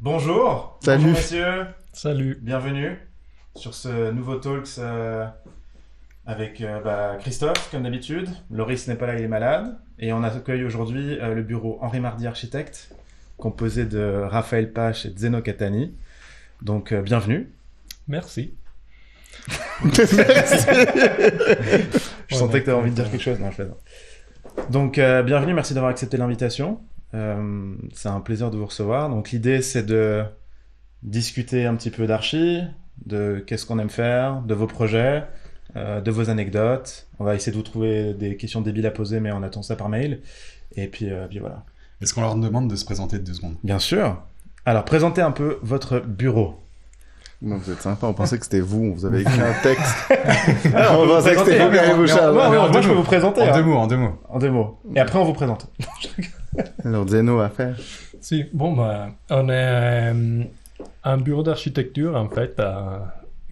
Bonjour. Salut. Bonjour messieurs. Salut. Bienvenue sur ce nouveau Talks avec Christophe, comme d'habitude. Loris n'est pas là, il est malade. Et on accueille aujourd'hui le bureau Henri Mardy Architecte, composé de Raphaël Pache et de Zeno Catani. Donc bienvenue. Merci. Je sentais que tu avais envie de dire quelque chose. Non, je plaisante. Donc bienvenue, merci d'avoir accepté l'invitation. C'est un plaisir de vous recevoir. Donc l'idée c'est de discuter un petit peu d'archi, de qu'est-ce qu'on aime faire, de vos projets, de vos anecdotes. On va essayer de vous trouver des questions débiles à poser, mais on attend ça par mail. Et puis voilà. Est-ce qu'on leur demande de se présenter 2 secondes? Bien sûr. Alors présentez un peu votre bureau. Non, vous êtes sympa, on pensait que c'était vous, vous avez écrit un texte. On pensait que c'était vous qui allez vous charger. Moi je peux vous présenter. En 2 mots, en 2 mots. En 2 mots. Et après on vous présente. Alors Zeno à faire. Si, bon, on est un bureau d'architecture, en fait,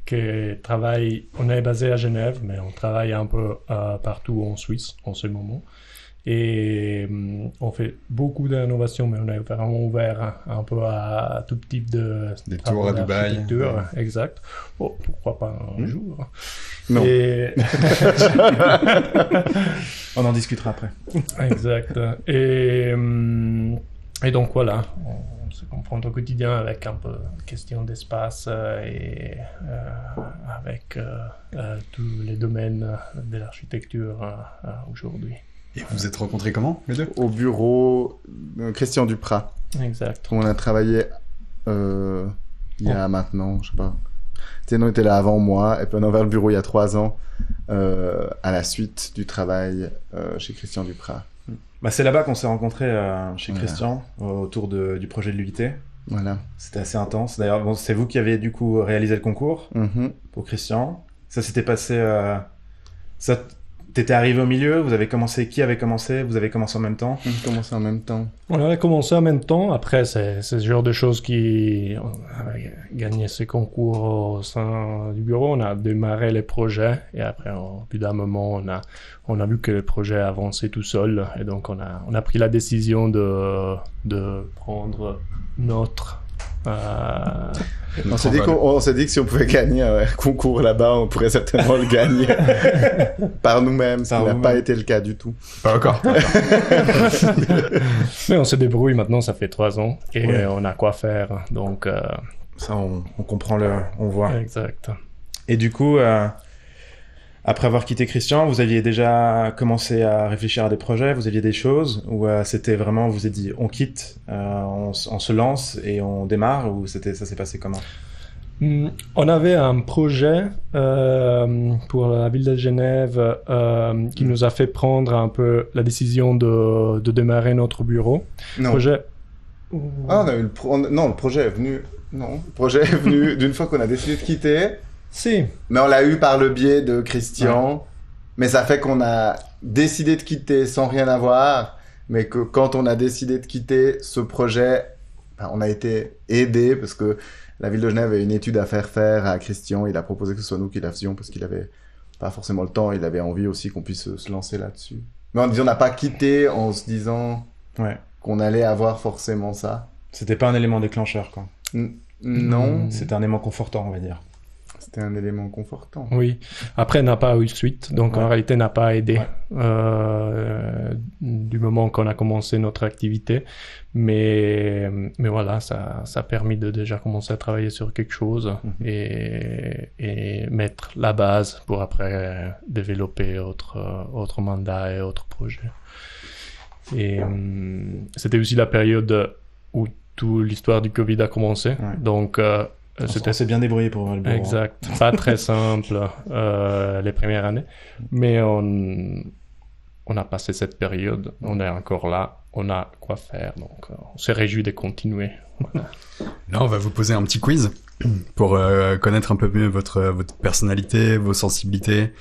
qui travaille... On est basé à Genève, mais on travaille un peu partout en Suisse en ce moment. Et on fait beaucoup d'innovations, mais on est vraiment ouvert un peu à tout type de... Des tours à Dubaï. Architecture, Ouais. exact. Oh, pourquoi pas un jour. Non. Et... On en discutera après. Exact. Et donc voilà, on se confronte au quotidien avec un peu question d'espace et avec tous les domaines de l'architecture aujourd'hui. Et vous vous êtes rencontrés comment, les deux? Au bureau, Christian Duprat. Exact. On a travaillé il y a maintenant, je sais pas. Zeno était là avant moi, et puis on a ouvert le bureau il y a 3 ans, à la suite du travail chez Christian Duprat. Bah, c'est là-bas qu'on s'est rencontrés chez Voilà. Christian, autour du projet de l'UIT. Voilà. C'était assez intense. D'ailleurs, bon, c'est vous qui avez du coup réalisé le concours Mhm. pour Christian. Ça s'était passé... T'étais arrivé au milieu, vous avez commencé... Qui avait commencé? Vous avez commencé en même temps? On a commencé en même temps. On avait commencé en même temps. Après, c'est ce genre de choses qui... On avait gagné ce concours au sein du bureau. On a démarré les projets. Et après, au bout d'un moment, on a vu que le projet avançait tout seul. Et donc, on a pris la décision de prendre notre... On s'est dit que si on pouvait gagner un concours là-bas, on pourrait certainement le gagner par nous-mêmes, ce qui n'a pas été le cas du tout. Pas encore. Mais on se débrouille maintenant, ça fait 3 ans. Et Ouais. on a quoi faire. Donc, Ça, on comprend on voit. exact. Et du coup, après avoir quitté Christian, vous aviez déjà commencé à réfléchir à des projets, vous aviez des choses, ou c'était vraiment, vous vous êtes dit, on quitte, on se lance et on démarre, ou ça s'est passé comment? On avait un projet pour la ville de Genève qui nous a fait prendre un peu la décision de démarrer notre bureau. Non. Projet... Ah, on a eu non, le projet est venu. Non, le projet est venu d'une fois qu'on a décidé de quitter. Si. Mais on l'a eu par le biais de Christian. Mais ça fait qu'on a décidé de quitter sans rien avoir. Mais que quand on a décidé de quitter ce projet, on a été aidé parce que la ville de Genève avait une étude à faire à Christian. Il a proposé que ce soit nous qui la faisions parce qu'il avait pas forcément le temps. Il avait envie aussi qu'on puisse se lancer là-dessus. Mais on n'a pas quitté en se disant Ouais. qu'on allait avoir forcément ça. C'était pas un élément déclencheur, quoi. Non, C'était un élément confortant, on va dire. c'était un élément confortant. Oui. Après, n'a pas eu de suite, donc Ouais. en réalité, n'a pas aidé Ouais. du moment qu'on a commencé notre activité. Mais voilà, ça a permis de déjà commencer à travailler sur quelque chose et mettre la base pour après développer autre mandat et autres projets. Et c'était aussi la période où toute l'histoire du Covid a commencé. Ouais. Donc, On c'était s'est bien débrouillé pour le bureau. exact. Pas très simple les premières années, mais on a passé cette période, on est encore là, on a quoi faire, donc on s'est réjoui de continuer. Là, on va vous poser un petit quiz pour connaître un peu mieux votre personnalité, vos sensibilités,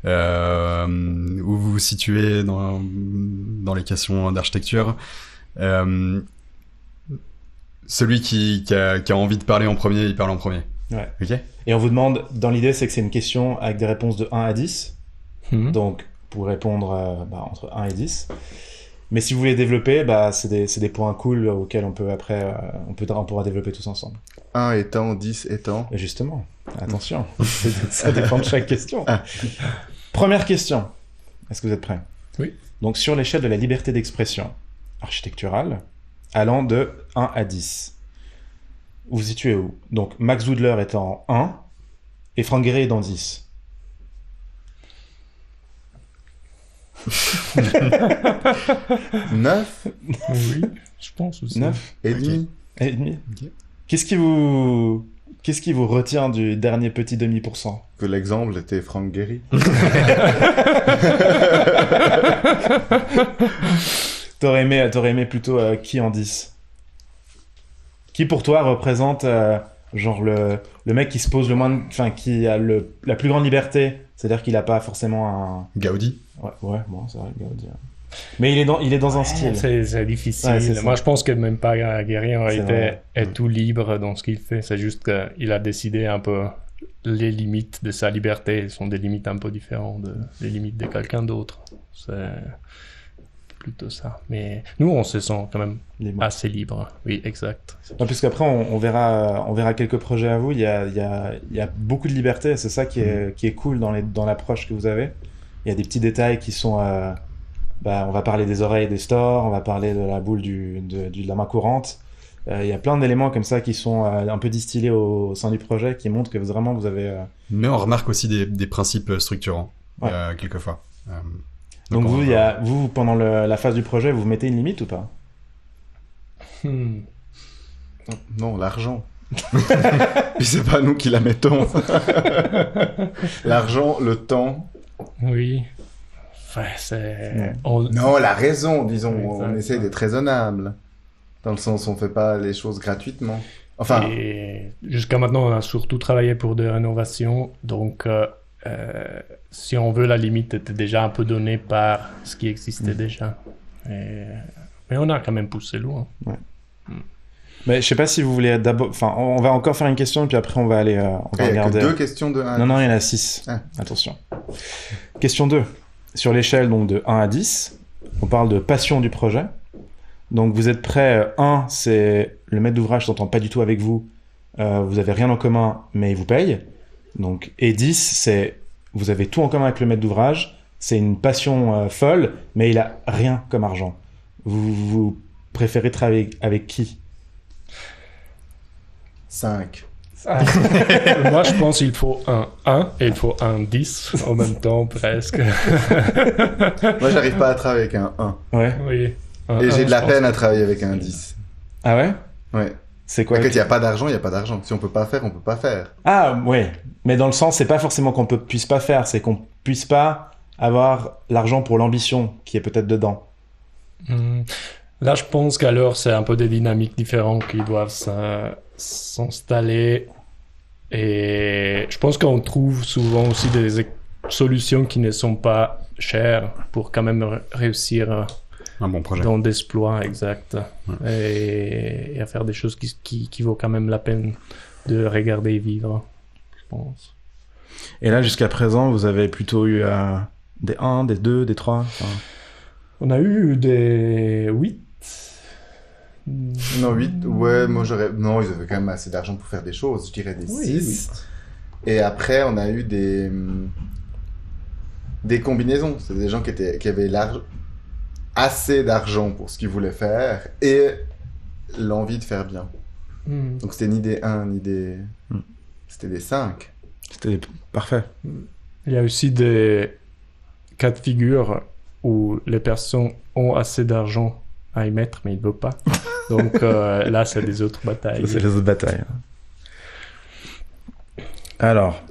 où vous vous situez dans les questions d'architecture. Celui qui a envie de parler en premier, il parle en premier. Ouais. Ok? Et on vous demande, dans l'idée, c'est que c'est une question avec des réponses de 1 à 10. Mhm. Donc, pour répondre entre 1 et 10. Mais si vous voulez développer, bah, c'est des points cool auxquels on peut après, on pourra développer tous ensemble. 1 étant, 10 étant. Et justement, attention, ça dépend de chaque question. Première question. Est-ce que vous êtes prêts? Oui. Donc, sur l'échelle de la liberté d'expression architecturale, allant de 1 à 10, vous vous situez où? Donc, Max Woodler est en 1 et Frank Gehry est dans 10. 9 Oui, je pense aussi. 9 et demi. et demi. Ok. Qu'est-ce qui vous retient du dernier petit demi%? Que l'exemple était Frank Gehry. T'aurais aimé plutôt qui en 10? Qui pour toi représente genre le mec qui se pose le moins, enfin qui a la plus grande liberté, c'est-à-dire qu'il a pas forcément un. Gaudi. Ouais, bon, c'est vrai, Gaudi. Mais il est dans un style. C'est difficile. Ouais, c'est ça. Moi, je pense que même pas Gehry en C'est réalité vrai. est tout libre dans ce qu'il fait. C'est juste qu'il a décidé un peu les limites de sa liberté sont des limites un peu différentes des limites de quelqu'un d'autre. C'est plutôt ça. Mais nous, on se sent quand même Libre. assez libre. Oui, exact. Non, puisqu'après on verra quelques projets à vous. Il y a beaucoup de liberté. Et c'est ça qui est cool dans l'approche que vous avez. Il y a des petits détails qui sont. On va parler des oreilles des stores, on va parler de la boule de la main courante. Il y a plein d'éléments comme ça qui sont un peu distillés au sein du projet, qui montrent que vraiment vous avez. Mais on remarque aussi des principes structurants, Ouais. quelquefois. Donc on vous, va- vous pendant la phase du projet, vous mettez une limite ou pas? Non, l'argent. Puis c'est pas nous qui la mettons. L'argent, le temps. Oui. Ouais, c'est... Non, la raison, disons. Exact. On essaie d'être raisonnable. Dans le sens, on fait pas les choses gratuitement. Enfin, Et jusqu'à maintenant, on a surtout travaillé pour des rénovations. Donc, si on veut, la limite était déjà un peu donnée par ce qui existait déjà. Mais on a quand même poussé loin. Mais je sais pas si vous voulez d'abord. Enfin, on va encore faire une question et puis après on va aller. On va il y a que regarder. 2 questions de 1. Non, il y en a 6. Ah. Attention. Question 2. Sur l'échelle donc de 1 à 10, on parle de passion du projet. Donc vous êtes prêts. 1, c'est le maître d'ouvrage s'entend pas du tout avec vous. Vous avez rien en commun, mais il vous paye. Donc, et 10, c'est vous avez tout en commun avec le maître d'ouvrage. C'est une passion folle, mais il a rien comme argent. Vous préférez travailler avec qui? 5. Moi, je pense qu'il faut un 1 et il faut un 10 en même temps, presque. Moi, j'arrive pas à travailler avec un 1. Ouais. Oui. Un Et 1, j'ai de la je pense. peine à travailler avec un 10. Ah ouais? Ouais. C'est quoi? Quand il n'y a pas d'argent, il n'y a pas d'argent. Si on peut pas faire, on peut pas faire. Ah ouais, mais dans le sens, c'est pas forcément qu'on puisse pas faire, c'est qu'on puisse pas avoir l'argent pour l'ambition qui est peut-être dedans. Là, je pense qu'alors, c'est un peu des dynamiques différentes qui doivent s'installer. Et je pense qu'on trouve souvent aussi des solutions qui ne sont pas chères pour quand même réussir Un bon projet. dans d'exploits exacts et à faire des choses qui vaut quand même la peine de regarder et vivre, je pense. Et là, jusqu'à présent, vous avez plutôt eu des 1, des 2, des 3. On a eu des 8. Non, 8. Ouais, moi j'aurais. Non, ils avaient quand même assez d'argent pour faire des choses. Je dirais des Oui, 6. Et après, on a eu des combinaisons. C'est des gens qui avaient assez d'argent pour ce qu'ils voulaient faire et l'envie de faire bien. Donc c'était ni des 1 ni des. C'était des 5. C'était parfait. Il y a aussi des cas de figure où les personnes ont assez d'argent à y mettre, mais ils ne veulent pas. Donc là, c'est des autres batailles. Ça, c'est les autres batailles. Alors,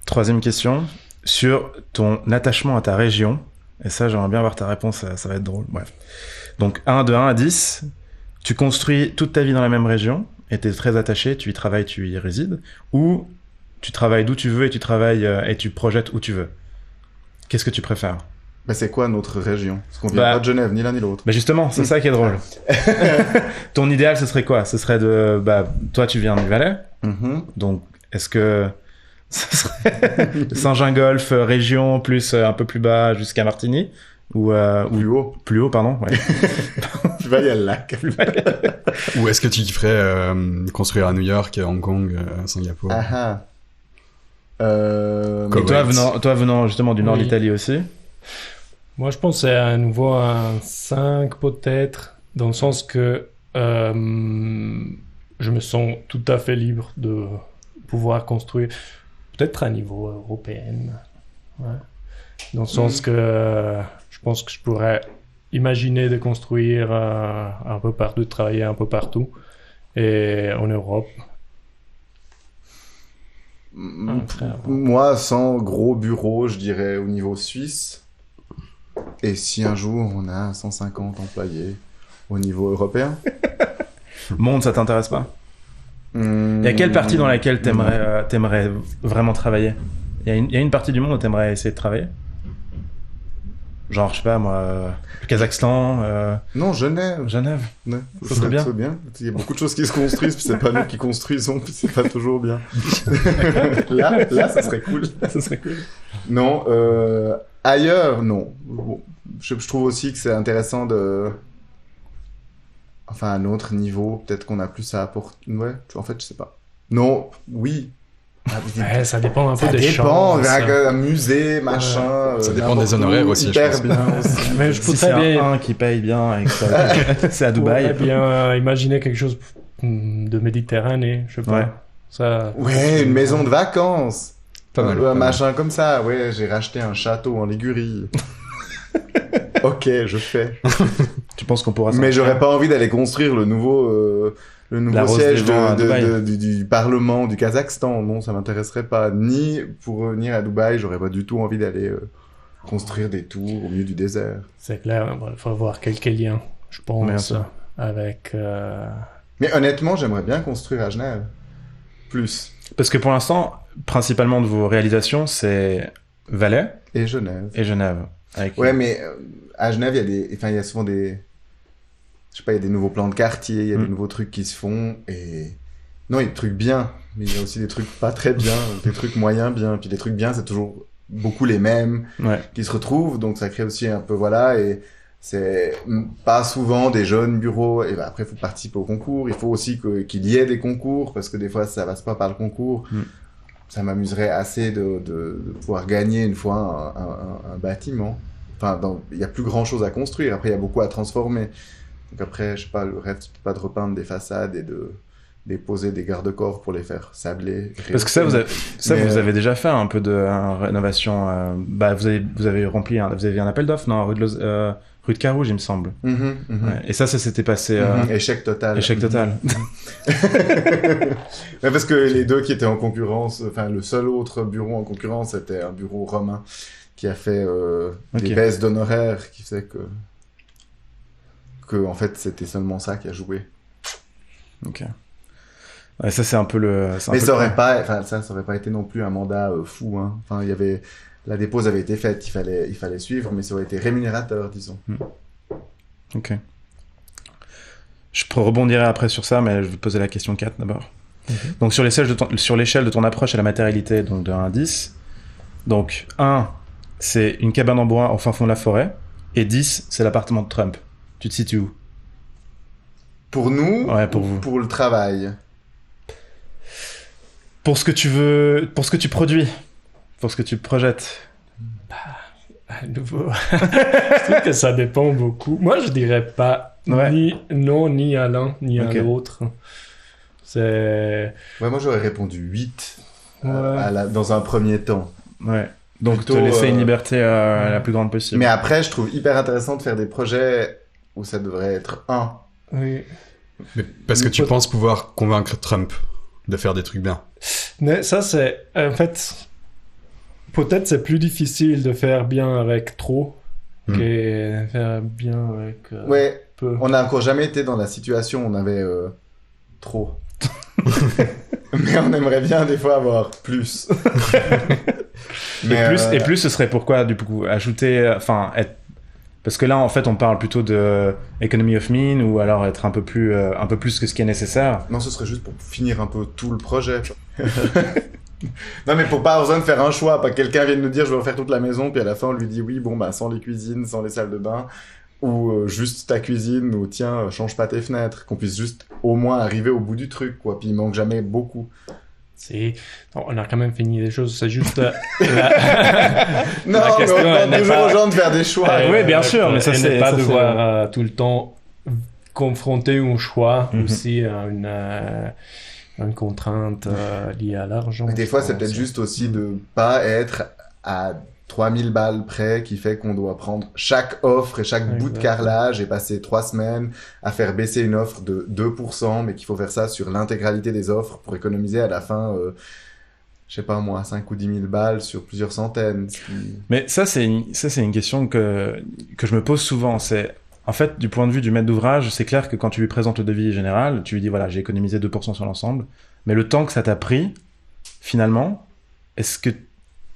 troisième question. Sur ton attachement à ta région, et ça, j'aimerais bien avoir ta réponse, ça va être drôle. Bref. Donc, de 1 à 10, tu construis toute ta vie dans la même région, et tu es très attaché, tu y travailles, tu y résides, ou tu travailles d'où tu veux et tu travailles et tu projettes où tu veux. Qu'est-ce que tu préfères? Mais c'est quoi notre région? Parce qu'on vient pas de Genève, ni l'un ni l'autre. Bah justement, c'est ça qui est drôle. Ton idéal, ce serait quoi? Ce serait toi, tu viens du Valais, donc est-ce que ce serait Saint-Gingolph, région, plus un peu plus bas jusqu'à Martigny? Ou plus haut, pardon. Ouais. Tu vas y aller là. Ou est-ce que tu kifferais construire à New York, à Hong Kong, à Singapour? Ah ah. Et toi venant justement du nord de l'Italie aussi. Moi, je pense que c'est à nouveau un 5 peut-être, dans le sens que je me sens tout à fait libre de pouvoir construire, peut-être à niveau européen. Ouais. Dans le sens que je pense que je pourrais imaginer de construire un peu partout, de travailler un peu partout, et en Europe. Moi, sans gros bureau, je dirais au niveau suisse. Et si un jour on a 150 employés au niveau européen? Monde, ça t'intéresse pas? Il y a quelle partie dans laquelle t'aimerais vraiment travailler? Il y a une partie du monde où t'aimerais essayer de travailler? Genre, je sais pas moi, le Kazakhstan. Non, Genève. Ouais. Ça serait bien. bien. Il y a beaucoup de choses qui se construisent, puis c'est pas nous qui construisons, puis c'est pas toujours bien. là, ça serait cool. Ça serait cool. Non, ailleurs, non. Bon, je trouve aussi que c'est intéressant de... Enfin, à un autre niveau, peut-être qu'on a plus à apporter. Ouais, en fait, je sais pas. Non, oui. Ouais, ça dépend un peu des chances. Ça chances. dépend, un musée, machin. Ça dépend des honoraires aussi, je pense. Bien aussi. Mais je Si pourrais c'est bien... un qui paye bien et que c'est à Je pourrais Dubaï. bien imaginer quelque chose de Méditerranée, je sais pas. Ouais. Ça, Ouais, une maison de vacances. Pas mal, Un pas mal. machin comme ça. Ouais, j'ai racheté un château en Ligurie. Ok, je fais. Tu penses qu'on pourra Mais j'aurais pas envie d'aller construire le nouveau La Rose siège des Vents à Dubaï. du Parlement du Kazakhstan. Non, ça m'intéresserait pas. Ni pour venir à Dubaï, j'aurais pas du tout envie d'aller construire des tours au milieu du désert. c'est clair, il faut avoir quelques liens, je Bien pense, sûr. avec... Mais honnêtement, j'aimerais bien construire à Genève. Plus. Parce que pour l'instant, principalement de vos réalisations, c'est Valais Et Genève. et Genève. Avec... Ouais, mais à Genève, il y a souvent des... Je sais pas, il y a des nouveaux plans de quartier, il y a des nouveaux trucs qui se font, et... Non, il y a des trucs bien, mais il y a aussi des trucs pas très bien, des trucs moyens bien, puis des trucs bien, c'est toujours beaucoup les mêmes Ouais. qui se retrouvent, donc ça crée aussi un peu, voilà, et c'est pas souvent des jeunes bureaux, et ben après, il faut participer au concours, il faut aussi qu'il y ait des concours, parce que des fois, ça passe pas par le concours. Ça m'amuserait assez de pouvoir gagner une fois un bâtiment. Enfin, il y a plus grand chose à construire. Après, il y a beaucoup à transformer. Donc après, je sais pas, le rêve, c'est peut-être pas de repeindre des façades et de déposer des garde-corps pour les faire sabler. Parce que ça, vous Mais, avez déjà fait un peu de rénovation. Vous avez rempli vous avez un appel d'offres, non, rue de Carouge, il me semble. Ouais. Et ça s'était passé. Échec total. Échec total. Ouais, parce que les deux qui étaient en concurrence, enfin, le seul autre bureau en concurrence, c'était un bureau romain qui a fait des baisses d'honoraires qui faisait que en fait, c'était seulement ça qui a joué. Ok. Ouais, ça, c'est un peu le. Mais ça aurait pas été non plus un mandat fou, hein. Enfin, la dépose avait été faite, il fallait suivre, mais ça aurait été rémunérateur, disons. Ok. Je rebondirai après sur ça, mais je vais te poser la question 4 d'abord. Donc, sur l'échelle de ton approche à la matérialité, donc de 1 à 10, donc 1, c'est une cabane en bois au fin fond de la forêt, et 10, c'est l'appartement de Trump. Tu te situes où? Pour nous, Ouais, pour ou vous. pour le travail? Pour ce que tu veux, pour ce que tu produis, pour ce que tu projettes. À nouveau, je trouve que ça dépend beaucoup. Moi, je dirais pas ni à l'un, ni à l'autre. C'est... Ouais, moi j'aurais répondu 8 Ouais. dans un premier temps. Ouais. Donc, Plutôt, te laisser une liberté la plus grande possible. Mais après, je trouve hyper intéressant de faire des projets où ça devrait être 1. Oui. Mais parce que tu penses pouvoir convaincre Trump de faire des trucs bien. Mais ça, c'est... En fait, peut-être c'est plus difficile de faire bien avec trop que faire bien avec Ouais, peu. on n'a encore jamais été dans la situation où on avait trop. Mais on aimerait bien des fois avoir plus. Et plus, ce serait pourquoi, du coup, ajouter, parce que là, en fait, on parle plutôt de economy of mean, ou alors être un peu plus que ce qui est nécessaire. Non, ce serait juste pour finir un peu tout le projet. Non, mais pour pas avoir besoin de faire un choix, pas que quelqu'un vienne nous dire je veux refaire toute la maison, puis à la fin on lui dit oui, bon bah sans les cuisines, sans les salles de bain, ou juste ta cuisine, ou tiens, change pas tes fenêtres, qu'on puisse juste au moins arriver au bout du truc, quoi. Puis il manque jamais beaucoup. Non, on a quand même fini les choses, c'est juste... Non, La mais question, on elle demande n'est toujours pas- aux gens de faire des choix. oui, bien sûr, mais ça, et c'est- ne pas ça, c'est- devoir tout le temps confronter un choix Mhm. aussi à une contrainte liée à l'argent. Mais des fois, je c'est pense. peut-être juste aussi de pas être à 3000 balles près qui fait qu'on doit prendre chaque offre et chaque bout de Exact. carrelage et passer 3 semaines à faire baisser une offre de 2%, mais qu'il faut faire ça sur l'intégralité des offres pour économiser à la fin, je sais pas moi, 5 ou 10 000 balles sur plusieurs centaines. Mais ça, c'est une question que je me pose souvent. C'est, en fait, du point de vue du maître d'ouvrage, c'est clair que quand tu lui présentes le devis général, tu lui dis, voilà, j'ai économisé 2% sur l'ensemble. Mais le temps que ça t'a pris, finalement, est-ce que,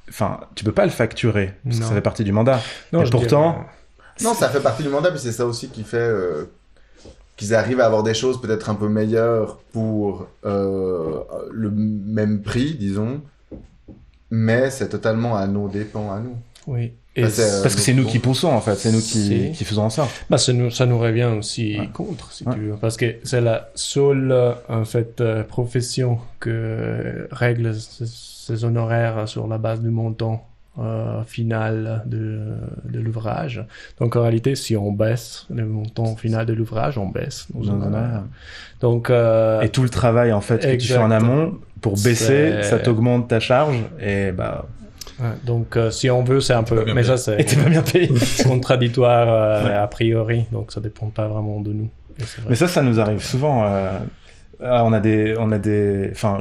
enfin, tu peux pas le facturer, parce que Non. ça fait partie du mandat. Non, Et je pourtant, Non, ça fait partie du mandat, puis c'est ça aussi qui fait qu'ils arrivent à avoir des choses peut-être un peu meilleures pour le même prix, disons, mais c'est totalement à nos dépens, à nous. Oui. Et Bah, c'est, parce que c'est nous bon. qui poussons, en fait, c'est nous qui faisons en sorte. bah, ça nous revient aussi Ouais. contre, si Ouais. tu veux, parce que c'est la seule en fait, profession que règle ses honoraires sur la base du montant final de l'ouvrage. Donc en réalité, si on baisse le montant final de l'ouvrage, on baisse nos Nos honoraires. honoraires. Donc, Et tout le travail, en fait, que tu fais en Exact. amont, pour baisser, C'est- ça t'augmente ta charge, et bah, ouais, donc si on veut, c'est un peu... pas bien Mais payé. ça, et t'es c'est pas bien payé. contradictoire a priori, donc ça dépend pas vraiment de nous. Et c'est vrai. Mais ça nous arrive souvent. On a des, enfin,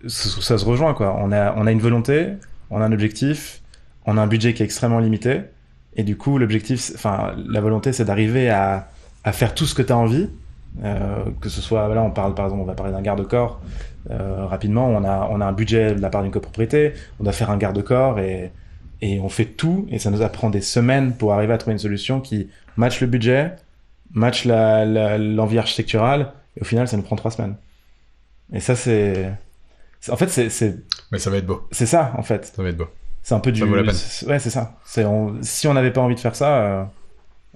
ça se rejoint quoi. On a une volonté, on a un objectif, on a un budget qui est extrêmement limité, et du coup l'objectif, enfin, la volonté, c'est d'arriver à faire tout ce que tu as envie, que ce soit, là, on parle par exemple, on va parler d'un garde-corps rapidement. On a un budget de la part d'une copropriété, on doit faire un garde-corps et on fait tout, et ça nous apprend des semaines pour arriver à trouver une solution qui matche le budget, match l'envie architecturale, et au final, ça nous prend 3 semaines. Et ça, en fait, Mais ça va être beau. c'est ça, en fait. Ça va être beau. C'est un peu du... Ça vaut la peine. Ouais, c'est ça. Si on n'avait pas envie de faire ça,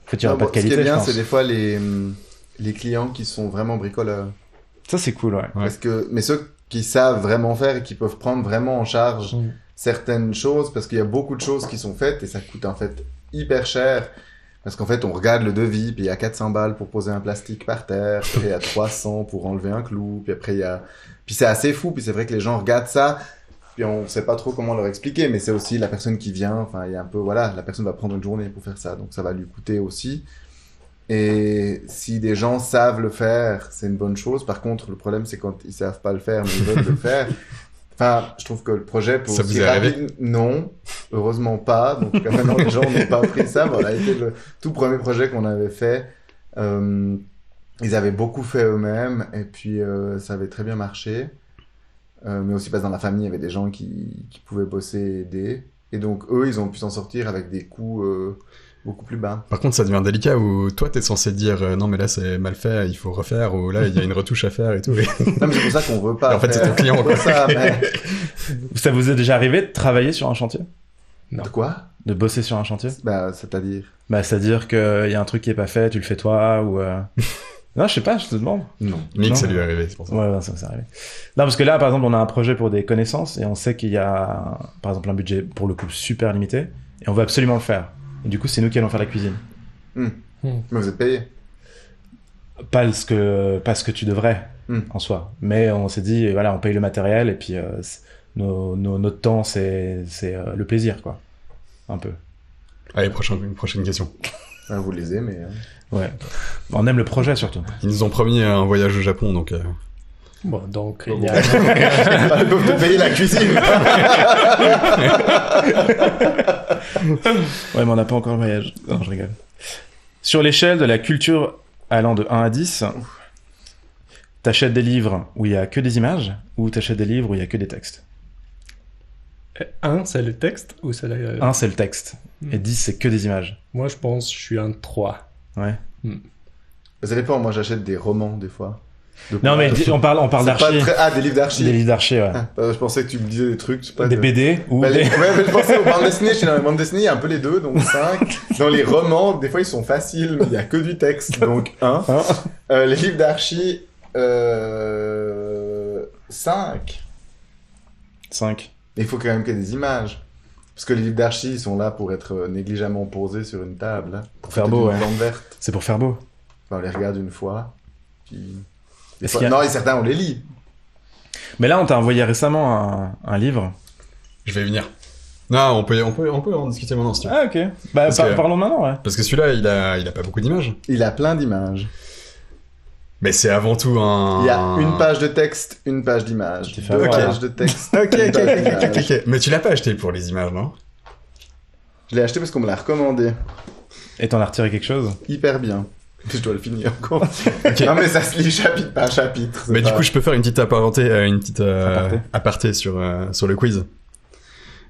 en fait, il n'y aurait pas de Ce qui qualité, est bien, je pense. c'est des fois les clients qui sont vraiment bricoleurs. Ça, c'est cool, ouais. Ouais. Parce que, mais ceux qui savent vraiment faire et qui peuvent prendre vraiment en charge Mm. certaines choses, parce qu'il y a beaucoup de choses qui sont faites et ça coûte en fait hyper cher. Parce qu'en fait, on regarde le devis, puis il y a 400 balles pour poser un plastique par terre, puis il y a 300 pour enlever un clou, puis après il y a... Puis c'est assez fou, puis c'est vrai que les gens regardent ça, puis on sait pas trop comment leur expliquer, mais c'est aussi la personne qui vient, enfin il y a un peu, voilà, la personne va prendre une journée pour faire ça, donc ça va lui coûter aussi. Et si des gens savent le faire, c'est une bonne chose. Par contre, le problème, c'est quand ils savent pas le faire, mais ils veulent le faire. Enfin, je trouve que le projet peut Ça aussi vous est arrivé rapide. Non, heureusement pas. Donc maintenant, les gens n'ont pas pris ça. Voilà, été le tout premier projet qu'on avait fait. Ils avaient beaucoup fait eux-mêmes et puis ça avait très bien marché. Mais aussi parce que dans la famille, il y avait des gens qui pouvaient bosser et aider. Et donc, eux, ils ont pu s'en sortir avec des coûts beaucoup plus bas. Par contre, ça devient délicat où toi, t'es censé dire non, mais là, c'est mal fait, il faut refaire, ou là, il y a une retouche à faire et tout. Et Non, mais c'est pour ça qu'on veut pas. en fait, c'est faire ton client, quoi. ça, mais... Ça vous est déjà arrivé de travailler sur un chantier? De quoi? De bosser sur un chantier? Bah, c'est-à-dire... Bah, c'est-à-dire qu'il y a un truc qui est pas fait, tu le fais toi, ou... Non, je sais pas, je te demande. Non. Nick, Non. ça lui est arrivé, c'est pour ça. Ouais, ça m'est arrivé. Non, parce que là, par exemple, on a un projet pour des connaissances, et on sait qu'il y a, par exemple, un budget, pour le coup, super limité, et on veut absolument le faire. Et du coup, c'est nous qui allons faire la cuisine. Mais vous êtes payé. Pas ce que tu devrais, en soi. Mais on s'est dit, voilà, on paye le matériel, et puis notre temps, c'est le plaisir, quoi. Un peu. Allez, une prochaine question. Enfin, vous les aimez. Hein. Ouais. On aime le projet, surtout. Ils nous ont promis un voyage au Japon, donc... Bon, donc, Bon, il y a... Ils peuvent te payer la cuisine. Ouais, mais on n'a pas encore le voyage. Non, je rigole. Sur l'échelle de la culture allant de 1 à 10, t'achètes des livres où il y a que des images, ou t'achètes des livres où il y a que des textes? 1, c'est le texte ou c'est le... 1, c'est le texte. Et 10, c'est que des images. Moi, je pense que je suis un 3. Ouais. Ça dépend. Moi, j'achète des romans, des fois. Non, mais on parle C'est pas d'archi. Ah, des livres d'archi. Des livres d'archi, ouais. Je pensais que tu me disais des trucs, je sais pas. Des BD ou Bah, des... ouais, mais je pensais aux bandes dessinées. Chez les bandes dessinées, il y a un peu les deux, donc 5. Dans les romans, des fois, ils sont faciles, mais il y a que du texte, donc 1. Les livres d'archi, 5. 5. Il faut quand même qu'il y ait des images. Parce que les livres d'archi, ils sont là pour être négligemment posés sur une table. Hein, Pour faire beau, ouais. Une lampe verte. C'est pour faire beau. Enfin, on les regarde une fois. Puis... Est-ce qu'il y a- Non, et certains, on les lit. Mais là, on t'a envoyé récemment un livre. Je vais y venir. Non, on peut en discuter maintenant si tu veux. Ah, ok. Bah, Parce que- parlons maintenant, ouais. Parce que celui-là, il a pas beaucoup d'images. Il a plein d'images. Mais c'est avant tout un... Il y a une page de texte, une page d'image. Tu fais 2 avoir, pages de texte. Ok, une page d'image. ok. Mais tu l'as pas acheté pour les images, non? Je l'ai acheté parce qu'on me l'a recommandé. Et t'en as retiré quelque chose? Hyper bien. Je dois le finir encore. Non, mais ça se lit chapitre par chapitre. Mais du coup, je peux faire une petite Aparté. aparté sur le quiz.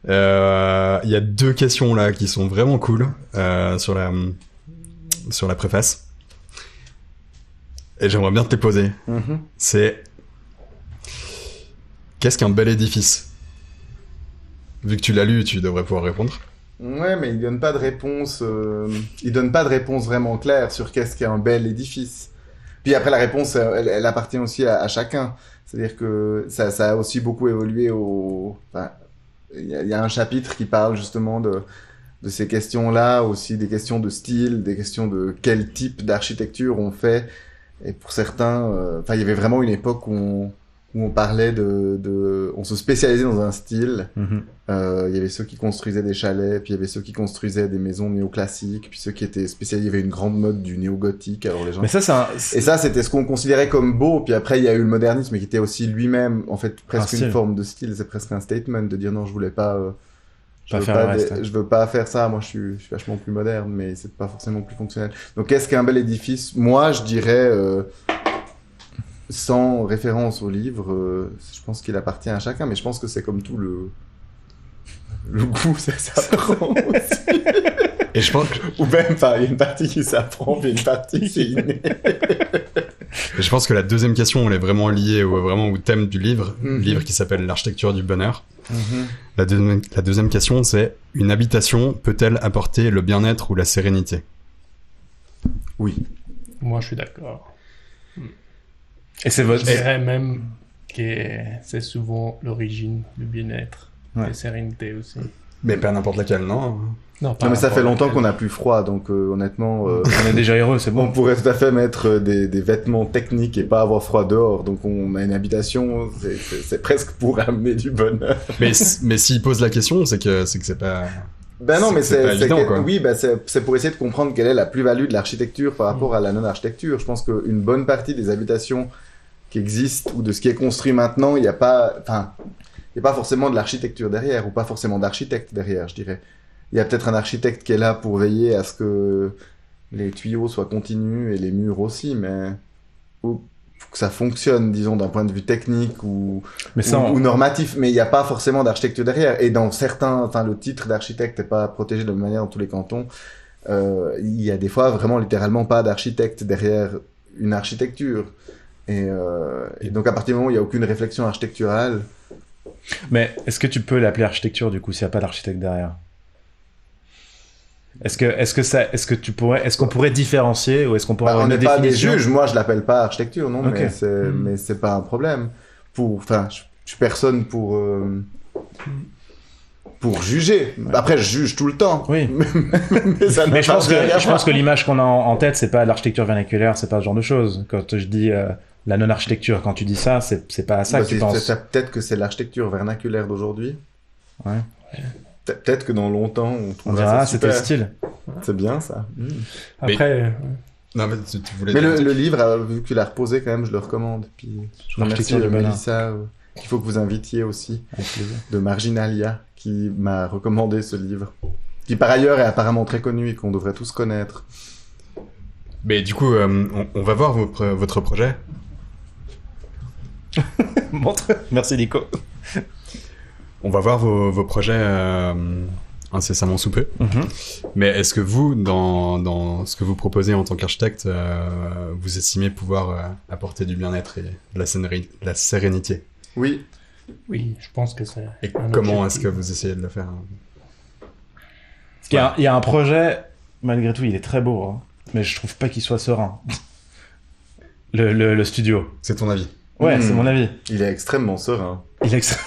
Il y a 2 questions là qui sont vraiment cool sur la préface. Et j'aimerais bien te les poser. Mhm. C'est qu'est-ce qu'un bel édifice? Vu que tu l'as lu, tu devrais pouvoir répondre. Ouais, mais il donne pas de réponse. Il donne pas de réponse vraiment claire sur qu'est-ce qu'est un bel édifice. Puis après, la réponse, elle appartient aussi à chacun. C'est-à-dire que ça a aussi beaucoup évolué au. Enfin, il y a un chapitre qui parle justement de ces questions-là, aussi des questions de style, des questions de quel type d'architecture on fait. Et pour certains, enfin, il y avait vraiment une époque où on parlait on se spécialisait dans un style. Mhm. Il y avait ceux qui construisaient des chalets, puis il y avait ceux qui construisaient des maisons néoclassiques, puis ceux qui étaient spécialisés. Il y avait une grande mode du néo-gothique. Alors les gens. Mais ça, c'est un... Et ça, c'était ce qu'on considérait comme beau. Puis après, il y a eu le modernisme, qui était aussi lui-même, en fait, presque Un une style. forme de style. C'est presque un statement de dire non, je voulais pas. Pas faire le reste, ouais. Je veux pas faire ça. Moi, je suis vachement plus moderne, mais c'est pas forcément plus fonctionnel. Donc, qu'est-ce qu'un bel édifice? Moi, je dirais. Sans référence au livre, je pense qu'il appartient à chacun, mais je pense que c'est comme tout le goût, ça s'apprend aussi. Et je pense que, Ou même, enfin, il y a une partie qui s'apprend, puis une partie qui est innée. et je pense que la deuxième question, elle est vraiment liée au thème du livre, Mhm. le livre qui s'appelle L'architecture du bonheur. La deuxième question, c'est une habitation peut-elle apporter le bien-être ou la sérénité? Oui. Moi, je suis d'accord. Et c'est Je votre... dirais même que c'est souvent l'origine du bien-être Ouais. et sérénité aussi. Mais pas n'importe laquelle, non? Non, Non, mais ça fait longtemps qu'on a... n'a plus froid, donc honnêtement, On est déjà heureux, c'est on bon. pourrait tout à fait mettre des vêtements techniques et pas avoir froid dehors. Donc on a une habitation, c'est presque pour amener du bonheur. Mais s'il pose la question, c'est que c'est pas... Ben non, mais C'est pas évident, quoi. oui, ben c'est pour essayer de comprendre quelle est la plus-value de l'architecture par rapport à la non-architecture. Je pense qu'une bonne partie des habitations qui existent ou de ce qui est construit maintenant, il n'y a pas forcément de l'architecture derrière ou pas forcément d'architecte derrière, je dirais. Il y a peut-être un architecte qui est là pour veiller à ce que les tuyaux soient continus et les murs aussi, mais faut que ça fonctionne, disons, d'un point de vue technique ou Mais ça, ou normatif, mais il n'y a pas forcément d'architecture derrière. Et dans certains, enfin, le titre d'architecte n'est pas protégé de la même manière dans tous les cantons. Il y a des fois vraiment littéralement pas d'architecte derrière une architecture. Et donc à partir du moment où il n'y a aucune réflexion architecturale, Mais est-ce que tu peux l'appeler architecture du coup s'il n'y a pas d'architecte derrière? Est-ce qu'on pourrait différencier ou est-ce qu'on pourrait bah, avoir on une n'est pas des définition? juges. Moi, je l'appelle pas architecture, non, Ok. mais c'est pas un problème. Enfin, je suis personne pour juger. Après, je juge tout le temps. Oui. mais ça Mais je pense n'a rien à que voir. l'image qu'on a en tête, c'est pas l'architecture vernaculaire, c'est pas ce genre de choses. Quand je dis la non-architecture, quand tu dis ça, c'est pas à ça Bah, que tu penses. peut-être que c'est l'architecture vernaculaire d'aujourd'hui. Ouais. Peut-être que dans longtemps, on On trouvera dira, ça c'était le super. style. C'est bien ça. Après, Non, mais tu voulais Mais dire... le livre, vu que tu l'as reposé, quand même, je le recommande. Puis je remercie L'architecture du bonheur. Mélissa, qu'il faut que vous invitiez aussi, Avec plaisir. de Marginalia, qui m'a recommandé ce livre. Qui par ailleurs est apparemment très connu et qu'on devrait tous connaître. Mais du coup, on va voir votre projet. Montre. Merci Nico. On va voir vos projets incessamment sous peu. Mais est-ce que vous, dans ce que vous proposez en tant qu'architecte, vous estimez pouvoir apporter du bien-être et de la sérénité? Oui. Oui, je pense que c'est. Et comment est-ce que vous essayez de le faire? Il y a un projet, malgré tout, il est très beau, hein, mais je trouve pas qu'il soit serein. Le studio. C'est ton avis? Ouais, c'est mon avis. Il est extrêmement serein. Il est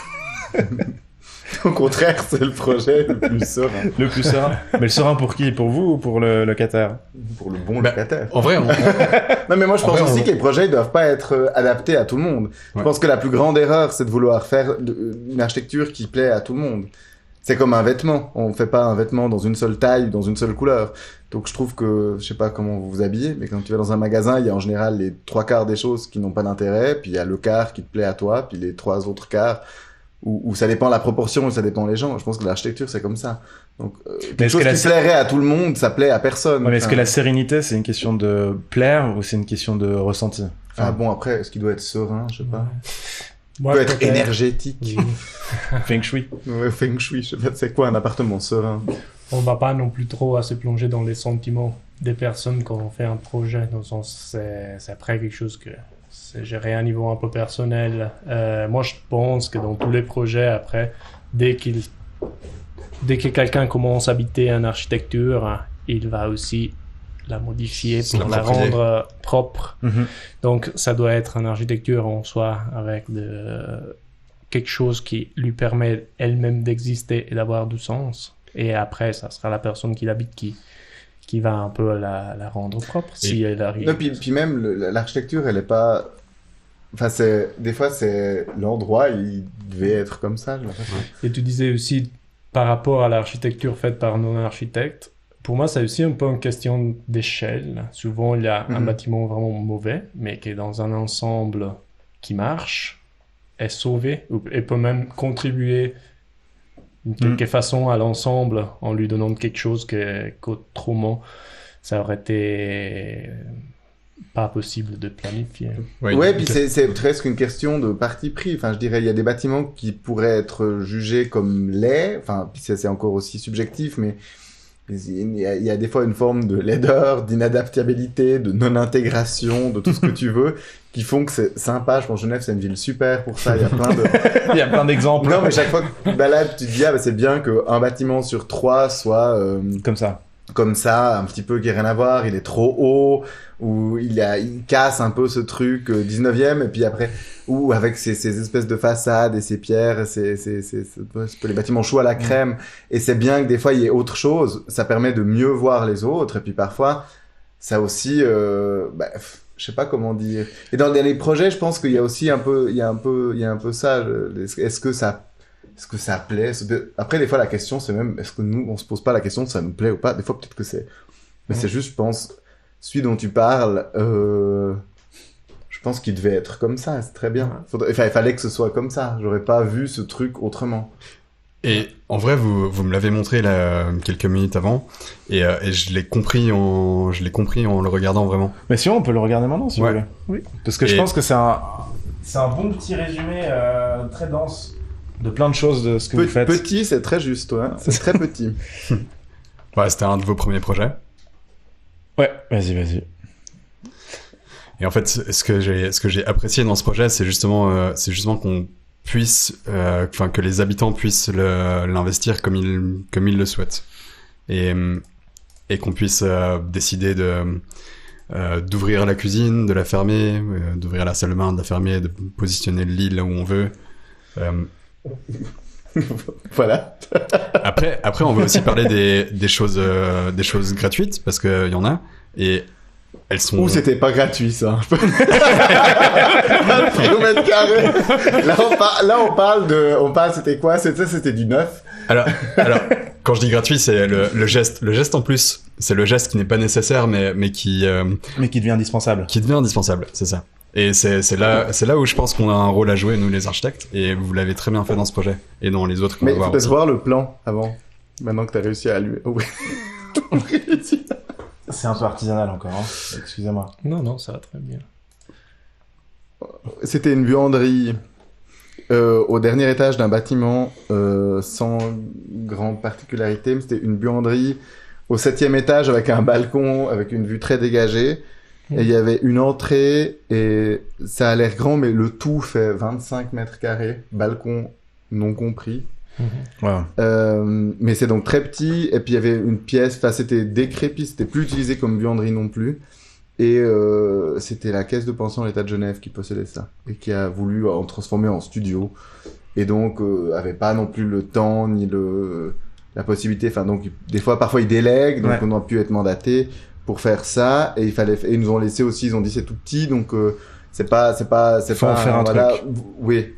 Au contraire, c'est le projet le plus serein. le plus serein. Mais le serein pour qui? Pour vous ou pour le locataire? Pour le bon Bah, locataire. En vrai, Non, mais moi, je pense vrai, aussi que les projets, ils doivent pas être adaptés à tout le monde. Je Ouais. pense que la plus grande erreur, c'est de vouloir faire une architecture qui plaît à tout le monde. C'est comme un vêtement. On fait pas un vêtement dans une seule taille ou dans une seule couleur. Donc, je trouve que, je sais pas comment vous vous habillez, mais quand tu vas dans un magasin, il y a en général les 3/4 des choses qui n'ont pas d'intérêt, puis il y a le quart qui te plaît à toi, puis les 3 autres quarts où ça dépend la proportion, où ça dépend les gens. Je pense que l'architecture, c'est comme ça. Donc, quelque chose qui plairait à tout le monde, ça plaît à personne. Ouais, mais est-ce Enfin, que la sérénité, c'est une question de plaire ou c'est une question de ressenti? Ah bon, après, est-ce qu'il doit être serein? Je sais pas. Moi, Il peut être peut-être- énergétique. Oui. Feng shui. Ouais, feng shui, je sais pas, c'est quoi un appartement serein? On va pas non plus trop à se plonger dans les sentiments des personnes quand on fait un projet. Dans le sens, c'est après quelque chose que c'est géré à un niveau un peu personnel. Moi, je pense que dans tous les projets, après, dès que quelqu'un commence à habiter en architecture, il va aussi la modifier Se pour la l'approprier. rendre propre. Mhm. Donc, ça doit être en architecture en soi, avec quelque chose qui lui permet elle-même d'exister et d'avoir du sens. Et après, ça sera la personne qui l'habite qui va un peu la rendre propre, si elle arrive. Non, puis même, l'architecture, elle est pas... Enfin, des fois, c'est l'endroit, il devait être comme ça, j'ai l'impression. Et tu disais aussi, par rapport à l'architecture faite par non-architectes, pour moi, c'est aussi un peu une question d'échelle. Souvent, il y a un bâtiment vraiment mauvais, mais qui est dans un ensemble qui marche, est sauvé, et peut même contribuer de quelque façon à l'ensemble en lui donnant quelque chose qu'autrement, ça aurait été pas possible de planifier. Ouais, puis c'est presque une question de parti pris. Enfin, je dirais, il y a des bâtiments qui pourraient être jugés comme laids. Enfin, puis c'est encore aussi subjectif, mais il y a des fois une forme de laideur, d'inadaptabilité, de non-intégration, de tout ce que tu veux, qui font que c'est sympa. Je pense que Genève, c'est une ville super pour ça. Il y a plein de... Il y a plein d'exemples. Non, mais chaque fois que tu te balades, tu te dis, ah, bah, c'est bien qu'un bâtiment sur 3 soit Comme ça. comme ça, un petit peu qui n'a rien à voir, il est trop haut, ou il casse un peu ce truc 19e, et puis après, ou avec ces espèces de façades et ces pierres, les bâtiments chauds à la crème, et c'est bien que des fois il y ait autre chose, ça permet de mieux voir les autres, et puis parfois, ça aussi, je sais pas comment dire. Et dans les projets, je pense qu'il y a aussi un peu ça, est-ce que ça plaît? Après, des fois, la question, c'est même, est-ce que nous, on se pose pas la question, ça nous plaît ou pas? Des fois, peut-être que c'est... Mais c'est juste, je pense, celui dont tu parles, je pense qu'il devait être comme ça, c'est très bien. Il fallait que ce soit comme ça. J'aurais pas vu ce truc autrement. Et en vrai, vous me l'avez montré là quelques minutes avant, et je l'ai compris en le regardant vraiment. Mais sinon, on peut le regarder maintenant, si Ouais. vous voulez. Oui. Parce que je pense que c'est un bon petit résumé très dense de plein de choses de ce que vous faites. Petit, c'est très juste, ouais. C'est très petit. Ouais, c'était un de vos premiers projets. Ouais, vas-y. Et en fait, ce que j'ai apprécié dans ce projet, c'est justement qu'on puisse, que les habitants puissent l'investir comme ils le souhaitent, et qu'on puisse décider d'ouvrir la cuisine, de la fermer, d'ouvrir la salle de bain, de la fermer, de positionner le lit là où on veut. Voilà. Après, on veut aussi parler des choses gratuites, parce qu'il y en a, et elles sont... Ou c'était pas gratuit, ça. 1 kilomètre carré. On parle, c'était quoi? C'était du neuf. Alors, quand je dis gratuit, c'est le geste. Le geste en plus, c'est le geste qui n'est pas nécessaire, mais qui devient indispensable. Qui devient indispensable, c'est ça. Et c'est là où je pense qu'on a un rôle à jouer, nous les architectes, et vous l'avez très bien fait dans ce projet, et dans les autres qu'on Mais va il voir faut peut-être aussi. voir le plan avant. Maintenant que t'as réussi à lui ouvrir. C'est un peu artisanal encore, hein. Excusez-moi. Non, ça va très bien. C'était une buanderie. au dernier étage d'un bâtiment sans grande particularité, mais c'était une buanderie au 7e étage avec un balcon avec une vue très dégagée. Et il y avait une entrée et ça a l'air grand, mais le tout fait 25 mètres carrés, balcon non compris. Wow. Mais c'est donc très petit. Et puis il y avait une pièce, enfin c'était décrépit, c'était plus utilisé comme buanderie non plus. Et c'était la caisse de pension de l'État de Genève qui possédait ça et qui a voulu en transformer en studio. Et donc avait pas non plus le temps ni la possibilité. Enfin donc des fois, parfois ils délèguent, donc on a pu être mandaté pour faire ça. Et et ils nous ont laissé aussi. Ils ont dit c'est tout petit, donc c'est pas. Faut en faire un truc. Oui,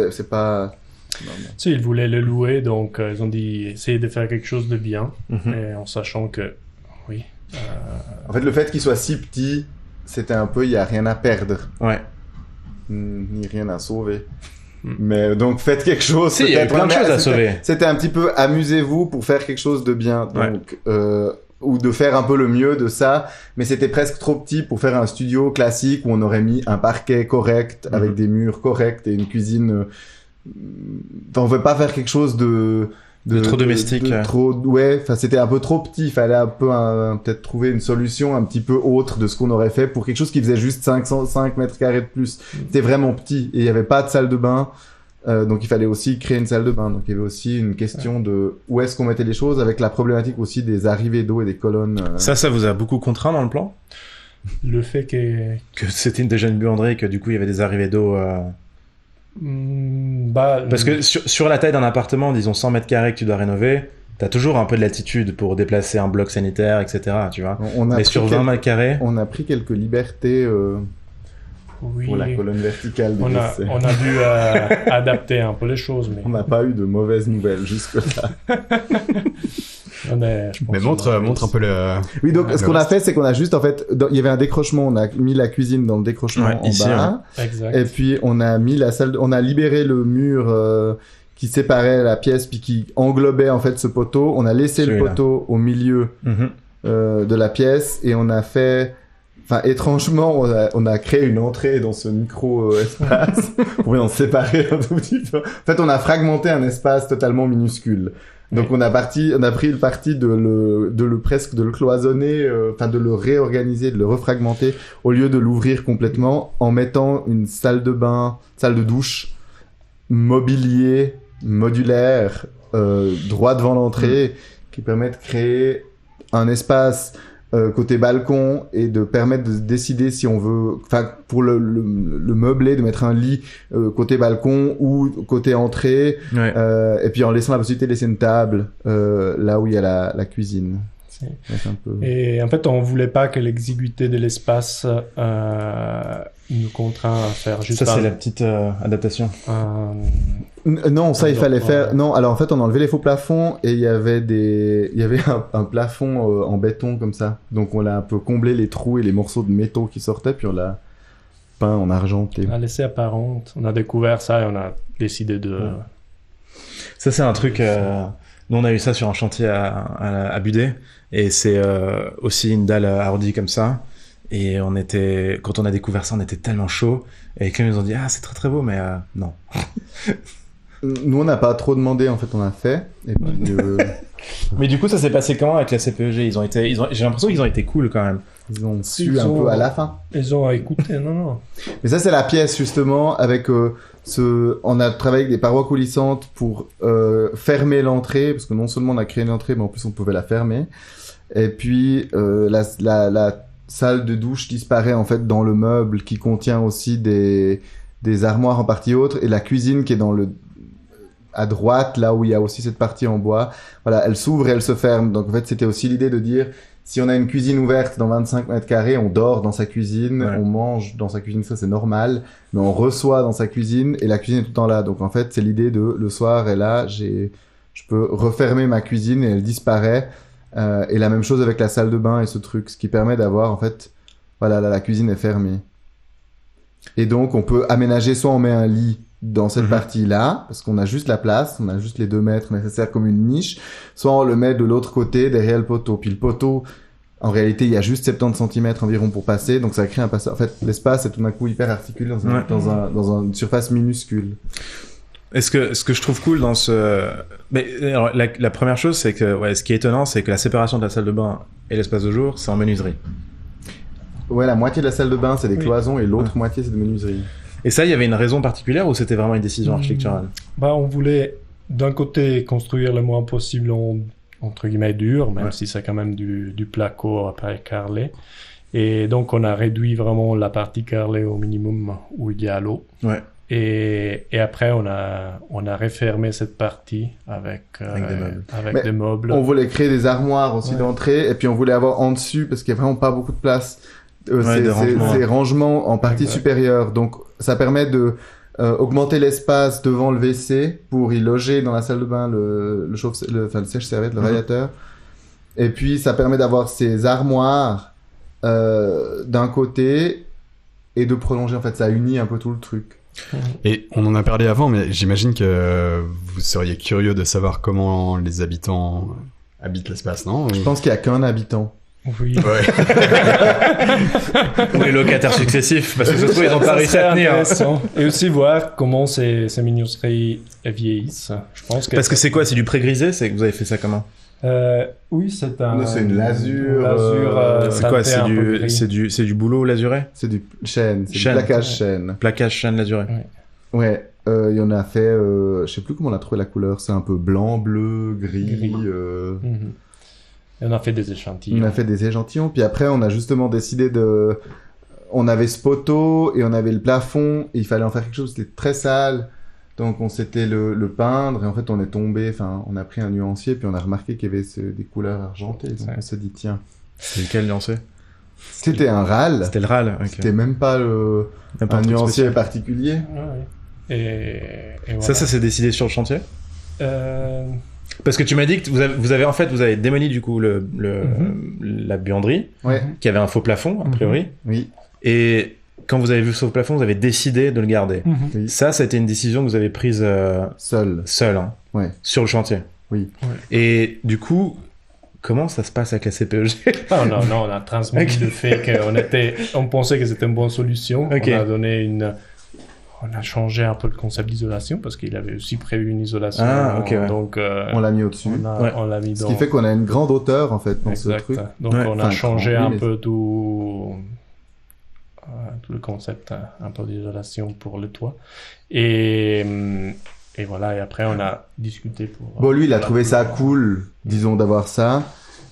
c'est pas. Tu sais, ils voulaient le louer, donc ils ont dit essayer de faire quelque chose de bien, et en sachant que oui. En fait, le fait qu'il soit si petit, c'était un peu, il y a rien à perdre. Ouais. Ni rien à sauver. Mais donc faites quelque chose. Si, il y a plein de choses à sauver. C'était un petit peu amusez-vous pour faire quelque chose de bien. Donc, ou de faire un peu le mieux de ça. Mais c'était presque trop petit pour faire un studio classique où on aurait mis un parquet correct avec des murs corrects et une cuisine. On veut pas faire quelque chose de trop domestique. Enfin, c'était un peu trop petit. Il fallait un peu, peut-être trouver une solution un petit peu autre de ce qu'on aurait fait pour quelque chose qui faisait juste 505 mètres carrés de plus. C'était vraiment petit et il y avait pas de salle de bain. Donc il fallait aussi créer une salle de bain. Donc il y avait aussi une question de où est-ce qu'on mettait les choses avec la problématique aussi des arrivées d'eau et des colonnes. Ça vous a beaucoup contraint dans le plan? Le fait que c'était déjà une buanderie et que du coup il y avait des arrivées d'eau. Parce que sur la taille d'un appartement, disons 100 mètres carrés que tu dois rénover, t'as toujours un peu de latitude pour déplacer un bloc sanitaire, etc. Tu vois. Mais sur 20 mètres carrés, on a pris quelques libertés pour la colonne verticale. On a dû adapter un peu les choses, mais on n'a pas eu de mauvaises nouvelles jusque-là. Mais montre un peu le. Oui, donc ce qu'on a fait, c'est qu'on a juste, en fait, il y avait un décrochement, on a mis la cuisine dans le décrochement en ici, bas. Exact. Et puis on a mis on a libéré le mur qui séparait la pièce puis qui englobait en fait ce poteau. On a laissé le poteau au milieu de la pièce et on a fait. Enfin, étrangement, on a créé une entrée dans ce micro-espace pour en séparer un tout petit peu. En fait, on a fragmenté un espace totalement minuscule. Donc, on a pris le parti de le cloisonner, enfin, de le réorganiser, de le refragmenter, au lieu de l'ouvrir complètement, en mettant une salle de bain, salle de douche, mobilier, modulaire, droit devant l'entrée, qui permet de créer un espace côté balcon et de permettre de décider si on veut, enfin pour le meubler, de mettre un lit côté balcon ou côté entrée, et puis en laissant la possibilité de laisser une table là où il y a la cuisine. Et en fait, on voulait pas que l'exiguïté de l'espace nous contraint à faire juste. Ça, c'est la petite adaptation. Non, ça il fallait faire. Non, alors en fait, on a enlevé les faux plafonds et il y avait un plafond en béton comme ça. Donc on a un peu comblé les trous et les morceaux de métaux qui sortaient, puis on l'a peint en argenté. On a laissé apparente. On a découvert ça et on a décidé de. Ça, c'est un truc. Nous, on a eu ça sur un chantier à Budet, et c'est aussi une dalle arrondie comme ça. Et quand on a découvert ça, on était tellement chaud. Et quand ils nous ont dit, c'est très très beau, mais non. Nous, on n'a pas trop demandé, en fait, on a fait. Et puis, Mais du coup, ça s'est passé comment avec la CPEG? J'ai l'impression qu'ils ont été cool quand même. Ils ont su un peu à la fin. Ils ont écouté, non. Mais ça, c'est la pièce, justement, avec on a travaillé avec des parois coulissantes pour fermer l'entrée, parce que non seulement on a créé une entrée, mais en plus on pouvait la fermer. Et puis la salle de douche disparaît en fait dans le meuble qui contient aussi des armoires en partie autre, et la cuisine qui est à droite, là où il y a aussi cette partie en bois. Voilà, elle s'ouvre et elle se ferme. Donc en fait, c'était aussi l'idée de dire, si on a une cuisine ouverte dans 25 mètres carrés, on dort dans sa cuisine, on mange dans sa cuisine, ça c'est normal, mais on reçoit dans sa cuisine et la cuisine est tout le temps là. Donc en fait, c'est l'idée de le soir et là, je peux refermer ma cuisine et elle disparaît. Et la même chose avec la salle de bain et ce truc, ce qui permet d'avoir en fait, voilà, là, la cuisine est fermée. Et donc on peut aménager, soit on met un lit dans cette partie-là, parce qu'on a juste la place, on a juste les 2 mètres nécessaires comme une niche, soit on le met de l'autre côté derrière le poteau. Puis le poteau, en réalité, il y a juste 70 cm environ pour passer, donc ça crée un passage. En fait, l'espace est tout d'un coup hyper articulé dans une surface minuscule. Et ce que je trouve cool dans ce... Mais alors, la première chose, c'est que ce qui est étonnant, c'est que la séparation de la salle de bain et l'espace de jour, c'est en menuiserie. Ouais, la moitié de la salle de bain, c'est des Oui. cloisons et l'autre moitié, c'est de menuiserie. Et ça, il y avait une raison particulière ou c'était vraiment une décision architecturale? On voulait d'un côté construire le moins possible entre guillemets dur, même si c'est quand même du placo après carrelé. Et donc on a réduit vraiment la partie carrelée au minimum où il y a l'eau. Ouais. Et après on a refermé cette partie avec des meubles. avec Mais des meubles. On voulait créer des armoires aussi d'entrée, et puis on voulait avoir en dessus, parce qu'il n'y a vraiment pas beaucoup de place, des rangements. ces rangements en partie Exact. supérieure. Donc ça permet de augmenter l'espace devant le WC pour y loger dans la salle de bain le sèche-serviette, le radiateur. Et puis ça permet d'avoir ces armoires d'un côté et de prolonger. En fait, ça unit un peu tout le truc. Et on en a parlé avant, mais j'imagine que vous seriez curieux de savoir comment les habitants habitent l'espace, non? Je pense qu'il n'y a qu'un habitant. Oui. Ouais. Ou les locataires successifs, parce que se trouve, ils n'ont pas Ça réussi serait à tenir. intéressant. Et aussi voir comment ces menuiseries vieillissent. Je pense que Parce que c'est quoi? C'est du pré-grisé? C'est que vous avez fait ça comment? oui, c'est Nous, c'est une lasure, C'est quoi? C'est du boulot lasuré? C'est du chêne, c'est du Chêne. plaquage chêne. Plaquage chêne lasuré. Ouais, il y en a fait, je sais plus comment on a trouvé la couleur, c'est un peu blanc, bleu, gris. Mhm. Et on a fait des échantillons. On a fait des échantillons, puis après on a justement décidé de... On avait ce poteau et on avait le plafond, et il fallait en faire quelque chose, c'était très sale, donc on s'était le peindre, et en fait on est tombé, enfin on a pris un nuancier, puis on a remarqué qu'il y avait des couleurs argentées, donc on s'est dit tiens. C'est lequel nuancé? C'était un râle, C'était le râle. ok. c'était même pas Même pas un truc nuancier spécial. particulier. Ouais. Et voilà. Ça s'est décidé sur le chantier? Euh, Parce que tu m'as dit que vous avez démoli du coup la buanderie, Ouais, qui avait un faux plafond, a priori. oui. Et quand vous avez vu ce faux plafond, vous avez décidé de le garder. Oui. Ça a été une décision que vous avez prise Seul. seul, hein, Ouais. sur le chantier. Oui. Ouais. Et du coup, comment ça se passe avec la CPEG? non, on a transmis le fait qu'on pensait que c'était une bonne solution. Ok. On a changé un peu le concept d'isolation parce qu'il avait aussi prévu une isolation. Ah, ok, ouais. Donc, On l'a mis au-dessus. on l'a mis Ce dans... qui fait qu'on a une grande hauteur en fait dans Exact. ce truc. Donc, Ouais. on a Enfin, changé grand, un oui, mais- peu tout le concept, un peu d'isolation pour le toit. Et voilà, et après, on a discuté pour... Bon, lui, il a pour la trouvé ça couleur. cool, disons, d'avoir ça.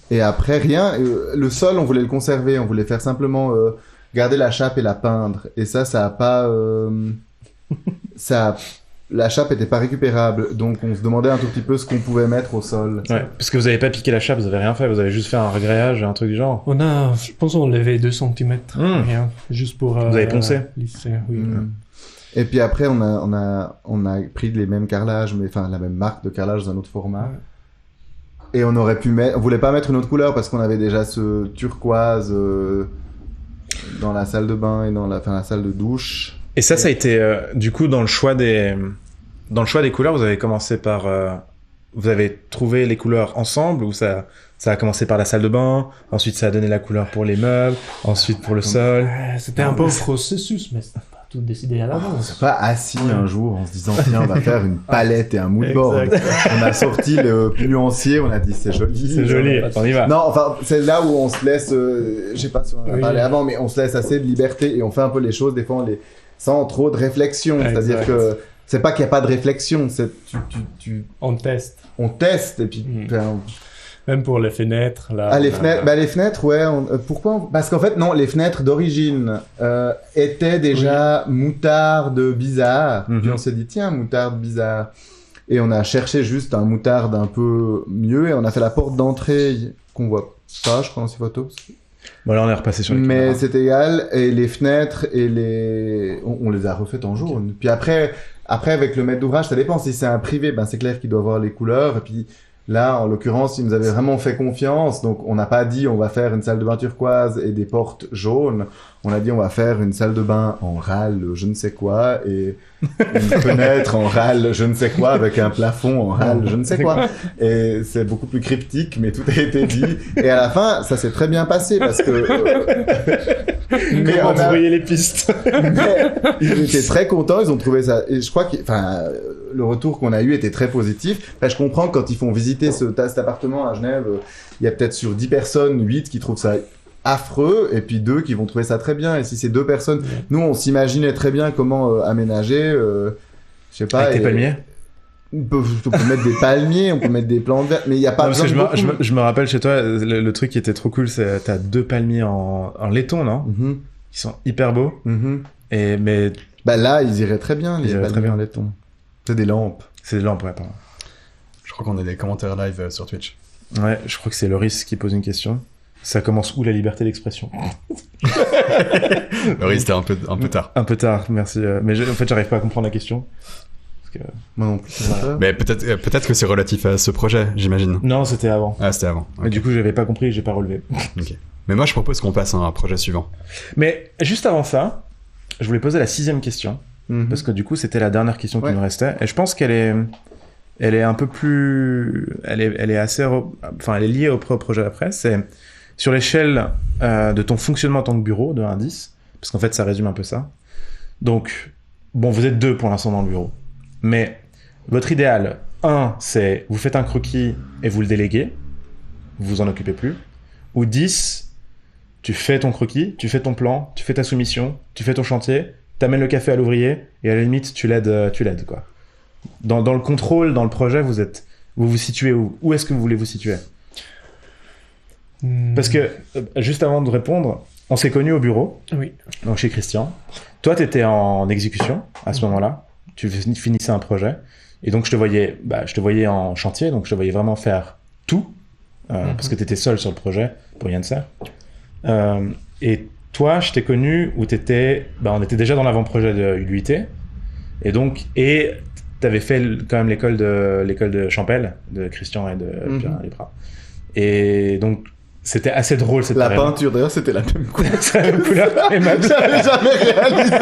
Et après, rien. Le sol, on voulait le conserver. On voulait faire simplement garder la chape et la peindre. Et ça a pas... La chape était pas récupérable. Donc, on se demandait un tout petit peu ce qu'on pouvait mettre au sol. Ouais, parce que vous avez pas piqué la chape, vous avez rien fait, vous avez juste fait un regréage, un truc du genre. Je pense qu'on levait 2 cm. Rien, juste pour... Vous avez poncé lisser, oui. Mm. Et puis après, on a pris les mêmes carrelages, mais enfin, la même marque de carrelage dans un autre format. Ouais. Et on aurait pu mettre... On voulait pas mettre une autre couleur parce qu'on avait déjà ce turquoise dans la salle de bain et dans la salle de douche. Et ça a été, du coup, dans le choix des couleurs, vous avez commencé par, vous avez trouvé les couleurs ensemble ou ça a commencé par la salle de bain, ensuite ça a donné la couleur pour les meubles, ensuite pour le sol. C'était un peu un processus, mais c'était pas tout décidé à On l'avance. s'est pas assis un jour en se disant tiens on va faire une palette et un moodboard. Exact. On a sorti le nuancier, on a dit c'est joli. C'est joli, on y va. Non, enfin c'est là où on se laisse, je sais pas si on en a Oui. parlé avant, mais on se laisse assez de liberté et on fait un peu les choses des fois sans trop de réflexion. C'est-à-dire Exact. que c'est pas qu'il y a pas de réflexion, c'est On teste. on teste et puis enfin, Même pour les fenêtres, là. les fenêtres, ouais. Pourquoi Parce qu'en fait, non, les fenêtres d'origine étaient déjà moutarde bizarre. Mhm. Puis on s'est dit, tiens, moutarde bizarre. Et on a cherché juste un moutarde un peu mieux et on a fait la porte d'entrée qu'on voit pas, je crois, dans ces photos. Bon, là, on est repassé sur les Mais caméras. c'est égal. Et les fenêtres et on les a refaites en jaune. Puis après, avec le maître d'ouvrage, ça dépend. Si c'est un privé, ben c'est clair qu'il doit avoir les couleurs. Et puis là, en l'occurrence, il nous avait vraiment fait confiance. Donc, on n'a pas dit on va faire une salle de bain turquoise et des portes jaunes. On a dit on va faire une salle de bain en râle je ne sais quoi et une fenêtre en râle je ne sais quoi avec un plafond en râle je ne sais quoi. Et c'est beaucoup plus cryptique, mais tout a été dit. Et à la fin, ça s'est très bien passé parce que Mais Comment on a- brouiller les pistes. Mais ils étaient très contents, ils ont trouvé ça. Et je crois que, le retour qu'on a eu était très positif. Enfin, je comprends que quand ils font visiter cet appartement à Genève, il y a peut-être sur 10 personnes, 8 qui trouvent ça affreux, et puis 2 qui vont trouver ça très bien. Et si c'est 2 personnes, nous, on s'imaginait très bien comment aménager, je sais pas. Avec tes palmiers. On peut mettre des palmiers, on peut mettre des plantes vertes, mais il n'y a pas Non, parce besoin que de beaucoup. je me rappelle chez toi, le truc qui était trop cool, c'est t'as 2 palmiers en laiton, non? Mhm, Qui sont hyper beaux. mhm. Mais Bah là, ils iraient très bien, Ils les iraient très palmiers bien. en laiton. C'est des lampes. c'est des lampes, ouais, pardon. Je crois qu'on a des commentaires live sur Twitch. Ouais, je crois que c'est Loris qui pose une question. Ça commence où la liberté d'expression? Oui, c'était un peu tard. Un peu tard, merci. Mais en fait, j'arrive pas à comprendre la question. Parce que... Moi non plus. ça. Mais peut-être que c'est relatif à ce projet, j'imagine. Non, c'était avant. Ah, c'était avant. Mais Ok. du coup, j'avais pas compris, j'ai pas relevé. Mais moi, je propose qu'on passe à un projet suivant. Mais juste avant ça, je voulais poser la 6e question. Mhm. Parce que du coup, c'était la dernière question qui Ouais. nous restait. Et je pense qu'elle est un peu plus, elle est assez, enfin, elle est liée au projet après. C'est sur l'échelle de ton fonctionnement en tant que bureau, de 1 à 10. Parce qu'en fait, ça résume un peu ça. Donc, bon, vous êtes 2 pour l'instant dans le bureau. Mais votre idéal, 1, c'est vous faites un croquis et vous le déléguez. Vous vous en occupez plus. Ou 10, tu fais ton croquis, tu fais ton plan, tu fais ta soumission, tu fais ton chantier, t'amènes le café à l'ouvrier et à la limite tu l'aides quoi. Dans le contrôle, dans le projet, vous vous situez où? Où est-ce que vous voulez vous situer? Parce que juste avant de répondre, on s'est connus au bureau, Oui. donc chez Christian. Toi, t'étais en exécution à ce moment-là. Tu finissais un projet et donc je te voyais en chantier, donc je te voyais vraiment faire tout parce que t'étais seul sur le projet pour rien de ça. Et toi, je t'ai connu où on était déjà dans l'avant-projet de ULUIT. Et donc, t'avais fait quand même l'école de Champel, de Christian et de Pierre Libra. Et donc, c'était assez drôle cette La période. peinture, d'ailleurs, c'était la même couleur. C'est la même couleur et ma- J'avais jamais réalisé.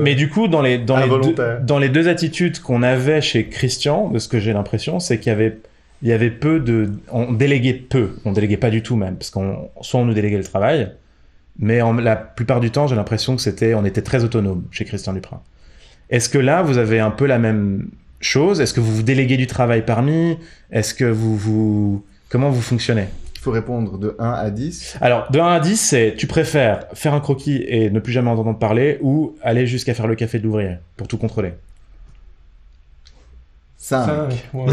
Mais du coup, dans involontaires. les deux attitudes qu'on avait chez Christian, de ce que j'ai l'impression, c'est qu'il y avait on déléguait peu, on déléguait pas du tout même, parce soit on nous déléguait le travail, mais la plupart du temps, j'ai l'impression que on était très autonome chez Christian Duprat. Est-ce que là, vous avez un peu la même chose? Est-ce que vous vous déléguez du travail parmi? Est-ce que comment vous fonctionnez? Il faut répondre de 1 à 10. Alors, de 1 à 10, c'est tu préfères faire un croquis et ne plus jamais entendre parler ou aller jusqu'à faire le café de l'ouvrier pour tout contrôler? 5. Ouais.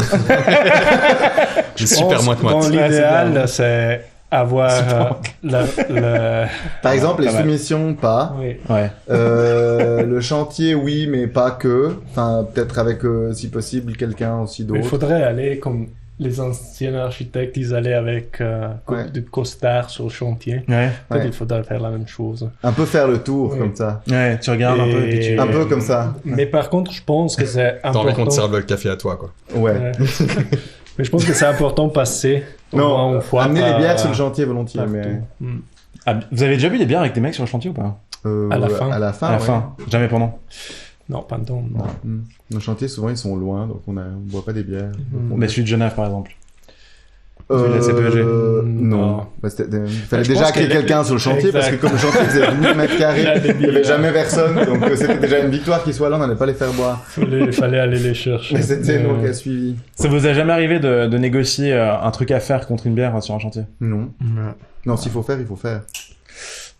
J'ai super Dans moite-moite. l'idéal, c'est avoir Par exemple, les pas mal. soumissions, pas. Oui. Ouais. Le chantier, oui, mais pas que. Enfin, peut-être avec, si possible, quelqu'un aussi Mais il d'autre. faudrait aller comme les anciens architectes, ils allaient avec Ouais. du costard sur le chantier. Ouais. Peut-être Ouais. il faudrait faire la même chose. Un peu faire le tour, Oui. comme ça. Ouais, tu regardes un peu et puis tu... Un peu comme ça. Mais par contre, je pense que c'est T'as envie qu'on te important. serve le café à toi, quoi. Ouais. Ouais. Mais je pense que c'est important de passer au moins Non, une fois amener les par- bières sur le chantier volontiers, partout. mais... Mm. Ah, vous avez déjà bu des bières avec des mecs sur le chantier ou pas? À la fin. À la fin, À la ouais. fin. Jamais pendant. Non, pardon. Non. Mm. Nos chantiers, souvent, ils sont loin, donc on boit pas des bières. Mm. Mais celui de Genève, par exemple. Celui de la CPEG. Non. Non. Bah, il fallait Je déjà pense qu'il y ait que- quelqu'un sur le chantier, parce que Exact. comme le chantier faisait 12 mètres carrés, Il y a des il n'y avait bières. jamais personne, donc c'était déjà une victoire qu'ils soient là, on n'allait pas les faire boire. Il fallait aller les chercher. Mais c'était nous Mais, qui a suivi. Ça vous a jamais arrivé de négocier un truc à faire contre une bière sur un chantier? Non. non. Non, s'il faut faire, il faut faire.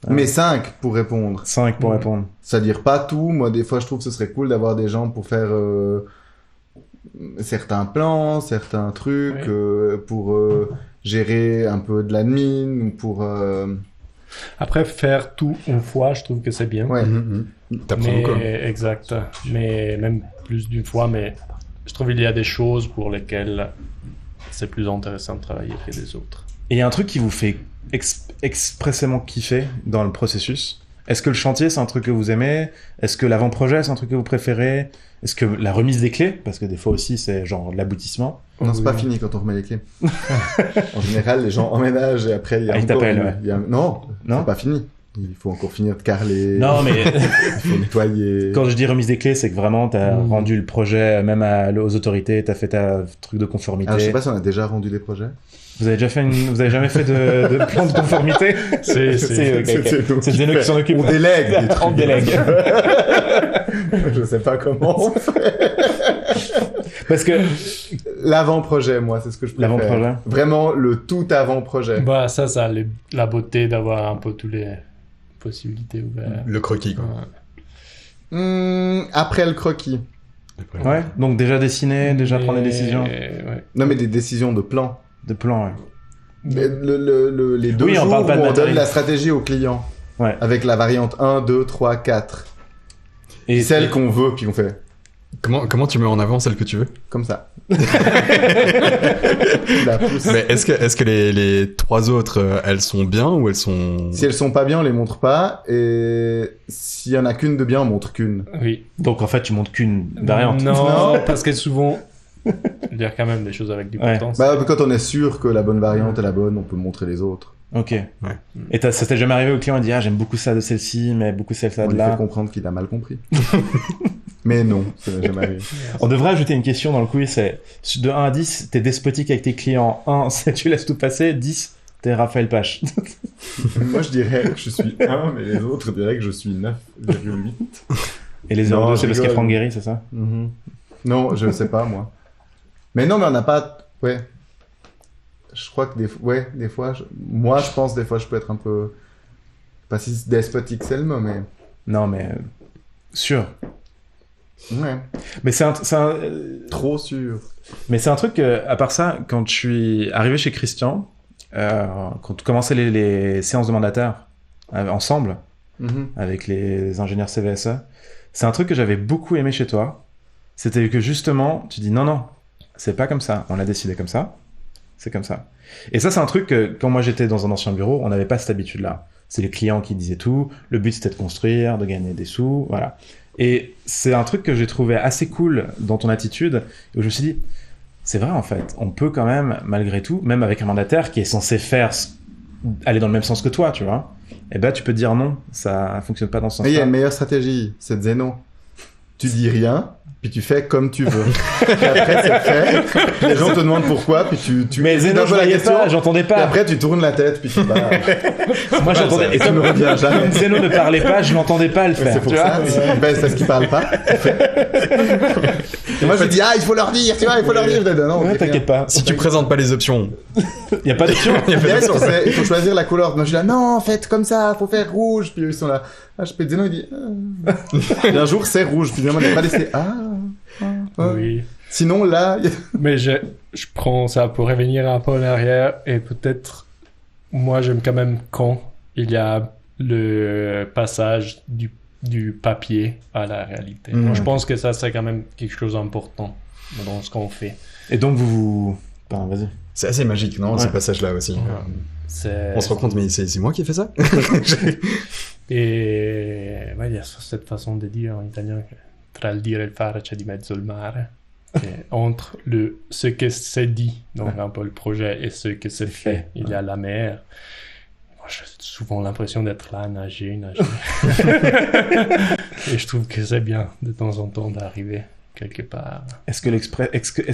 Mais 5 pour répondre. 5 pour Mm. répondre. C'est-à-dire pas tout. Moi, des fois, je trouve que ce serait cool d'avoir des gens pour faire certains plans, certains trucs, Oui. pour gérer un peu de l'admin, ou pour... Après, faire tout une fois, je trouve que c'est bien. Ouais. T'apprends Mais, quoi. exact. Mais même plus d'une fois, mais je trouve qu'il y a des choses pour lesquelles c'est plus intéressant de travailler que les autres. Et il y a un truc qui vous fait expressément kiffer dans le processus. Est-ce que le chantier, c'est un truc que vous aimez? Est-ce que l'avant-projet, c'est un truc que vous préférez? Est-ce que la remise des clés? Parce que des fois aussi, c'est genre l'aboutissement. Non, c'est pas Oui. fini quand on remet les clés. En général, les gens emménagent et après, il y a Ah, ils encore... t'appellent, ouais. Non, Non c'est pas fini. Il faut encore finir de carreler, Non, mais il faut nettoyer. quand je dis remise des clés, c'est que vraiment, t'as Mm. rendu le projet même aux autorités, t'as fait ta truc de conformité. Alors, je sais pas si on a déjà rendu des projets. Vous avez jamais fait de plan de conformité? C'est Zeno qui s'en occupe. On délègue des trucs. On délègue. Je sais pas comment on fait. Parce que l'avant-projet, moi, c'est ce que je préfère. L'avant-projet. Vraiment le tout avant-projet. Bah, ça a la beauté d'avoir un peu toutes les possibilités ouvertes. Le croquis, quoi. Après le croquis. Ouais, donc déjà dessiner, déjà prendre des décisions. Ouais. Non, mais des décisions de plan. De plan, ouais. Mais les 2 Oui, on jours parle pas de où on matériel. donne la stratégie au client. Ouais. Avec la variante 1, 2, 3, 4. Et Celle qu'on veut, puis on fait Comment tu mets en avant celle que tu veux? comme ça. La pousse. Mais est-ce que les 3 autres, elles sont bien ou elles sont... Si elles sont pas bien, on les montre pas. Et s'il y en a qu'une de bien, on montre qu'une. Oui. donc en fait, tu montres qu'une variante. Non, parce que souvent, il y a quand même des choses avec du Ouais. potentiel. Bah, quand on est sûr que la bonne variante est la bonne, on peut montrer les autres. Ok. Et ça t'est jamais arrivé au client de dire, j'aime beaucoup ça de celle-ci, mais beaucoup celle-là On de lui fait là. comprendre qu'il a mal compris. Mais non, ça n'est jamais arrivé. On devrait ajouter une question dans le quiz, c'est de 1 à 10, t'es despotique avec tes clients. 1, c'est tu laisses tout passer. 10, t'es Raphaël Pache. Moi, je dirais que je suis 1, mais les autres diraient que je suis 9,8. Et les Non, 0,2, je c'est parce qu'il y a rigole. Franck Guéry, c'est ça? Non, je sais pas, moi. Mais non, mais on n'a pas... Ouais. Je crois que des fois... Moi, je pense des fois, je peux être un peu... Pas si despotique, c'est le mot, mais... Non, mais sûr. Ouais. Mais c'est un, Trop sûr. mais c'est un truc que, à part ça, quand je suis arrivé chez Christian, quand on commençait les séances de mandataires ensemble, avec les ingénieurs CVSE, c'est un truc que j'avais beaucoup aimé chez toi. C'était que justement, tu dis non, c'est pas comme ça. On l'a décidé comme ça. C'est comme ça. Et ça, c'est un truc que, quand moi j'étais dans un ancien bureau, on n'avait pas cette habitude-là. C'est les clients qui disaient tout. Le but, c'était de construire, de gagner des sous. Voilà. Et c'est un truc que j'ai trouvé assez cool dans ton attitude, où je me suis dit, c'est vrai en fait, on peut quand même, malgré tout, même avec un mandataire qui est censé aller dans le même sens que toi, tu vois, et ben tu peux dire non, ça fonctionne pas dans ce Mais il y a sens-là. une meilleure stratégie, c'est de Zeno. Tu dis rien, puis tu fais comme tu veux. Puis après, c'est fait. Les gens te demandent pourquoi, puis tu Mais Zeno, je la voyais question. pas, j'entendais Puis pas. après, tu tournes la tête, puis tu vas... Moi, j'entendais. Et tu me reviens jamais. comme Zeno ne parlait pas, je l'entendais pas le Mais faire. c'est pour tu ça. vois. Ben, c'est parce qu'ils parlent pas. Et moi, je dis, il faut leur dire, tu vois, il faut leur dire. Je dis, non, on Ouais, dit t'inquiète pas. Si tu présentes pas les options, Y a pas d'option. il y a pas rien. d'option. Il faut choisir la couleur. Moi, je dis là, non, faites comme ça, faut faire rouge. Puis eux, ils sont là. Ah, je peux Zeno, il dit, Et un jour, c'est rouge. Puis finalement, on n'a pas laissé, Oui. Sinon, là, Mais je prends ça pour revenir un peu en arrière et peut-être, moi, j'aime quand même quand il y a le passage du papier à la réalité. Moi, je pense que ça, c'est quand même quelque chose d'important dans ce qu'on fait. Et donc Pardon, vas-y. C'est assez magique, non, Ouais. ce passage-là aussi. C'est... On se rend compte, mais c'est moi qui ai fait ça? Et ouais, il y a cette façon de dire en italien que tra il dire e il fare c'è di mezzo il mare. Et entre ce que c'est dit, donc un peu le projet, et ce que c'est fait, il y a la mer. Moi, j'ai souvent l'impression d'être là, nager. Et je trouve que c'est bien de temps en temps d'arriver quelque part. Est-ce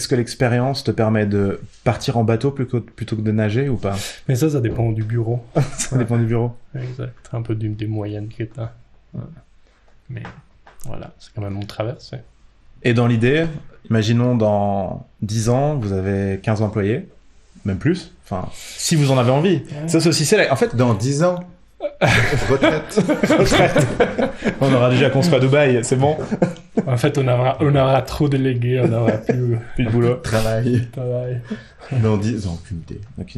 que l'expérience te permet de partir en bateau plutôt que de nager ou pas? Mais ça dépend du bureau. Ça dépend du bureau. Exact. Un peu des moyennes que t'as. Ouais. Mais voilà, c'est quand même mon traversée. Et dans l'idée, imaginons dans 10 ans, vous avez 15 employés, même plus, enfin, si vous en avez envie. Ça, c'est aussi en fait, dans 10 ans, retraite. on aura déjà construit à Dubaï, c'est bon. En fait, on aura trop délégué, on n'aura plus Plus de boulot. Travail. de travail. Dans 10 ans, aucune idée. Ok.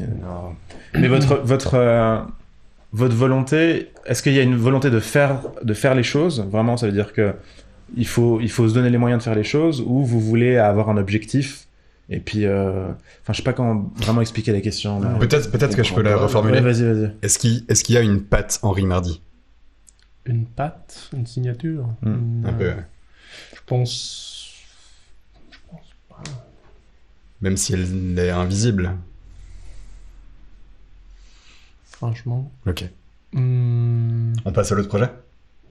Mais votre volonté, est-ce qu'il y a une volonté de faire les choses? Vraiment, ça veut dire que il faut se donner les moyens de faire les choses, ou vous voulez avoir un objectif et puis enfin je sais pas comment vraiment expliquer la question. Mais... Peut-être que je peux la Ouais, reformuler. vas-y. Est-ce qu'il y a une patte Henri Mardy? Une patte, une signature. Un peu. Je pense pas. Même si elle est invisible. Franchement. Ok. On passe à l'autre projet?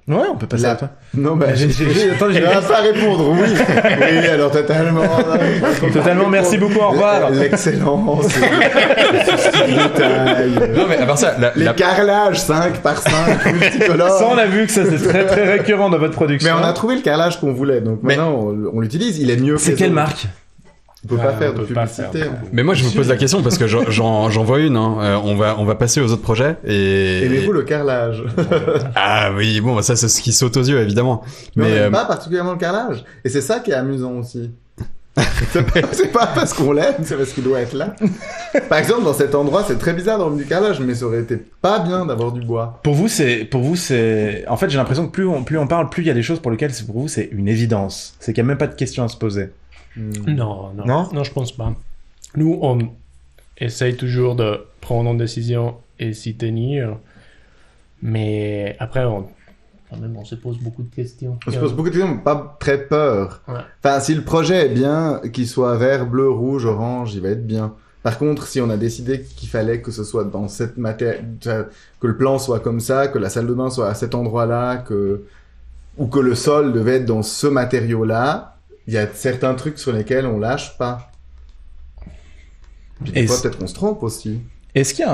Ouais, on peut passer à toi. Non, bah, Attends, je vais pas répondre, oui. Oui, alors totalement. Totalement, merci beaucoup, au revoir. L'excellence. Non, mais à part ça, Les carrelages 5 par 5 multicolores. Ça, on a vu que ça, c'est très, très récurrent dans votre production. Mais on a trouvé le carrelage qu'on voulait, donc maintenant, on l'utilise. Il est mieux que C'est les quelle autres. marque? On peut pas faire de on peut pas publicité. faire. mais moi je me pose la question parce que j'en vois une. Hein. On va passer aux autres projets et. Aimez-vous le carrelage? Ah oui, bon, ça c'est ce qui saute aux yeux évidemment. Mais on Mais n'aime pas particulièrement le carrelage. Et c'est ça qui est amusant aussi. C'est pas parce qu'on l'aime, c'est parce qu'il doit être là. Par exemple, dans cet endroit, c'est très bizarre d'avoir du carrelage, mais ça aurait été pas bien d'avoir du bois. Pour vous, c'est, en fait, j'ai l'impression que plus on parle, plus il y a des choses pour lesquelles, pour vous, c'est une évidence. C'est qu'il n'y a même pas de question à se poser. Non, Non? Non, je pense pas. Nous, on essaye toujours de prendre une décision et s'y tenir. Mais après, quand même, on se pose beaucoup de questions. On se pose beaucoup de questions, mais pas très peur. Ouais. Enfin, si le projet est bien, qu'il soit vert, bleu, rouge, orange, il va être bien. Par contre, si on a décidé qu'il fallait que ce soit dans cette matière, que le plan soit comme ça, que la salle de bain soit à cet endroit-là, ou que le sol devait être dans ce matériau-là, il y a certains trucs sur lesquels on lâche pas. Puis des Et fois, c'est- peut-être qu'on se trompe aussi. Est-ce qu'il y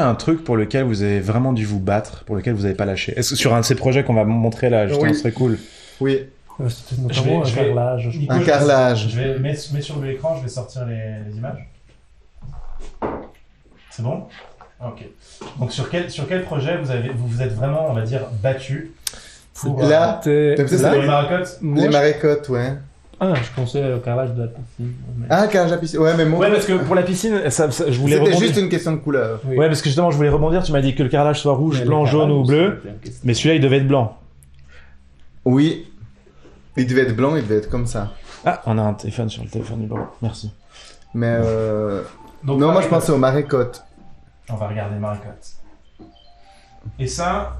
a un truc pour lequel vous avez vraiment dû vous battre, pour lequel vous n'avez pas lâché? Est-ce que sur un de ces projets qu'on va montrer là, justement, Oui. ce serait cool. Oui, C'était notamment Je un vais- carrelage. je Nico, un je carrelage. Je vais mettre sur l'écran, je vais sortir les images. C'est bon? Ok. Donc sur quel projet vous vous êtes vraiment, on va dire, battu pour Là, C'était- T'aimes ça, là, c'est les Maracottes? moi, les je- marécottes, ouais. Ah, je pensais au carrelage de la piscine. Mais- Ah, carrelage à piscine. Ouais, mais mon Ouais, parce que pour la piscine, je voulais c'était rebondir. juste une question de couleur. Oui. Ouais, parce que justement, je voulais rebondir. Tu m'as dit que le carrelage soit rouge, Mais blanc, le jaune ou carrelage, bleu. c'est une question. Mais celui-là, il devait être blanc. Oui. Il devait être blanc, il devait être comme ça. Ah, on a un téléphone sur le téléphone du bureau. Merci. Mais Donc, non, moi je Maracottes. pensais aux marécottes. On va regarder Maracottes. Et ça,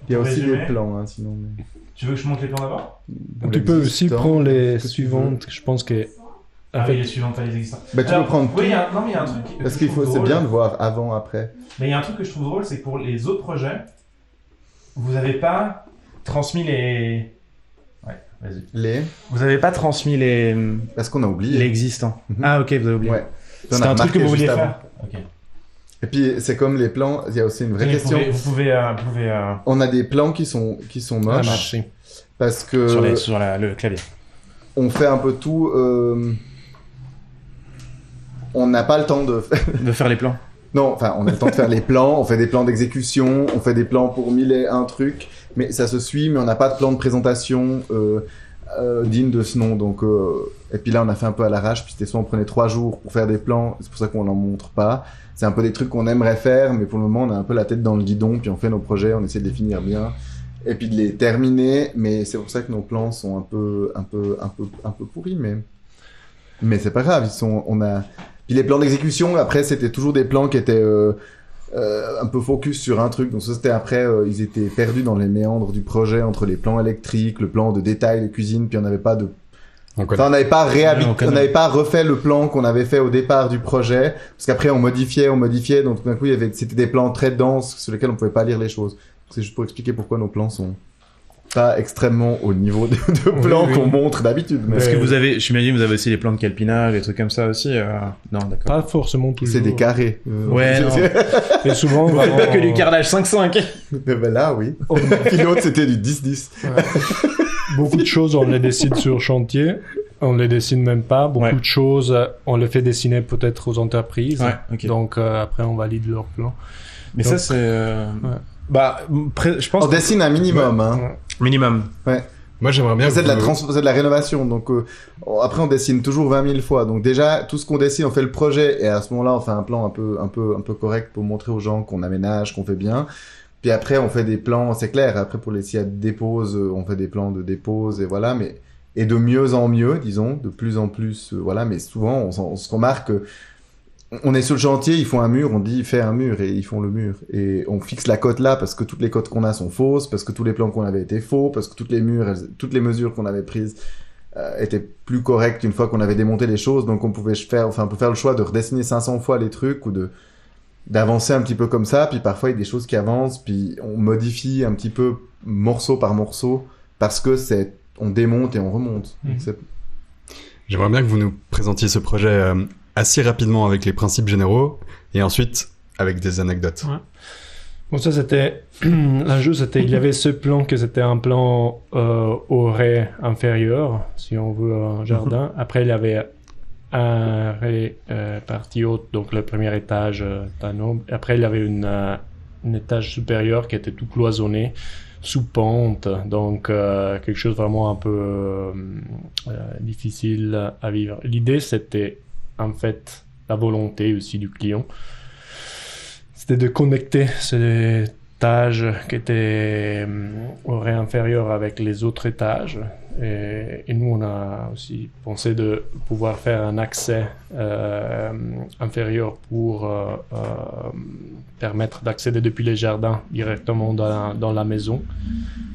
Il y a pour aussi résumer, des plans, hein, sinon. mais- tu veux que je monte les plans d'abord? Tu peux aussi L'existant, prendre les ce que tu suivantes. Je pense que. En Ah fait, oui, les suivantes, t'as les existants. Bah, tu Alors, peux prendre oui, tout. non, mais il y a un truc. que Parce je qu'il trouve faut, c'est drôle. bien de voir avant, après. Mais il y a un truc que je trouve drôle, c'est que pour les autres projets, vous n'avez pas transmis les. Ouais, vas-y. Vous n'avez pas transmis les Parce qu'on a oublié. existants. Mhm. Ah, ok, vous avez oublié. Ouais. On C'était a un truc que remarqué vous vouliez juste faire. avant. Ok. Et puis, c'est comme les plans, il y a aussi une vraie Vous question. pouvez, vous pouvez On a des plans qui sont ça a moches. marché. Parce que Sur le clavier. on fait un peu tout. On n'a pas le temps de faire. De faire les plans. Non, enfin, on a le temps de faire les plans, on fait des plans d'exécution, on fait des plans pour 1001 trucs, mais ça se suit, mais on n'a pas de plan de présentation digne de ce nom. Donc, et puis là, on a fait un peu à l'arrache, puis c'était soit on prenait 3 jours pour faire des plans, c'est pour ça qu'on n'en montre pas. C'est un peu des trucs qu'on aimerait faire, mais pour le moment, on a un peu la tête dans le guidon, puis on fait nos projets, on essaie de les finir bien, et puis de les terminer, mais c'est pour ça que nos plans sont un peu pourris, mais c'est pas grave, Puis les plans d'exécution, après, c'était toujours des plans qui étaient un peu focus sur un truc. Donc ça, c'était après, ils étaient perdus dans les méandres du projet, entre les plans électriques, le plan de détail de cuisine, puis on n'avait pas de... Enfin, on n'avait pas on n'avait pas refait le plan qu'on avait fait au départ du projet, parce qu'après, on modifiait, donc tout d'un coup, c'était des plans très denses sur lesquels on pouvait pas lire les choses. C'est juste pour expliquer pourquoi nos plans sont pas extrêmement au niveau de plans Oui, oui. qu'on montre d'habitude. Mais Parce que vous avez, je m'imagine, vous avez aussi les plans de calpinage, des trucs comme ça aussi. Non, d'accord. Pas forcément toujours. c'est des carrés. Ouais, non. Et souvent, Vous faites pas vraiment, que du carrelage 5-5. Ben là, oui. Puis l'autre, c'était du 10-10. beaucoup de choses, on les décide sur chantier. On les dessine même pas. Beaucoup Ouais. de choses, on les fait dessiner peut-être aux entreprises. Ouais, ok. Donc après, on valide leur plan. Mais Donc, ça, c'est. Bah, je pense. On dessine un minimum, hein. Minimum. Moi, j'aimerais bien. C'est de, que vous- c'est de la rénovation, donc après on dessine toujours 20 000 fois. Donc déjà, tout ce qu'on dessine, on fait le projet, et à ce moment-là, on fait un plan un peu correct pour montrer aux gens qu'on aménage, qu'on fait bien. Puis après, on fait des plans, c'est clair. Après, pour les s'il y a des déposes, on fait des plans de dépose, et voilà. Mais et de mieux en mieux, disons, de plus en plus, voilà. Mais souvent, on se remarque que on est sur le chantier, ils font un mur, on dit fais un mur, et ils font le mur. Et on fixe la cote là parce que toutes les cotes qu'on a sont fausses, parce que tous les plans qu'on avait étaient faux, parce que toutes les les mesures qu'on avait prises étaient plus correctes une fois qu'on avait démonté les choses. Donc on peut faire le choix de redessiner 500 fois les trucs ou d'avancer un petit peu comme ça. Puis parfois il y a des choses qui avancent, puis on modifie un petit peu morceau par morceau, parce que on démonte et on remonte. Mhm. Donc, J'aimerais bien que vous nous présentiez ce projet assez rapidement avec les principes généraux et ensuite avec des anecdotes. Ouais. Bon, ça c'était un jeu, il y avait ce plan que c'était un plan au rez inférieur, si on veut un jardin. Après il y avait un rez partie haute, donc le premier étage d'un homme. Après il y avait un étage supérieur qui était tout cloisonné sous pente, donc quelque chose vraiment un peu difficile à vivre. L'idée c'était en fait la volonté aussi du client. C'était de connecter cet étage qui était au rez inférieur avec les autres étages. Et nous, on a aussi pensé de pouvoir faire un accès inférieur pour permettre d'accéder depuis les jardins directement dans la maison.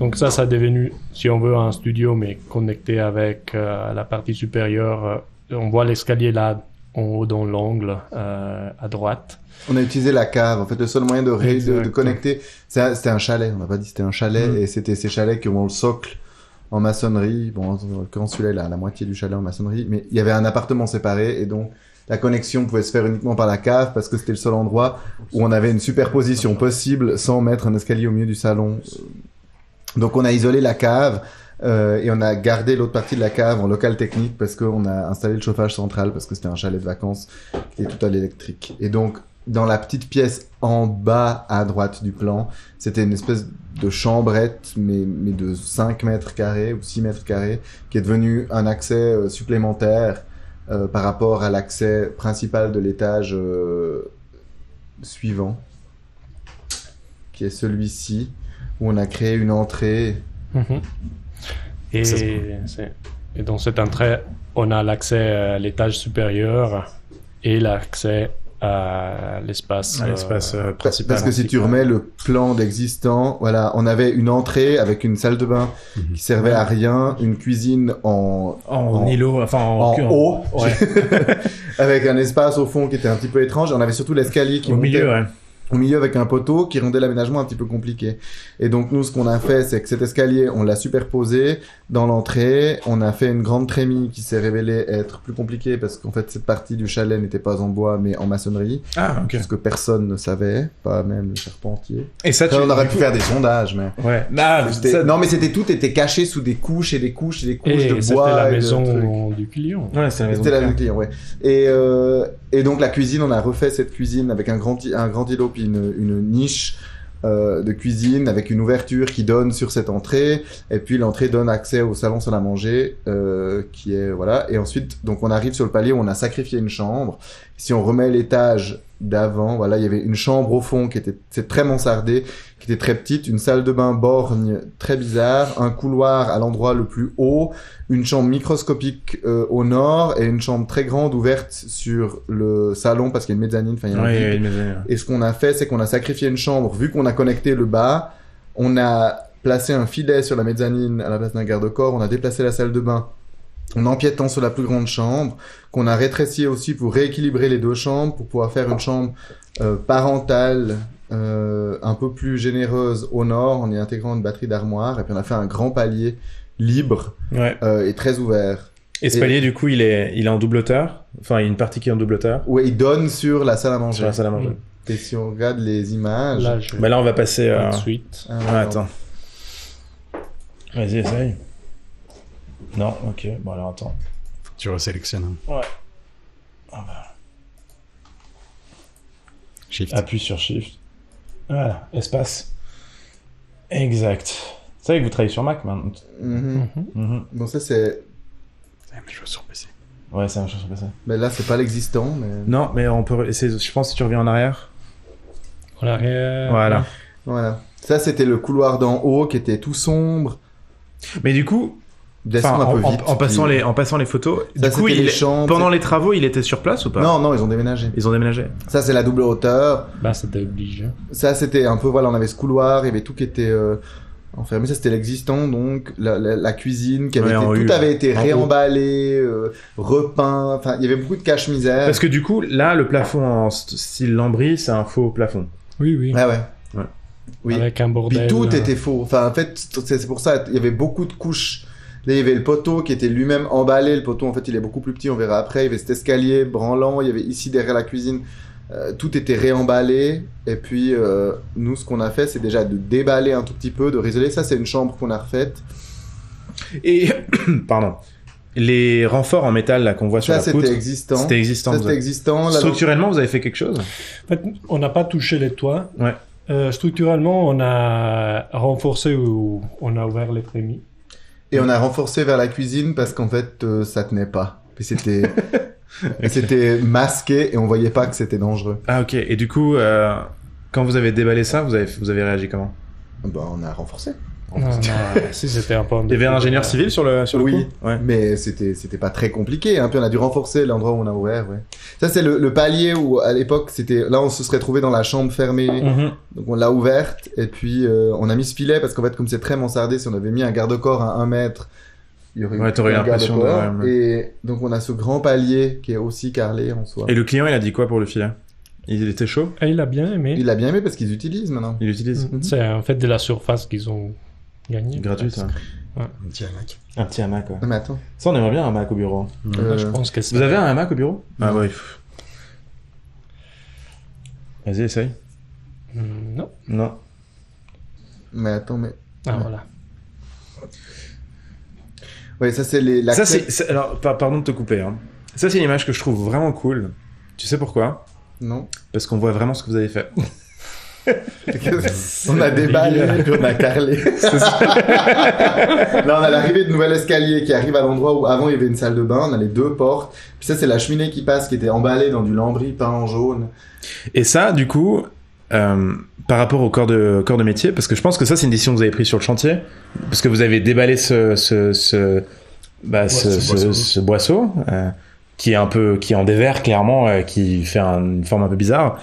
Donc ça est devenu, si on veut, un studio, mais connecté avec la partie supérieure. On voit l'escalier là, en haut dans l'angle, à droite. On a utilisé la cave. En fait, le seul moyen de connecter, c'était un chalet. On n'a pas dit c'était un chalet, et c'était ces chalets qui ont le socle en maçonnerie. Bon, quand celui-là, il a la moitié du chalet en maçonnerie, mais il y avait un appartement séparé, et donc la connexion pouvait se faire uniquement par la cave parce que c'était le seul endroit où on avait une superposition possible sans mettre un escalier au milieu du salon. Donc, on a isolé la cave. Et on a gardé l'autre partie de la cave en local technique parce qu'on a installé le chauffage central parce que c'était un chalet de vacances qui est tout à l'électrique. Et donc, dans la petite pièce en bas à droite du plan, c'était une espèce de chambrette, mais de 5 mètres carrés ou 6 mètres carrés, qui est devenu un accès supplémentaire par rapport à l'accès principal de l'étage suivant, qui est celui-ci, où on a créé une entrée. Mm-hmm. Et dans cette entrée, on a l'accès à l'étage supérieur et l'accès à l'espace principal. Parce que si tu remets le plan d'existant, voilà, on avait une entrée avec une salle de bain qui servait à rien, une cuisine en îlot, enfin en haut, ouais. avec un espace au fond qui était un petit peu étrange. Et on avait surtout l'escalier qui au montait milieu, ouais. au milieu avec un poteau qui rendait l'aménagement un petit peu compliqué. Et donc nous, ce qu'on a fait, c'est que cet escalier, on l'a superposé dans l'entrée. On a fait une grande trémie qui s'est révélée être plus compliquée parce qu'en fait, cette partie du chalet n'était pas en bois mais en maçonnerie. Ah, ok. Ce que personne ne savait, pas même le charpentier. Et ça, Après, on aurait pu faire des sondages, mais... Ouais. Ah, ça... Non, mais tout était caché sous des couches et des couches et des couches et de c'était bois. la et de maison du client. Ouais, c'est la maison. C'était la maison du client, ouais. Et donc la cuisine, on a refait cette cuisine avec un grand îlot puis une niche de cuisine avec une ouverture qui donne sur cette entrée, et puis l'entrée donne accès au salon salle à manger qui est voilà. Et ensuite donc on arrive sur le palier où on a sacrifié une chambre. Si on remet l'étage d'avant, voilà, il y avait une chambre au fond c'est très mansardé, qui était très petite, une salle de bain borgne très bizarre, un couloir à l'endroit le plus haut, une chambre microscopique au nord et une chambre très grande ouverte sur le salon parce qu'il y a une mezzanine, enfin il y a une mezzanine. Et ce qu'on a fait, c'est qu'on a sacrifié une chambre. Vu qu'on a connecté le bas, on a placé un filet sur la mezzanine à la place d'un garde-corps, on a déplacé la salle de bain en empiétant sur la plus grande chambre, qu'on a rétréci aussi pour rééquilibrer les deux chambres, pour pouvoir faire une chambre parentale un peu plus généreuse au nord, en y intégrant une batterie d'armoire, et puis on a fait un grand palier libre et très ouvert. Et ce palier, du coup, il est en double hauteur. Enfin, il y a une partie qui est en double hauteur. Ouais, il donne sur la salle à manger. Sur la salle à manger. Et si on regarde les images... Là, on va passer... Ensuite. Attends. Vas-y, essaye. Non, ok. Bon, alors attends. Faut que tu resélectionnes. Ouais. Ah bah. Shift. Appuie sur Shift. Voilà, espace. Exact. C'est vrai que vous travaillez sur Mac maintenant. Bon, ça c'est... C'est la même chose sur PC. Ouais, c'est la même chose sur PC. Mais là, c'est pas l'existant, mais... Non, mais on peut essayer... Je pense que si tu reviens en arrière... En arrière... Voilà. Ça, c'était le couloir d'en haut qui était tout sombre. Mais du coup... Descendre un peu vite. En passant les photos... Ça, du coup, pendant les travaux, il était sur place ou pas? Non, ils ont déménagé. Ils ont déménagé. Ça, c'est la double hauteur. Bah, c'était obligé. Ça, c'était un peu... Voilà, on avait ce couloir, il y avait tout qui était... enfermé, ça c'était l'existant, donc la cuisine qui avait tout avait été réemballé, repeint, enfin il y avait beaucoup de cache-misère. Parce que du coup là le plafond en style lambris c'est un faux plafond. Oui. Ah ouais. Oui. Avec un bordel. Puis tout était faux. Enfin, en fait, c'est pour ça, il y avait beaucoup de couches. Là, il y avait le poteau qui était lui-même emballé. Le poteau, en fait, il est beaucoup plus petit, on verra après. Il y avait cet escalier branlant. Il y avait ici, derrière la cuisine, tout était réemballé. Et puis, nous, ce qu'on a fait, c'est déjà de déballer un tout petit peu, de réisoler. Ça, c'est une chambre qu'on a refaite. Et, pardon, les renforts en métal là qu'on voit sur Ça, la c'était poutre, existant. c'était existant. Ça, vous c'était avez- existant. Là, Structurellement, vous avez fait quelque chose? En fait, on n'a pas touché les toits. Ouais. Structurellement, on a renforcé ou on a ouvert les prémis. et on a renforcé vers la cuisine parce qu'en fait, ça tenait pas. Puis c'était... C'était masqué et on voyait pas que c'était dangereux. Ah ok. Et du coup, quand vous avez déballé ça, vous avez réagi comment? Bah, on a renforcé. Non, si c'était un peu... Il y avait un ingénieur civil sur le Oui. coup? Ouais. Mais c'était pas très compliqué, hein. Puis on a dû renforcer l'endroit où on a ouvert, ouais. Ça, c'est le palier où, à l'époque, là, on se serait trouvé dans la chambre fermée. Mhm. Donc, on l'a ouverte. Et puis, on a mis ce filet parce qu'en fait, comme c'est très mansardé, si on avait mis un garde-corps à 1 mètre, il y aurait Ouais, t'aurais eu un l'impression de- garde-corps. ouais. Et donc, on a ce grand palier qui est aussi carrelé en soi. Et le client, il a dit quoi pour le filet? Il était chaud? Et il a bien aimé. Il a bien aimé parce qu'ils utilisent maintenant. Il l'utilise? C'est en fait de la surface qu'ils ont gagné. Gratuite, ouais. Un petit hamac. Un petit hamac, ouais. Non, mais attends. Ça, on aimerait bien un hamac au bureau. Je pense que c'est... Vous avez un hamac au bureau? Ah Non. ouais. Vas-y, essaye. Non. Non. Mais attends, mais... Ah, voilà. Ouais, ça, c'est Ça, alors, pardon de te couper, hein. Ça, c'est une image que je trouve vraiment cool. Tu sais pourquoi? Non. Parce qu'on voit vraiment ce que vous avez fait. On a déballé, puis on a carrelé. Là, on a l'arrivée de nouvel escalier qui arrive à l'endroit où avant il y avait une salle de bain. On a les 2 portes. Puis ça, c'est la cheminée qui passe, qui était emballée dans du lambris peint en jaune. Et ça, du coup, par rapport au corps de métier, parce que je pense que ça, c'est une décision que vous avez prise sur le chantier, parce que vous avez déballé ce boisseau, qui est en dévers, clairement, qui fait une forme un peu bizarre.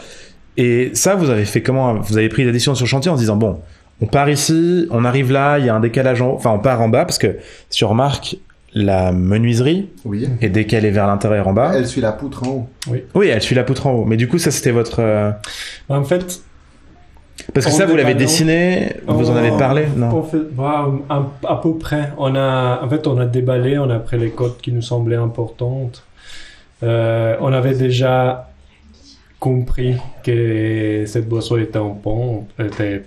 Et ça, vous avez fait comment? Vous avez pris la décision sur le chantier en se disant, bon, on part ici, on arrive là, il y a un décalage enfin, on part en bas, parce que si on remarque, la menuiserie Oui. est décalée vers l'intérieur en bas. Elle suit la poutre en haut. Oui, elle suit la poutre en haut. Mais du coup, ça, c'était votre... En fait, Parce que En ça, vous l'avez déballant. dessiné, vous en avez parlé? Non. on fait, à peu près. On a déballé, on a pris les cotes qui nous semblaient importantes. On avait déjà compris que cette boisson était en pont, était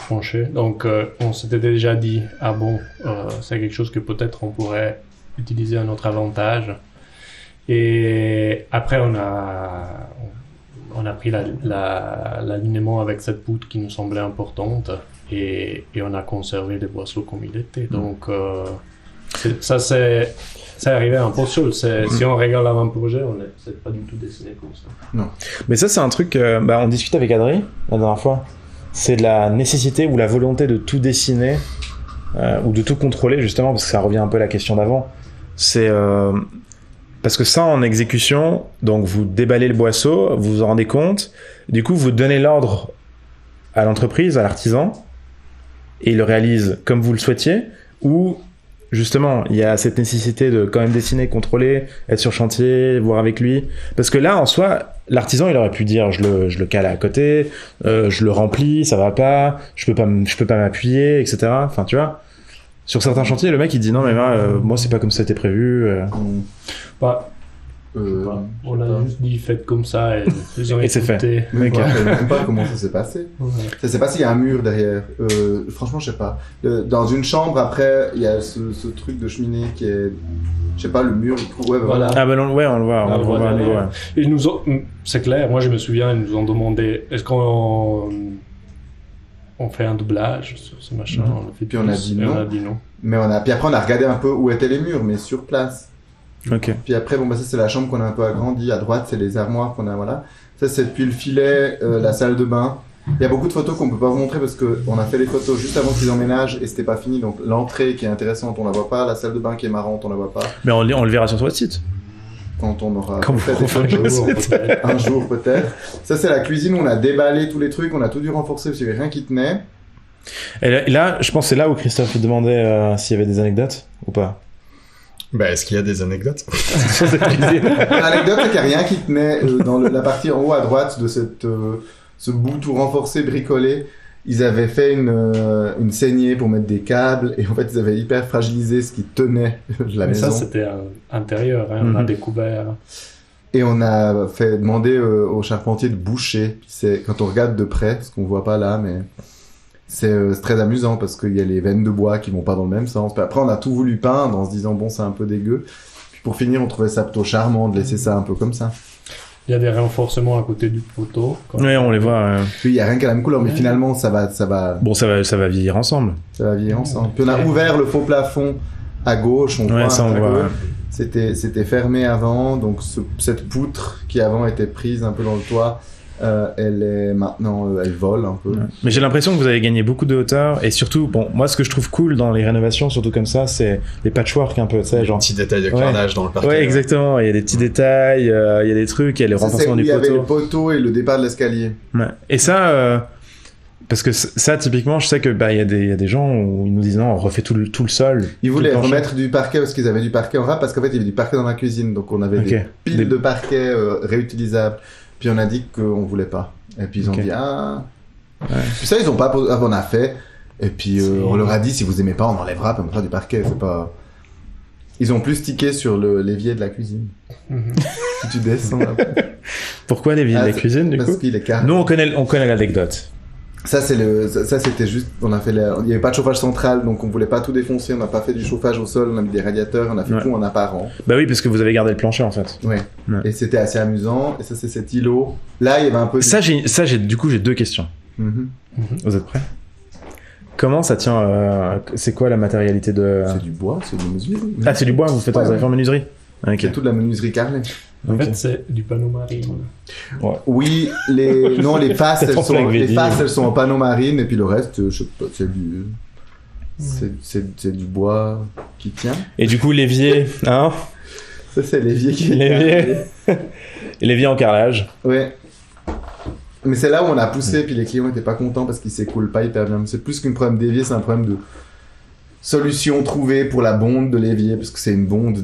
penchée. Donc, on s'était déjà dit, ah bon, c'est quelque chose que peut-être on pourrait utiliser à notre avantage. Et après, on a pris l'alignement avec cette poutre qui nous semblait importante et on a conservé les boisseaux comme il était. Donc, c'est arrivé un peu seul. Si on regarde l'avant-projet, c'est pas du tout dessiné comme ça. Mais ça, c'est un truc... on discute avec Adrien la dernière fois. C'est de la nécessité ou la volonté de tout dessiner ou de tout contrôler, justement, parce que ça revient un peu à la question d'avant. C'est... parce que ça, en exécution, donc vous déballez le boisseau, vous vous en rendez compte, du coup, vous donnez l'ordre à l'entreprise, à l'artisan, et il le réalise comme vous le souhaitiez, ou justement, il y a cette nécessité de quand même dessiner, contrôler, être sur chantier, voir avec lui. Parce que là, en soi, l'artisan, il aurait pu dire, je le cale à côté, je le remplis, ça va pas, je peux pas m'appuyer, etc. Enfin, tu vois. Sur certains chantiers, le mec, il dit non, mais moi, c'est pas comme ça c'était prévu. Bah, on a juste dit faites comme ça et ils ont Et c'est fait. écouté. Mais Ok. moi, je sais même pas comment ça s'est passé. Ouais. Je sais pas s'il y a un mur derrière. Franchement, je sais pas. Dans une chambre, après, il y a ce truc de cheminée qui est... Je sais pas, le mur... Ouais, bah, voilà. Ah, ben non, ouais, on le voit, on le voit à nouveau, ouais. Ils nous ont, c'est clair, moi je me souviens, ils nous ont demandé est-ce qu'on fait un doublage sur ce machin. On le fait Puis on a plus, dit et non. On a dit non. Mais puis après, on a regardé un peu où étaient les murs, mais sur place. Ok. Puis après, ça c'est la chambre qu'on a un peu agrandie. À droite, c'est les armoires qu'on a, voilà. Ça c'est depuis le filet, la salle de bain. Il y a beaucoup de photos qu'on peut pas vous montrer parce que on a fait les photos juste avant qu'ils emménagent et c'était pas fini. Donc l'entrée qui est intéressante, on la voit pas. La salle de bain qui est marrante, on la voit pas. Mais on le verra sur votre site. Quand on aura Quand vous fait des referez photos, le site. un jour peut-être. Ça c'est la cuisine où on a déballé tous les trucs, on a tout dû renforcer parce qu'il y avait rien qui tenait. Et là, je pense que c'est là où Christophe demandait s'il y avait des anecdotes ou pas. Bah, est-ce qu'il y a des anecdotes? L'anecdote c'est qu'il n'y a rien qui tenait dans la partie en haut à droite de ce bout tout renforcé, bricolé. ils avaient fait une saignée pour mettre des câbles et en fait ils avaient hyper fragilisé ce qui tenait la Mais maison. ça, c'était à l'intérieur. Hein. On a découvert. Et on a fait demander au charpentier de boucher. C'est quand on regarde de près, ce qu'on voit pas là, mais c'est très amusant parce qu'il y a les veines de bois qui vont pas dans le même sens. Puis après, on a tout voulu peindre en se disant bon, c'est un peu dégueu. Puis pour finir, on trouvait ça plutôt charmant de laisser ça un peu comme ça. Il y a des renforcements à côté du poteau. Ouais, on les voit. Puis il y a rien qu'à la même couleur, mais finalement ça va Bon, ça va vieillir ensemble. vieillir ensemble. Puis on a ouvert le faux plafond à gauche. On voit Ça un on peu. voit. C'était fermé avant, donc cette poutre qui avant était prise un peu dans le toit, elle est maintenant, elle vole un peu. Ouais. Mais j'ai l'impression que vous avez gagné beaucoup de hauteur et surtout, bon, moi ce que je trouve cool dans les rénovations, surtout comme ça, c'est les patchwork un peu, tu sais, genre. Petit détail de carrelage dans le parquet. Ouais, exactement. Il y a des petits détails, il y a des trucs, il y a les renforcements du Il y avait le poteau. poteau et le départ de l'escalier. Ouais. Et ça, parce que ça, typiquement, je sais que bah il y a des gens où ils nous disent non, on refait tout le sol. Ils tout voulaient le plancher. remettre du parquet parce qu'ils avaient du parquet en rap, parce qu'en fait il y avait du parquet dans la cuisine, donc on avait des Ok. piles de parquet réutilisables. Puis on a dit qu'on voulait pas. Et puis ils ont Ok. dit ah. Ouais. Puis ça ils ont pas posé. On a fait. Et puis on leur a dit si vous aimez pas on enlèvera, puis on mettra du parquet. C'est pas. Ils ont plus tiqué sur l'évier de la cuisine. Si tu descends là. Pourquoi les villes de la cuisine du Parce coup qu'il est carré. Nous on connaît l'anecdote. Ça c'était juste, on a fait il y avait pas de chauffage central, donc on voulait pas tout défoncer, on n'a pas fait du chauffage au sol, on a mis des radiateurs, on a fait Ouais. tout en apparent. Bah oui, parce que vous avez gardé le plancher en fait. Ouais. Ouais. Et c'était assez amusant, et ça c'est cet îlot. Là il y avait un peu... Du coup j'ai deux questions. Mhm. Vous êtes prêts? Comment ça tient c'est quoi la matérialité de C'est du bois, c'est de mesure. Ah, c'est du bois, vous faites Ouais, vous avez fait en menuiserie. Ok. C'est toute la menuiserie carrelée. En Ok. fait, c'est du panneau marine. Oui, les faces, C'est ton flag, les Vidi. faces elles sont en panneau marine, et puis le reste, je sais pas, c'est du bois qui tient. Et du coup l'évier, hein? Ça c'est l'évier qui L'évier. L'évier en carrelage. Ouais. Mais c'est là où on a poussé, puis les clients étaient pas contents parce qu'ils s'écoulent pas hyper bien. C'est plus qu'un problème d'évier, c'est un problème de solution trouvée pour la bonde de l'évier, parce que c'est une bonde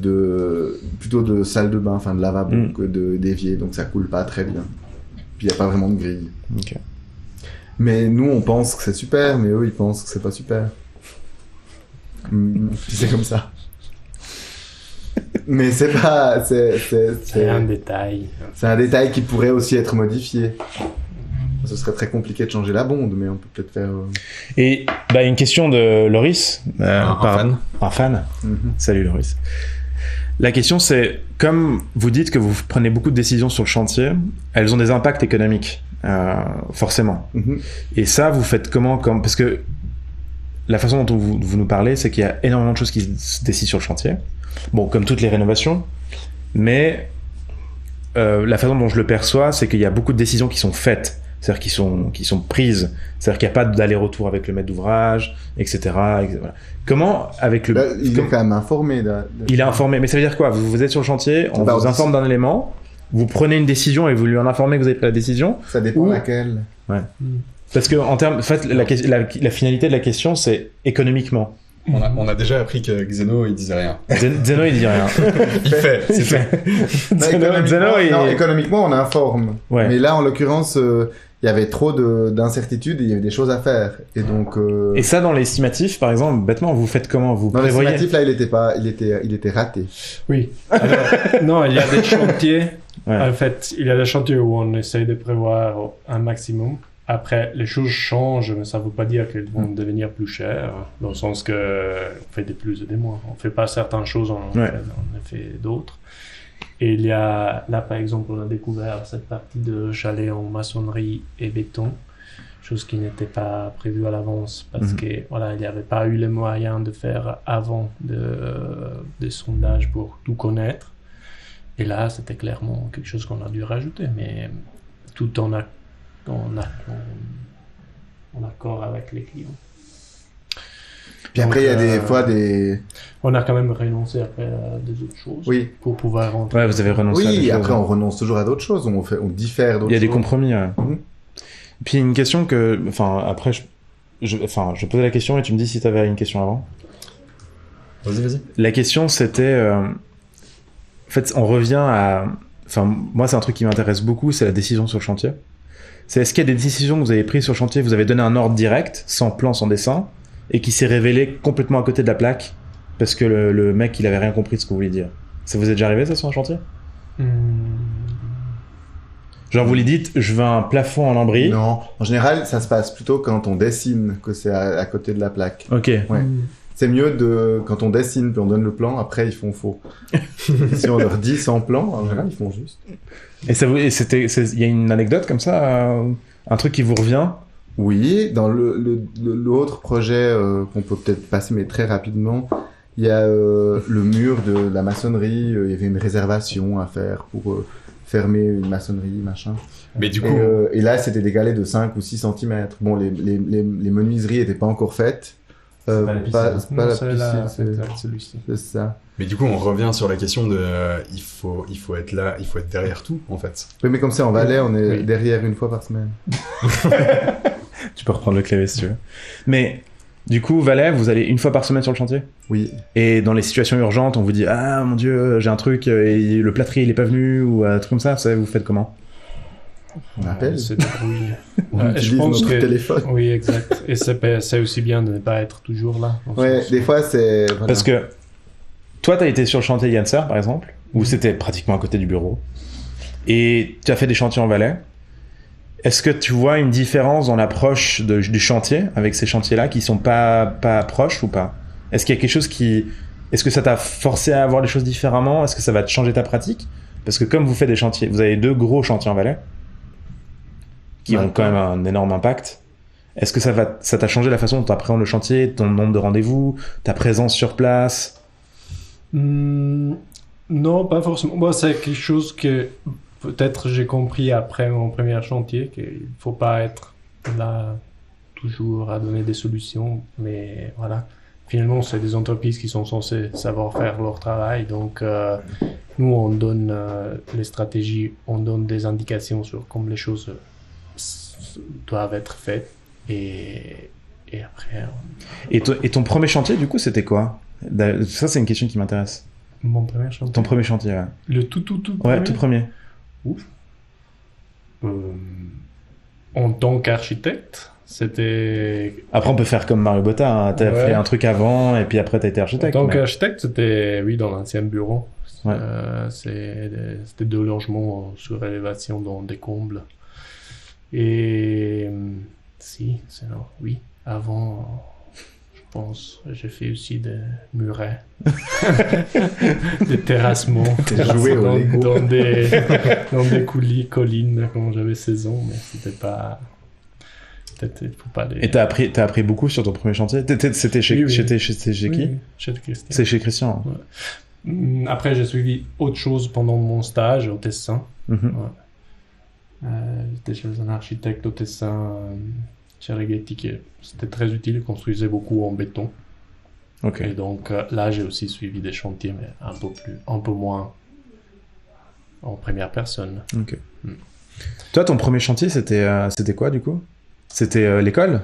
plutôt de salle de bain, enfin de lavabo que d'évier, donc ça coule pas très bien. Puis il y a pas vraiment de grille. Ok. Mais nous on pense que c'est super, mais eux ils pensent que c'est pas super. Puis c'est comme ça. Mais c'est pas, C'est un détail. c'est un détail qui pourrait aussi être modifié. Ce serait très compliqué de changer la bonde, mais on peut peut-être faire... Et bah une question de Loris, Un fan. Un fan. Mhm. Salut Loris. La question c'est, comme vous dites que vous prenez beaucoup de décisions sur le chantier, elles ont des impacts économiques, forcément. Mhm. Et ça, vous faites comment parce que la façon dont vous nous parlez, c'est qu'il y a énormément de choses qui se décident sur le chantier. Bon, comme toutes les rénovations, mais la façon dont je le perçois, c'est qu'il y a beaucoup de décisions qui sont faites, c'est-à-dire qui sont prises, c'est-à-dire qu'il n'y a pas d'aller-retour avec le maître d'ouvrage, etc. Voilà. Comment, avec le... Là, il est quand même informé. Il est informé, mais ça veut dire quoi? Vous êtes sur le chantier, on Bah, vous on informe d'un élément, vous prenez une décision et vous lui en informez que vous avez pris la décision. Ça dépend Ou- laquelle. Parce que en termes, en fait, la finalité de la question, c'est économiquement. On a déjà appris que Xeno, il disait rien. Zeno, il dit rien. Il fait. Il fait. Non, Zeno, il... non, économiquement, on informe. Ouais. Mais là, en l'occurrence, il y avait trop d'incertitudes et il y avait des choses à faire. Et donc... Et ça, dans l'estimatif, par exemple, bêtement, vous faites comment? Vous Dans prévoyez? l'estimatif, là, il était raté. Oui. Alors, non, il y a des chantiers. Ouais. En fait, il y a des chantiers où on essaye de prévoir un maximum. Après, les choses changent, mais ça ne veut pas dire qu'elles vont devenir plus chères, dans le sens que on fait des plus et des moins. On ne fait pas certaines choses, on en fait d'autres. Et il y a, là par exemple, on a découvert cette partie de chalet en maçonnerie et béton, chose qui n'était pas prévue à l'avance, parce que voilà, il n'y avait pas eu les moyens de faire avant des sondages pour tout connaître. Et là, c'était clairement quelque chose qu'on a dû rajouter, mais tout en accord avec les clients. Puis après, il y a des fois des... On a quand même renoncé après à des autres choses Oui. pour pouvoir rentrer. Ouais, vous avez renoncé à des Oui, choses. après, on renonce toujours à d'autres choses. On diffère d'autres choses. Il y a des compromis. Ouais. Mhm. Puis une question que, enfin, après, je posais la question et tu me dis si tu avais une question avant. Vas-y. La question, c'était, en fait, on revient à, enfin, moi, c'est un truc qui m'intéresse beaucoup, c'est la décision sur le chantier. c'est est-ce qu'il y a des décisions que vous avez prises sur le chantier, vous avez donné un ordre direct, sans plan, sans dessin, et qui s'est révélé complètement à côté de la plaque, parce que le mec, il avait rien compris de ce que vous vouliez dire. Ça vous est déjà arrivé, ça, sur un chantier? Genre, vous lui dites, je veux un plafond en lambris. Non, en général, ça se passe plutôt quand on dessine, que c'est à côté de la plaque. Ok. Ouais. C'est mieux quand on dessine puis on donne le plan, après ils font faux. Si on leur dit sans plan, en général ils font juste. Et il y a une anecdote comme ça, un truc qui vous revient? Oui, dans l'autre projet qu'on peut peut-être passer mais très rapidement, il y a le mur de la maçonnerie, il y avait une réservation à faire pour fermer une maçonnerie, machin. Mais du coup... Et là c'était décalé de 5 ou 6 cm. Bon, les menuiseries étaient pas encore faites. C'est pas la piscine. C'est pas la piscine, c'est exact, celui-ci. c'est ça. Mais du coup, on revient sur la question de il faut être là, il faut être derrière tout, en fait. Oui, mais comme ça en Valais, on est Oui. derrière une fois par semaine. Tu peux reprendre le clavier si tu veux. Mais du coup, Valais, vous allez une fois par semaine sur le chantier? Oui. Et dans les situations urgentes, on vous dit, ah mon dieu, j'ai un truc, et le plâtrier il est pas venu, ou un truc comme ça, vous faites comment? On appelle. Se débrouille. On Je utilise pense notre que- téléphone. Oui, exact. Et c'est aussi bien de ne pas être toujours là. dans ce Ouais, sens. des fois c'est. Voilà. Parce que toi, t'as été sur le chantier Yanser, par exemple, où c'était pratiquement à côté du bureau, et tu as fait des chantiers en Valais. Est-ce que tu vois une différence dans l'approche du chantier avec ces chantiers-là qui sont pas proches ou pas? Est-ce qu'il y a quelque chose est-ce que ça t'a forcé à voir les choses différemment? Est-ce que ça va te changer ta pratique? Parce que comme vous faites des chantiers, vous avez 2 gros chantiers en Valais qui ont quand même un énorme impact. Est-ce que ça t'a changé la façon dont tu appréhendes le chantier, ton nombre de rendez-vous, ta présence sur place? Non, pas forcément. Bon, c'est quelque chose que peut-être j'ai compris après mon premier chantier, qu'il faut pas être là toujours à donner des solutions, mais voilà. Finalement, c'est des entreprises qui sont censées savoir faire leur travail, donc nous, on donne les stratégies, on donne des indications sur comment les choses doivent être faites, et après... Et ton premier chantier, du coup, c'était quoi? Ça, c'est une question qui m'intéresse. Mon premier chantier. Ton premier chantier, ouais. Le tout Ouais, premier. tout premier. En tant qu'architecte, c'était... Après, on peut faire comme Mario Botta, hein. T'as Ouais. fait un truc avant, et puis après, t'as été En architecte. tant mais- qu'architecte, c'était, oui, dans l'ancien bureau. Ouais. C'était 2 logements en surélévation dans des combles. Et oui, avant, je pense, j'ai fait aussi des murets, des terrassements, T'as joué au Lego. dans des collines quand j'avais 16 ans, mais c'était pas... Peut-être, il faut pas les... Et t'as appris beaucoup sur ton premier chantier? C'était chez, Oui, oui. chez qui? Oui, chez Christian. C'est chez Christian. Après, j'ai suivi autre chose pendant mon stage au Tessin. Mhm. J'étais chez un architecte au Tessin, chez Righetti, qui c'était très utile, il construisait beaucoup en béton. Ok. Et donc là, j'ai aussi suivi des chantiers, mais un peu moins en première personne. Ok. Toi, ton premier chantier, c'était quoi, du coup? C'était l'école?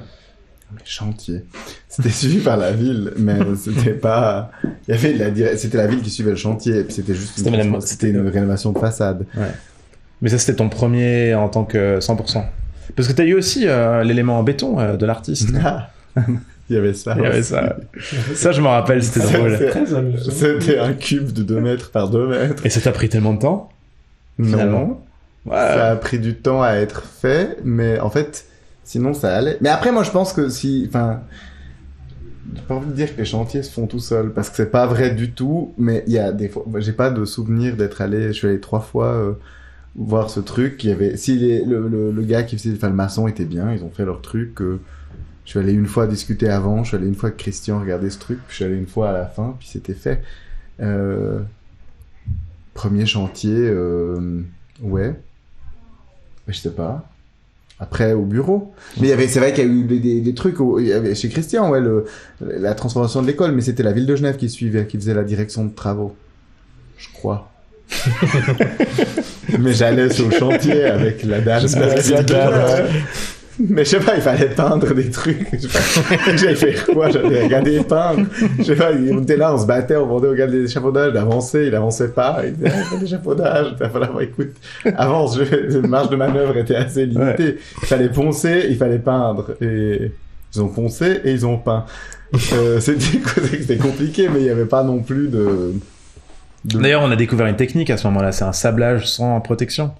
Chantier. C'était suivi par la ville, mais c'était pas. Il y avait c'était la ville qui suivait le chantier, et puis c'était juste. C'était une rénovation de façade. Ouais. Mais ça, c'était ton premier en tant que 100%. Parce que t'as eu aussi l'élément en béton de l'artiste. Il y avait ça. Il y avait aussi. ça. Ça, je me rappelle, c'était drôle. Très amusant. C'était un cube de 2 mètres par 2 mètres. Et ça t'a pris tellement de temps, finalement? Non. Ça a pris du temps à être fait, mais en fait, sinon ça allait. Mais après, moi, je pense que enfin, j'ai pas envie de dire que les chantiers se font tout seuls, parce que c'est pas vrai du tout, mais il y a des fois, j'ai pas de souvenir d'être allé, je suis allé 3 fois voir ce truc, il y avait, le gars qui faisait, le maçon était bien, ils ont fait leur truc, je suis allé une fois discuter avant, je suis allé une fois avec Christian regarder ce truc, puis je suis allé une fois à la fin, puis c'était fait. Premier chantier, ouais. Mais je sais pas. Après, au bureau. Mais c'est vrai qu'il y a eu des trucs, il y avait chez Christian, ouais, la transformation de l'école, mais c'était la ville de Genève qui suivait, qui faisait la direction de travaux. Je crois. Mais j'allais sur le chantier avec la dame. J'espère que c'est la clair, dame. Mais je sais pas, il fallait peindre des trucs. Je sais pas, j'avais fait quoi? J'avais regardé peindre. Je sais pas, on était là, on se battait, on vendait au gars des échafaudages, il avançait pas. Il disait, ah, l'échafaudage. Il fallait, écoute, avance, le marge de manœuvre était assez limitée. Ouais. Il fallait poncer, il fallait peindre. Et ils ont poncé et ils ont peint. C'était compliqué, mais il y avait pas non plus de... D'ailleurs, on a découvert une technique à ce moment-là, c'est un sablage sans protection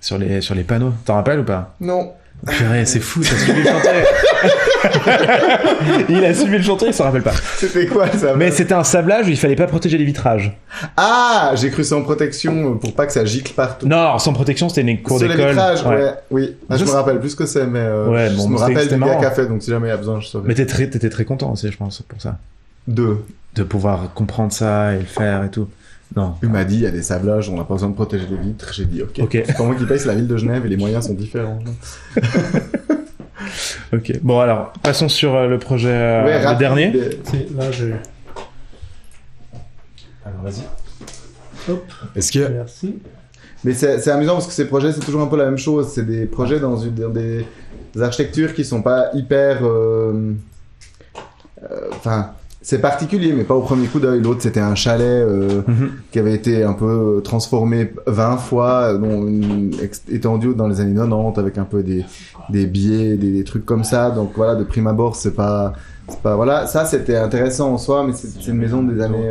sur les panneaux. T'en rappelles ou pas? Non. Purée, c'est fou, t'as suivi le chantier. Il a suivi le chantier, il s'en rappelle pas. C'était quoi ça? Mais c'était un sablage où il fallait pas protéger les vitrages. Ah, j'ai cru sans protection pour pas que ça gicle partout. Non, sans protection, c'était une cour d'école. Sur les vitrages, ouais. Oui. Ah, je me rappelle plus ce que c'est, mais ouais, bon, je me rappelle du gars café, donc si jamais il y a besoin, je saurais. Mais t'étais très content aussi, je pense, pour ça. De pouvoir comprendre ça et le faire et tout. Non. Il m'a dit, il y a des sablages, on n'a pas besoin de protéger les vitres. J'ai dit, ok. C'est pas moi qui paye, c'est la ville de Genève et les moyens sont différents. Ok. Bon, alors, passons sur le projet, le dernier. Là, Alors, vas-y. Hop. Est-ce qu'il y a... Merci. Mais c'est amusant parce que ces projets, c'est toujours un peu la même chose. C'est des projets dans des architectures qui sont pas hyper... Enfin... C'est particulier, mais pas au premier coup d'œil. L'autre, c'était un chalet qui avait été un peu transformé 20 fois, dont une étendue dans les années 90, avec un peu des biais, des trucs comme ça. Donc voilà, de prime abord, c'est pas voilà. Ça, c'était intéressant en soi, mais c'est une maison des années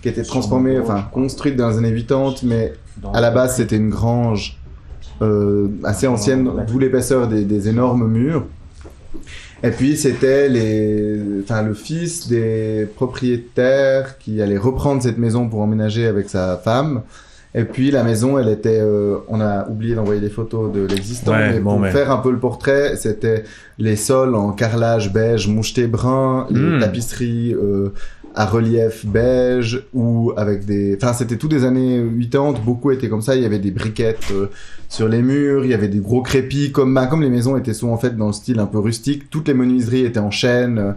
qui a été transformée, enfin construite dans les années 80, mais à la base, c'était une grange assez ancienne, d'où l'épaisseur des énormes murs. Et puis c'était le fils des propriétaires qui allait reprendre cette maison pour emménager avec sa femme. Et puis la maison, elle était, on a oublié d'envoyer des photos de l'existant, mais pour faire un peu le portrait, c'était les sols en carrelage beige moucheté brun, les tapisseries à relief beige ou avec enfin c'était tout des années 80, beaucoup étaient comme ça, il y avait des briquettes sur les murs, il y avait des gros crépis comme les maisons étaient souvent faites dans le style un peu rustique, toutes les menuiseries étaient en chêne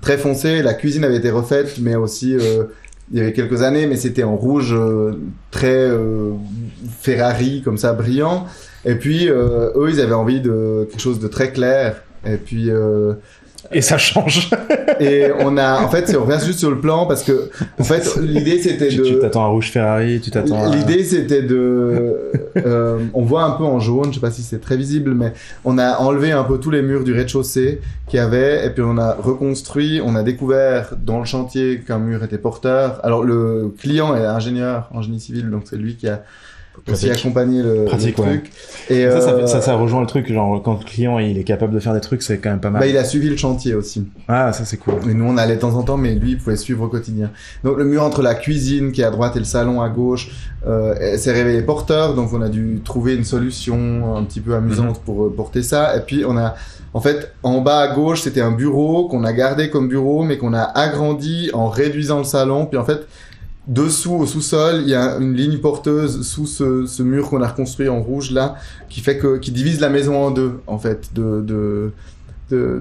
très foncé, la cuisine avait été refaite mais aussi il y avait quelques années mais c'était en rouge très Ferrari comme ça brillant et puis eux ils avaient envie de quelque chose de très clair et puis et ça change. Et on revient juste sur le plan parce que, en fait, l'idée c'était de... Tu t'attends à rouge Ferrari, tu t'attends à... L'idée c'était on voit un peu en jaune, je sais pas si c'est très visible, mais on a enlevé un peu tous les murs du rez-de-chaussée qu'il y avait, et puis on a reconstruit, on a découvert dans le chantier qu'un mur était porteur. Alors le client est ingénieur en génie civil, donc c'est lui qui a aussi accompagné le truc. Ouais. Et ça rejoint le truc, genre quand le client il est capable de faire des trucs, c'est quand même pas mal. Bah, il a suivi le chantier aussi. Ah, ça c'est cool. Et nous on allait de temps en temps, mais lui il pouvait suivre au quotidien. Donc le mur entre la cuisine qui est à droite et le salon à gauche s'est révélé porteur, donc on a dû trouver une solution un petit peu amusante pour porter ça. Et puis on a, en fait, en bas à gauche c'était un bureau qu'on a gardé comme bureau, mais qu'on a agrandi en réduisant le salon. Puis en fait, dessous, au sous-sol, il y a une ligne porteuse sous ce mur qu'on a reconstruit en rouge là, qui divise la maison en deux, en fait, de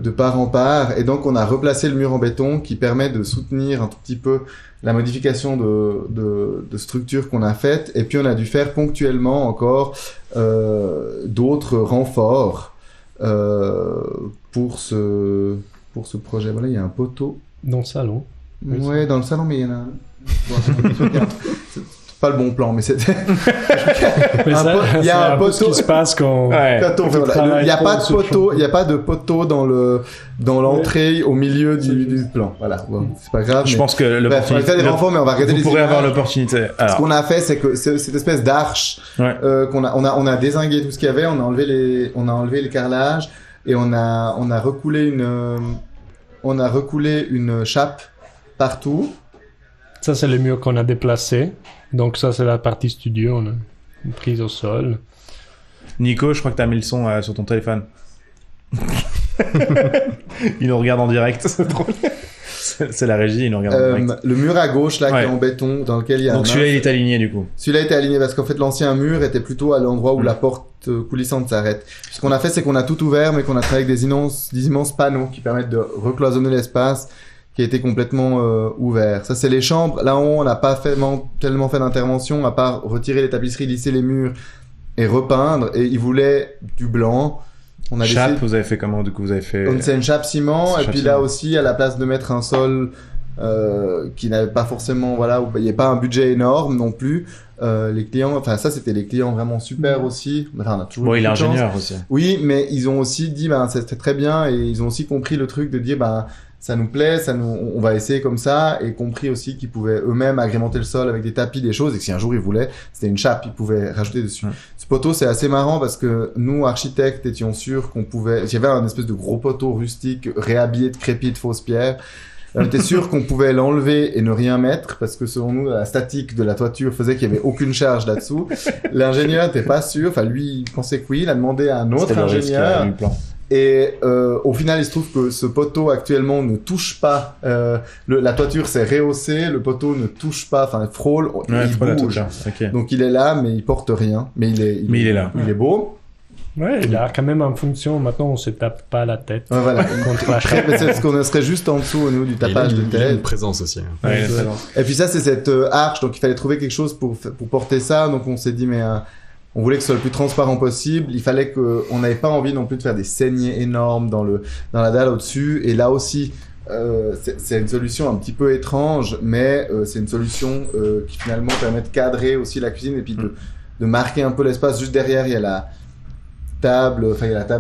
part en part. Et donc, on a replacé le mur en béton qui permet de soutenir un tout petit peu la modification de structure qu'on a faite. Et puis, on a dû faire ponctuellement encore d'autres renforts pour ce projet. Voilà, il y a un poteau. Dans le salon. Ouais, dans le salon, mais il y en a... C'est pas le bon plan, mais c'était... Il y a un poteau... ce qui se passe quand... Il n'y a pas de poteau, il n'y a pas de poteau dans l'entrée au milieu du plan. Voilà, bon, c'est pas grave. Je pense que on va faire des renforts, mais on va regarder les images. Vous pourrez avoir l'opportunité. Ce qu'on a fait, c'est que cette espèce d'arche on a dézingué tout ce qu'il y avait, on a enlevé les carrelages et on a recoulé une chape partout. Ça, c'est le mur qu'on a déplacé. Donc ça, c'est la partie studio. On a une prise au sol. Nico, je crois que tu as mis le son sur ton téléphone. Il nous regarde en direct. C'est drôle. C'est la régie, il nous regarde en direct. Le mur à gauche, là, qui est en béton, dans lequel il y a... Donc celui-là, il est aligné, du coup. Celui-là était aligné parce qu'en fait, l'ancien mur était plutôt à l'endroit où la porte coulissante s'arrête. Ce qu'on a fait, c'est qu'on a tout ouvert, mais qu'on a travaillé avec des immenses panneaux qui permettent de recloisonner l'espace qui a été complètement ouvert. Ça, c'est les chambres. Là-haut, on n'a pas tellement fait d'intervention, à part retirer les tapisseries, lisser les murs et repeindre. Et ils voulaient du blanc. On a Chape, décidé... vous avez fait comment? Du coup, vous avez fait... C'est une chape ciment, et Chape puis là ciment. aussi, à la place de mettre un sol qui n'avait pas forcément, voilà, où il n'y a pas un budget énorme non plus, les clients, enfin ça c'était les clients vraiment super aussi. Enfin, on a toujours Bon, eu il est beaucoup de chance. ingénieur aussi. Oui, mais ils ont aussi dit, ben c'était très bien, et ils ont aussi compris le truc de dire, ben ça nous plaît, on va essayer comme ça, et compris aussi qu'ils pouvaient eux-mêmes agrémenter le sol avec des tapis, des choses, et que si un jour ils voulaient, c'était une chape, ils pouvaient rajouter dessus. Ce poteau, c'est assez marrant parce que nous, architectes, étions sûrs qu'on pouvait, il y avait un espèce de gros poteau rustique, réhabillé de crépi de fausses pierres. On était sûr qu'on pouvait l'enlever et ne rien mettre parce que selon nous, la statique de la toiture faisait qu'il y avait aucune charge là-dessous. L'ingénieur n'était pas sûr, enfin lui, il pensait que oui, il a demandé à un autre C'était le risque, ingénieur. du plan. Et au final, il se trouve que ce poteau actuellement ne touche pas. La toiture s'est rehaussée, le poteau ne touche pas, enfin frôle, Ouais, il faut la bouge. toucher. Ok. Donc il est là, mais il porte rien. Mais il est là. Il est beau. Ouais, il a quand même en fonction. Maintenant, on se tape pas la tête Ouais, voilà. contre la Très, chape. mais c'est ce qu'on serait juste en dessous au niveau du Il a tapage de il a une tête. présence aussi. Ouais, il est très long. Et puis ça, c'est cette arche. Donc il fallait trouver quelque chose pour porter ça. Donc on s'est dit, mais on voulait que ce soit le plus transparent possible. Il fallait on n'avait pas envie non plus de faire des saignées énormes dans la dalle au-dessus. Et là aussi, c'est une solution un petit peu étrange, mais c'est une solution qui finalement permet de cadrer aussi la cuisine et puis de marquer un peu l'espace. Juste derrière, il y a la table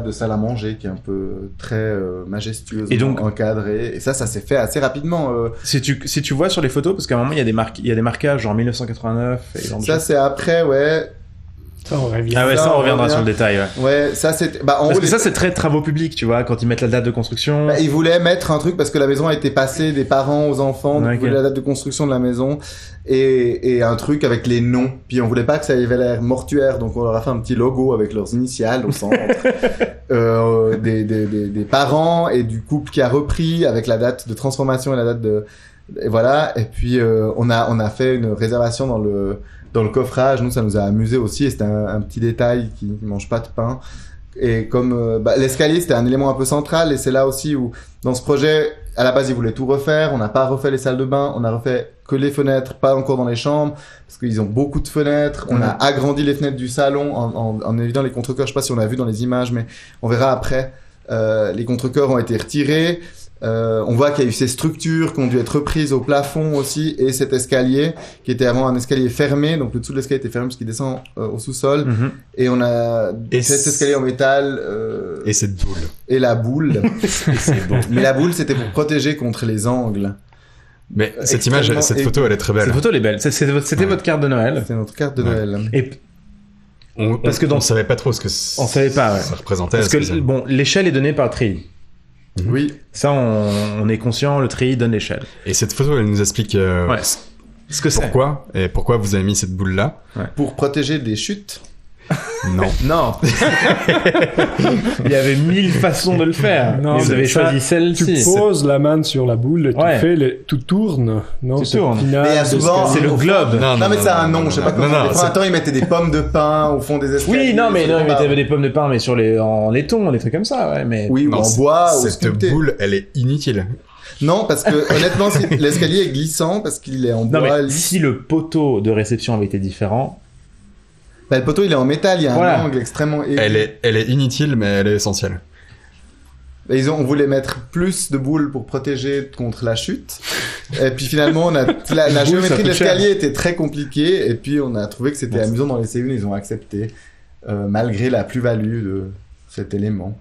de salle à manger qui est un peu très majestueusement Et donc- encadrée. Et ça s'est fait assez rapidement. Si tu vois sur les photos, parce qu'à un moment, il y a des marquages genre 1989 et genre de Ça, choses. c'est après, ouais. Ça, on revient. Ah ouais, ça, ça, on on reviendra revient. sur le détail, ouais. Ouais, ça, c'était... Bah, en Parce haut, que ça, c'est très travaux publics, tu vois, quand ils mettent la date de construction. Bah, ils voulaient mettre un truc parce que la maison a été passée des parents aux enfants, donc Ouais, ils voulaient ok. la date de construction de la maison et un truc avec les noms. Puis on voulait pas que ça ait l'air mortuaire, donc on leur a fait un petit logo avec leurs initiales au centre. Des parents et du couple qui a repris avec la date de transformation et la date de... Et voilà. Et puis on a fait une réservation dans le coffrage. Nous, ça nous a amusé aussi et c'était un petit détail qui mange pas de pain. Et comme l'escalier, c'était un élément un peu central et c'est là aussi où dans ce projet, à la base, ils voulaient tout refaire. On n'a pas refait les salles de bain, on a refait que les fenêtres, pas encore dans les chambres parce qu'ils ont beaucoup de fenêtres. On a agrandi les fenêtres du salon en évitant les contrecœurs. Je sais pas si on a vu dans les images, mais on verra après. Les contrecœurs ont été retirés. On voit qu'il y a eu ces structures qui ont dû être reprises au plafond aussi et cet escalier qui était avant un escalier fermé, donc le dessous de l'escalier était fermé parce qu'il descend au sous-sol Mhm. et on a Et cet escalier en métal Et cette boule. et la boule. Mais la boule c'était pour protéger contre les angles. Mais cette image, Extrêmement cette photo, elle est très belle. Cette photo, elle est belle. C'était Ouais. votre carte de Noël. C'était notre carte de Ouais. Noël. Et Parce que on savait pas trop ce que on savait pas, ouais. ça représentait. Parce ce que, bon, l'échelle est donnée par le treillis. Oui. Ça, on est conscient, le treillis donne l'échelle. Et cette photo, elle nous explique Ouais. Ce que c'est. pourquoi et pourquoi vous avez mis cette boule là. Pour protéger des chutes. Non. Non. Il y avait 1000 façons de le faire. Non, Et vous mais avez ça, choisi Tu celle-ci. poses la main sur la boule et Ouais. tu tournes. Non, Tu c'est tournes. final Mais il y a de souvent- ce que- C'est le globe. Non, mais ça a un nom, je sais pas comment. Non, Pendant un temps, ils mettaient des pommes de pin au fond des escaliers. Oui, non, mais sur non, les ils mettaient barres. des pommes de pain, mais en laiton, des trucs comme ça, ouais. Mais Oui, ou Non, en bois ou cette sculpté. boule, elle est inutile. Non, parce que honnêtement, l'escalier est glissant parce qu'il est en non, bois mais lisse. si le poteau de réception avait été différent, Bah, le poteau, il est en métal, il y a un Voilà. angle extrêmement aigu. Elle est inutile, mais elle est essentielle. Bah, on voulait mettre plus de boules pour protéger contre la chute. Et puis finalement, la Boule, ça géométrie coûte de l'escalier était très compliquée. Et puis on a trouvé que c'était amusant dans les C1, ils ont accepté, malgré la plus-value de cet élément.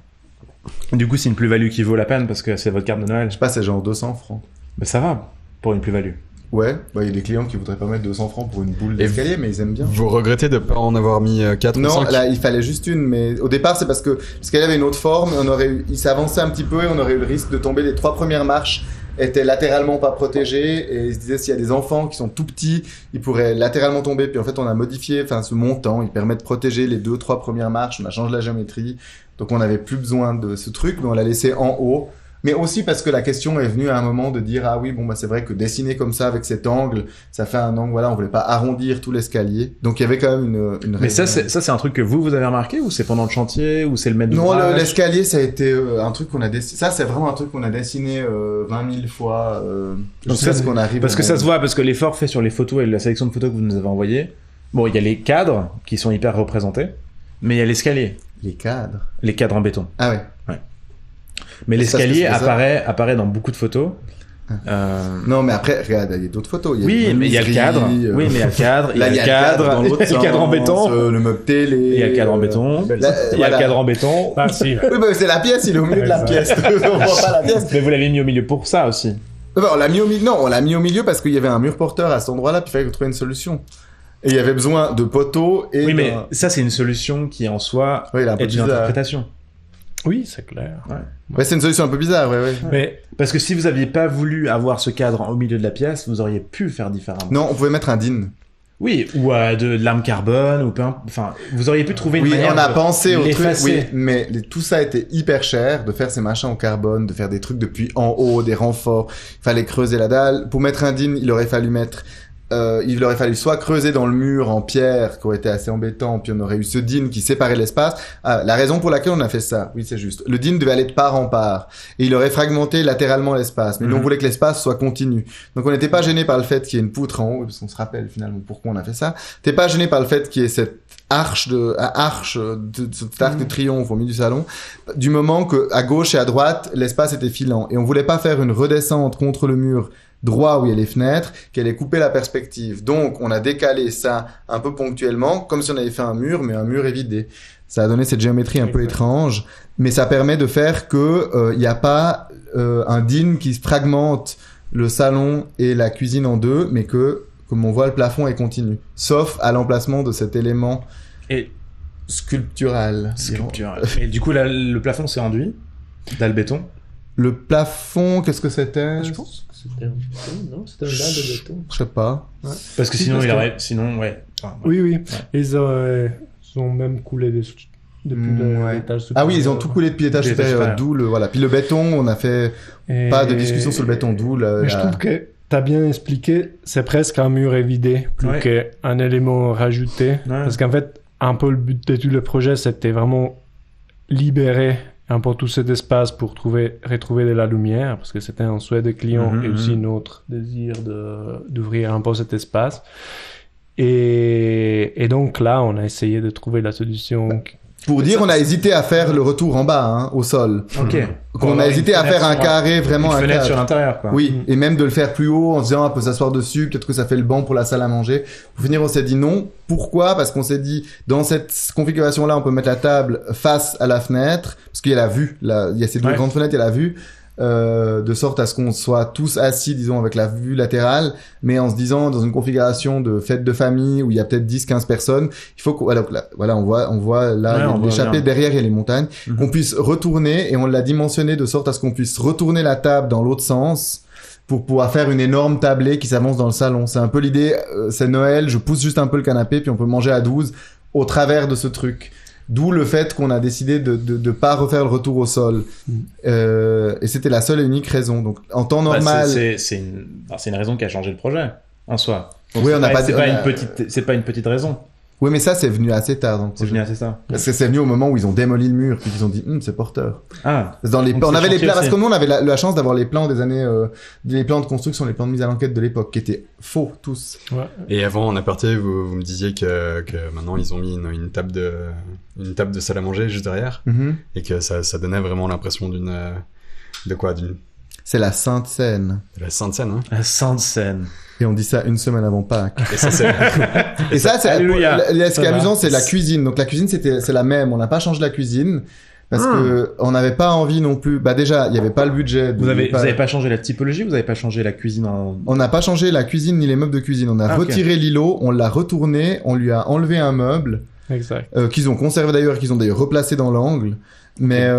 du coup, c'est une plus-value qui vaut la peine parce que c'est votre carte de Noël. Je sais pas, c'est genre 200 francs. Mais ça va pour une plus-value. Ouais, bah, il y a des clients qui voudraient pas mettre 200 francs pour une boule Et d'escalier, mais ils aiment bien. Vous regrettez de pas en avoir mis 4 ou Non, 5? là, il fallait juste une, mais au départ, c'est parce que l'escalier avait une autre forme, il s'avançait un petit peu et on aurait eu le risque de tomber. Les 3 premières marches étaient latéralement pas protégées et il se disait s'il y a des enfants qui sont tout petits, ils pourraient latéralement tomber. Puis en fait, on a modifié, ce montant, il permet de protéger les 2-3 premières marches, on a changé la géométrie. Donc on n'avait plus besoin de ce truc, mais on l'a laissé en haut. Mais aussi parce que la question est venue à un moment de dire, ah oui, bon, bah, c'est vrai que dessiner comme ça avec cet angle, ça fait un angle, voilà, on voulait pas arrondir tout l'escalier. Donc il y avait quand même une Mais ça, raison. c'est un truc que vous avez remarqué ou c'est pendant le chantier ou c'est le maître Non, d'ouvrage l'escalier, ça a été un truc qu'on a dessiné. Ça, c'est vraiment un truc qu'on a dessiné 20 000 fois jusqu'à ce qu'on arrive. Parce que ça se voit, parce que l'effort fait sur les photos et la sélection de photos que vous nous avez envoyées, bon, il y a les cadres qui sont hyper représentés, mais il y a l'escalier. Les cadres. Les cadres en béton. Ah ouais. Mais C'est parce que l'escalier c'est ça. apparaît dans beaucoup de photos. Non, mais après, regarde, il y a d'autres photos. Oui, mais il y a le cadre. Oui, mais il y a le cadre. Là, il y a le cadre. dans l'autre Il y a le cadre en sens, béton. le meuble télé. Il y a le cadre en béton. Là, Il y a voilà. le cadre en béton. Ah, si. Oui, mais c'est la pièce, il est au milieu de la pièce. On voit pas la pièce. Mais vous l'avez mis au milieu pour ça aussi. On l'a mis au milieu. Non, on l'a mis au milieu parce qu'il y avait un mur porteur à cet endroit-là, puis il fallait trouver une solution. Et il y avait besoin de poteaux et. Oui, mais ça, c'est une solution qui en soi Oui, il est un peu est une bizarre. interprétation. Oui, c'est clair. Ouais, c'est une solution un peu bizarre, ouais. Mais Parce que si vous aviez pas voulu avoir ce cadre au milieu de la pièce, vous auriez pu le faire différemment. Non, on pouvait mettre un DIN. Oui, ou de l'arme carbone, ou enfin, vous auriez pu trouver une Oui, manière on a de pensé au truc, l'effacer. oui, mais tout ça était hyper cher, de faire ces machins en carbone, de faire des trucs depuis en haut, des renforts, il fallait creuser la dalle. Pour mettre un DIN, il aurait fallu soit creuser dans le mur en pierre, qui aurait été assez embêtant, puis on aurait eu ce DIN qui séparait l'espace. Ah, la raison pour laquelle on a fait ça, oui, c'est juste. Le DIN devait aller de part en part, et il aurait fragmenté latéralement l'espace, mais nous on voulait que l'espace soit continu. Donc on n'était pas gêné par le fait qu'il y ait une poutre en haut, parce qu'on se rappelle finalement pourquoi on a fait ça. T'es pas gêné par le fait qu'il y ait cette arc de triomphe au milieu du salon, du moment que à gauche et à droite, l'espace était filant, et on voulait pas faire une redescente contre le mur droit où il y a les fenêtres, qui allait couper la perspective. Donc, on a décalé ça un peu ponctuellement, comme si on avait fait un mur, mais un mur évidé. Ça a donné cette géométrie un peu étrange, mais ça permet de faire que il n'y a pas un DIN qui se fragmente le salon et la cuisine en deux, mais que, comme on voit, le plafond est continu. Sauf à l'emplacement de cet élément Et sculptural. Et du coup, là, le plafond s'est enduit dalle béton. Le plafond, qu'est-ce que c'était? je pense que c'était un béton, non? C'était un dalle de béton. Je sais pas. Parce que Si, sinon, parce il que- aurait... Sinon, ouais. Enfin, ouais. Oui, oui. Ils ont même coulé depuis Ouais. l'étage supérieur. Ah oui, ils ont tout coulé depuis l'étage Depuis l'étage supérieur, supérieur. d'où le, voilà. Puis le béton, on a fait Et- pas de discussion sur le béton, d'où Mais je trouve que t'as bien expliqué, c'est presque un mur évidé, plus Ouais. qu'un élément rajouté. Parce qu'en fait, un peu le but de tout le projet, c'était vraiment libérer un peu tout cet espace pour retrouver de la lumière, parce que c'était un souhait des clients et aussi notre désir d'ouvrir un peu cet espace. Et donc là, on a essayé de trouver la solution. Pour dire, on a hésité à faire le retour en bas, hein, au sol. Ok. On a hésité à faire un carré, vraiment Une un fenêtre sur cadre. l'intérieur, quoi. Oui, et même de le faire plus haut en se disant, on peut s'asseoir dessus, peut-être que ça fait le banc pour la salle à manger. Pour finir, on s'est dit non. Pourquoi? Parce qu'on s'est dit, dans cette configuration-là, on peut mettre la table face à la fenêtre, parce qu'il y a la vue, là, il y a ces deux Ouais. grandes fenêtres, il y a la vue, de sorte à ce qu'on soit tous assis, disons, avec la vue latérale, mais en se disant, dans une configuration de fête de famille, où il y a peut-être 10-15 personnes, il faut qu'on, voilà, on voit là, Ouais, on voit l'échappée, bien. derrière, il y a les montagnes, Mhm. qu'on puisse retourner, et on l'a dimensionné de sorte à ce qu'on puisse retourner la table dans l'autre sens, pour pouvoir faire une énorme tablée qui s'avance dans le salon. C'est un peu l'idée, c'est Noël, je pousse juste un peu le canapé, puis on peut manger à 12 au travers de ce truc. D'où le fait qu'on a décidé de pas refaire le retour au sol. Et c'était la seule et unique raison. Donc, en temps Bah, normal... c'est une raison qui a changé le projet, en soi. Donc, Oui, c'est on n'a pas c'est dit- pas on a- une petite, c'est pas une petite raison. Oui, mais ça, c'est venu assez tard. Donc, C'est venu assez ça. parce que c'est venu au moment où ils ont démoli le mur, puis ils ont dit, c'est porteur. Ah. Dans les, Donc, on c'est avait les chantier plans, parce aussi. que nous, on avait la chance d'avoir les plans des années, les plans de construction, les plans de mise à l'enquête de l'époque, qui étaient faux, tous. Et avant, en aparté, vous me disiez que maintenant ils ont mis une table de salle à manger juste derrière, et que ça donnait vraiment l'impression d'une C'est la Sainte Seine. de la Sainte Seine, hein. La Sainte Seine. Et on dit ça une semaine avant Pâques. Et ça, c'est Et ça, c'est, Alléluia. ce qui est amusant, c'est la cuisine. Donc, la cuisine, c'est la même. On n'a pas changé la cuisine. Parce que on n'avait pas envie non plus. Bah, déjà, il n'y avait pas le budget. Vous avez pas changé la typologie, vous avez pas changé la cuisine en... On n'a pas changé la cuisine ni les meubles de cuisine. On a ok. retiré l'îlot, on l'a retourné, on lui a enlevé un meuble, Exact. qu'ils ont conservé d'ailleurs, qu'ils ont d'ailleurs replacé dans l'angle. Mais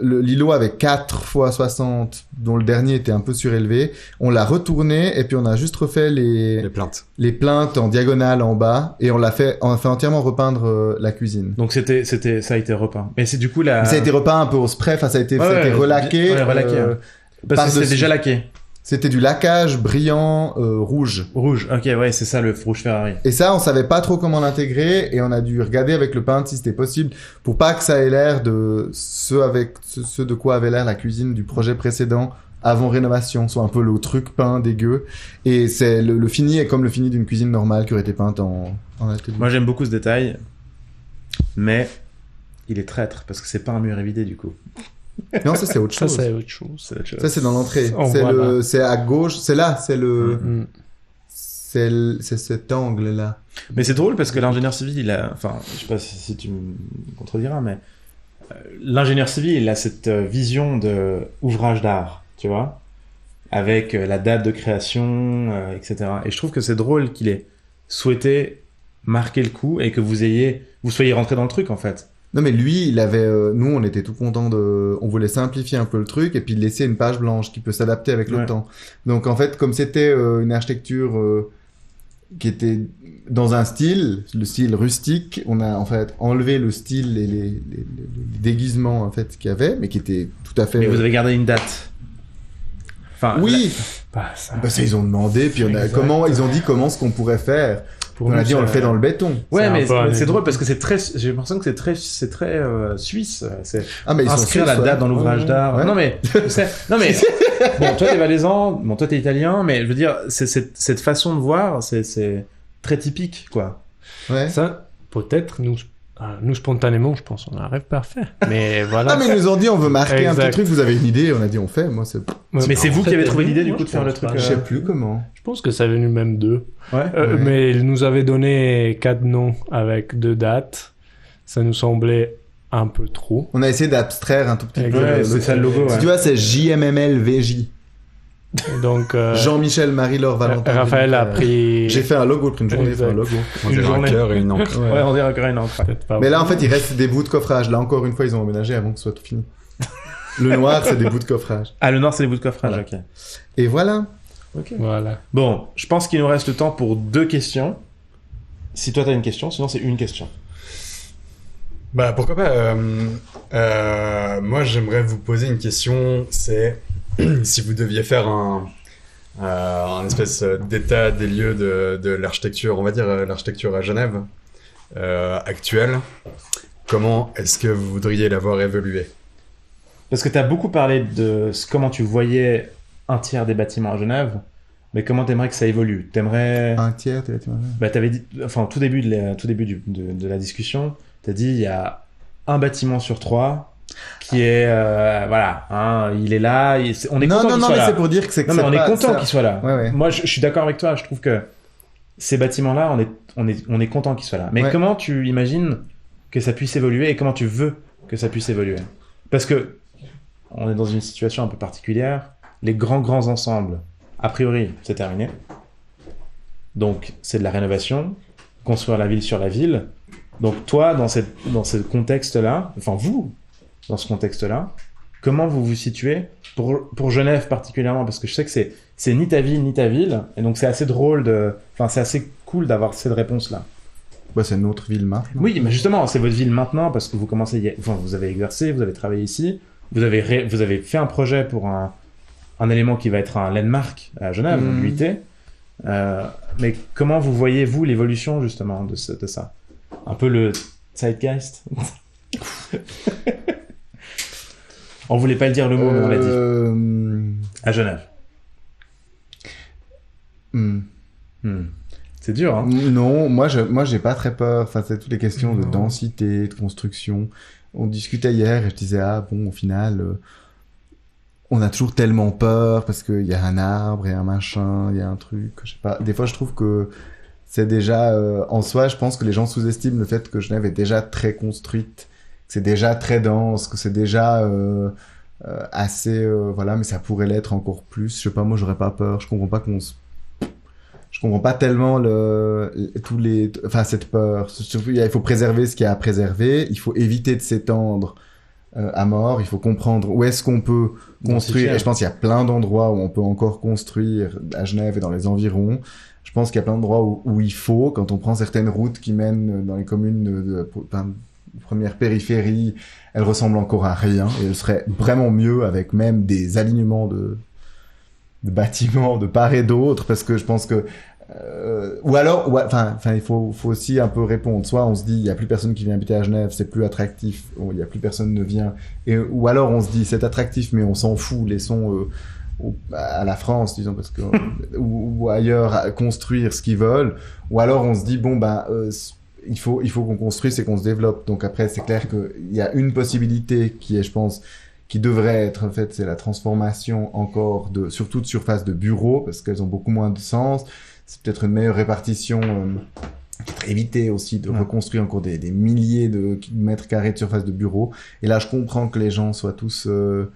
l'îlot avait 4 x 60, dont le dernier était un peu surélevé. On l'a retourné et puis on a juste refait les plaintes. les plaintes en diagonale en bas et on a fait entièrement repeindre la cuisine. Donc ça a été repeint. Mais c'est du coup la... Ça a été repeint un peu au spray, enfin ça a été Ouais, relaqué. ouais, relaqué, hein. Parce que c'était par-dessus. déjà laqué. C'était du laquage brillant rouge. Rouge, ok, ouais, c'est ça le rouge Ferrari. Et ça, on savait pas trop comment l'intégrer et on a dû regarder avec le peintre si c'était possible pour pas que ça ait l'air de ce de quoi avait l'air la cuisine du projet précédent avant rénovation, soit un peu le truc peint dégueu. Et c'est le fini est comme le fini d'une cuisine normale qui aurait été peinte en atelier. Moi j'aime beaucoup ce détail, mais il est traître parce que c'est pas un mur évidé du coup. Non, ça c'est autre Ça, chose. c'est autre chose. C'est autre chose. Ça c'est dans l'entrée. Oh, C'est voilà. c'est à gauche. C'est là. C'est le. Mm. C'est cet angle là. Mais c'est drôle parce que l'ingénieur civil, il a, enfin, je sais pas si tu me contrediras, mais l'ingénieur civil, il a cette vision de ouvrage d'art, tu vois, avec la date de création, etc. Et je trouve que c'est drôle qu'il ait souhaité marquer le coup et que vous soyez rentré dans le truc en fait. Non mais lui, il avait. Nous, on était tout contents de. On voulait simplifier un peu le truc et puis laisser une page blanche qui peut s'adapter avec le Ouais. temps. Donc en fait, comme c'était une architecture qui était dans un style, le style rustique, on a en fait enlevé le style et les déguisements en fait qu'il y avait, mais qui était tout à fait. Mais vous avez gardé une date. Enfin, Oui. Bah, ça... Bah ça ils ont demandé, puis Exact. ils ont dit comment ce qu'on pourrait faire. Pour On a nous, dit on le ça- fait dans le béton. Ouais, C'est un mais peu un c'est drôle exemple. parce que j'ai l'impression que c'est très suisse. C'est Ah mais ils sont inscrire la suisses, date ouais. dans l'ouvrage Ouais, d'art. ouais. Non mais bon, toi t'es valaisan, bon toi t'es italien, mais je veux dire, cette façon de voir, c'est très typique quoi. Ouais. Ça, peut-être, nous spontanément, je pense, on n'arrive pas à faire. Mais voilà. Ah mais ils nous ont dit on veut marquer un Exact. petit truc, vous avez une idée, on a dit on fait. Moi c'est. Mais c'est vous qui avez trouvé l'idée du coup de faire le truc. Je sais plus comment. Je pense que ça est venu même d'eux. Ouais. Ouais. Mais ils nous avaient donné 4 noms avec 2 dates. Ça nous semblait un peu trop. On a essayé d'abstraire un tout petit peu. Exact. Ouais, c'est ça le logo. Si Ouais. tu vois, c'est JMMLVJ. Et donc, Jean-Michel, Marie-Laure, Valentin. Raphaël a pris... J'ai fait un logo, pris une journée, j'ai fait un Exact. logo. On Une dirait un journée. cœur et une encre. Ouais, on dirait encore une encre. Peut-être pas Mais là, en fait, il reste des bouts de coffrage. Là, encore une fois, ils ont emménagé avant que ce soit tout fini. Le noir, c'est des bouts de coffrage. Ah, le noir, c'est les bouts de coffrage. Voilà. Ok. Et voilà. Voilà. Bon, je pense qu'il nous reste le temps pour 2 questions. Si toi t'as une question, sinon c'est une question. Bah pourquoi pas. Moi j'aimerais vous poser une question. C'est si vous deviez faire un espèce d'état des lieux de l'architecture, on va dire l'architecture à Genève actuelle. Comment est-ce que vous voudriez l'avoir évolué? Parce que t'as beaucoup parlé de comment tu voyais un tiers des bâtiments à Genève, mais comment t'aimerais que ça évolue? T'aimerais... Un tiers, t'es là, tu vois. Bah, t'avais dit, enfin, au tout début de la discussion, t'as dit il y a un bâtiment sur 3 qui est, voilà, hein, il est là, on est Non, content non, qu'il non, soit mais là. c'est pour dire que c'est que Non, mais c'est on est pas content ça. qu'il soit là. Ouais, ouais. Moi, je suis d'accord avec toi. Je trouve que ces bâtiments-là, on est content qu'ils soient là. Mais Ouais. comment tu imagines que ça puisse évoluer et comment tu veux que ça puisse évoluer? Parce que on est dans une situation un peu particulière. Les grands ensembles, a priori, c'est terminé. Donc, c'est de la rénovation, construire la ville sur la ville. Donc, toi, dans ce contexte-là, enfin, vous, dans ce contexte-là, comment vous vous situez pour Genève particulièrement? Parce que je sais que c'est ni ta ville, ni ta ville. Et donc, c'est assez drôle enfin, c'est assez cool d'avoir cette réponse-là. Bah, c'est notre ville maintenant. Oui, mais justement, c'est votre ville maintenant parce que vous commencez, enfin, vous avez exercé, vous avez travaillé ici, vous avez fait un projet pour un élément qui va être un landmark à Genève, Mhm. l'UIT. Mais comment vous voyez, vous, l'évolution, justement, de ça? Un peu le zeitgeist. On voulait pas le dire le mot, mais on l'a dit. À Genève. C'est dur, hein? Non, moi j'ai pas très peur. Enfin, c'est toutes les questions de densité, de construction. On discutait hier et je disais bon, au final, on a toujours tellement peur parce qu'il y a un arbre et un machin, il y a un truc. Je sais pas. Des fois, je trouve que c'est déjà en soi, je pense que les gens sous-estiment le fait que Genève est déjà très construite, que c'est déjà très dense, que c'est déjà assez voilà, mais ça pourrait l'être encore plus. Je sais pas, moi j'aurais pas peur. Je comprends pas tellement cette peur. Surtout, il faut préserver ce qu'il y a à préserver. Il faut éviter de s'étendre à mort. Il faut comprendre où est-ce qu'on peut construire. Et je pense qu'il y a plein d'endroits où on peut encore construire à Genève et dans les environs. Je pense qu'il y a plein d'endroits où il faut, quand on prend certaines routes qui mènent dans les communes de première périphérie, elles ressemblent encore à rien. Et elles seraient vraiment mieux avec même des alignements de bâtiments de part et d'autre, parce que je pense que il faut aussi un peu répondre. Soit on se dit il y a plus personne qui vient habiter à Genève, c'est plus attractif, il y a plus personne ne vient, ou alors on se dit c'est attractif mais on s'en fout, laissons à la France, disons, parce que ou ailleurs à construire ce qu'ils veulent, ou alors on se dit il faut qu'on construise et qu'on se développe. Donc après, c'est clair qu'il y a une possibilité qui est, je pense, qui devrait être en fait, c'est la transformation encore surtout de surfaces de bureaux, parce qu'elles ont beaucoup moins de sens. C'est peut-être une meilleure répartition, éviter aussi de reconstruire encore des milliers de mètres carrés de surface de bureaux. Et là, je comprends que les gens soient tous un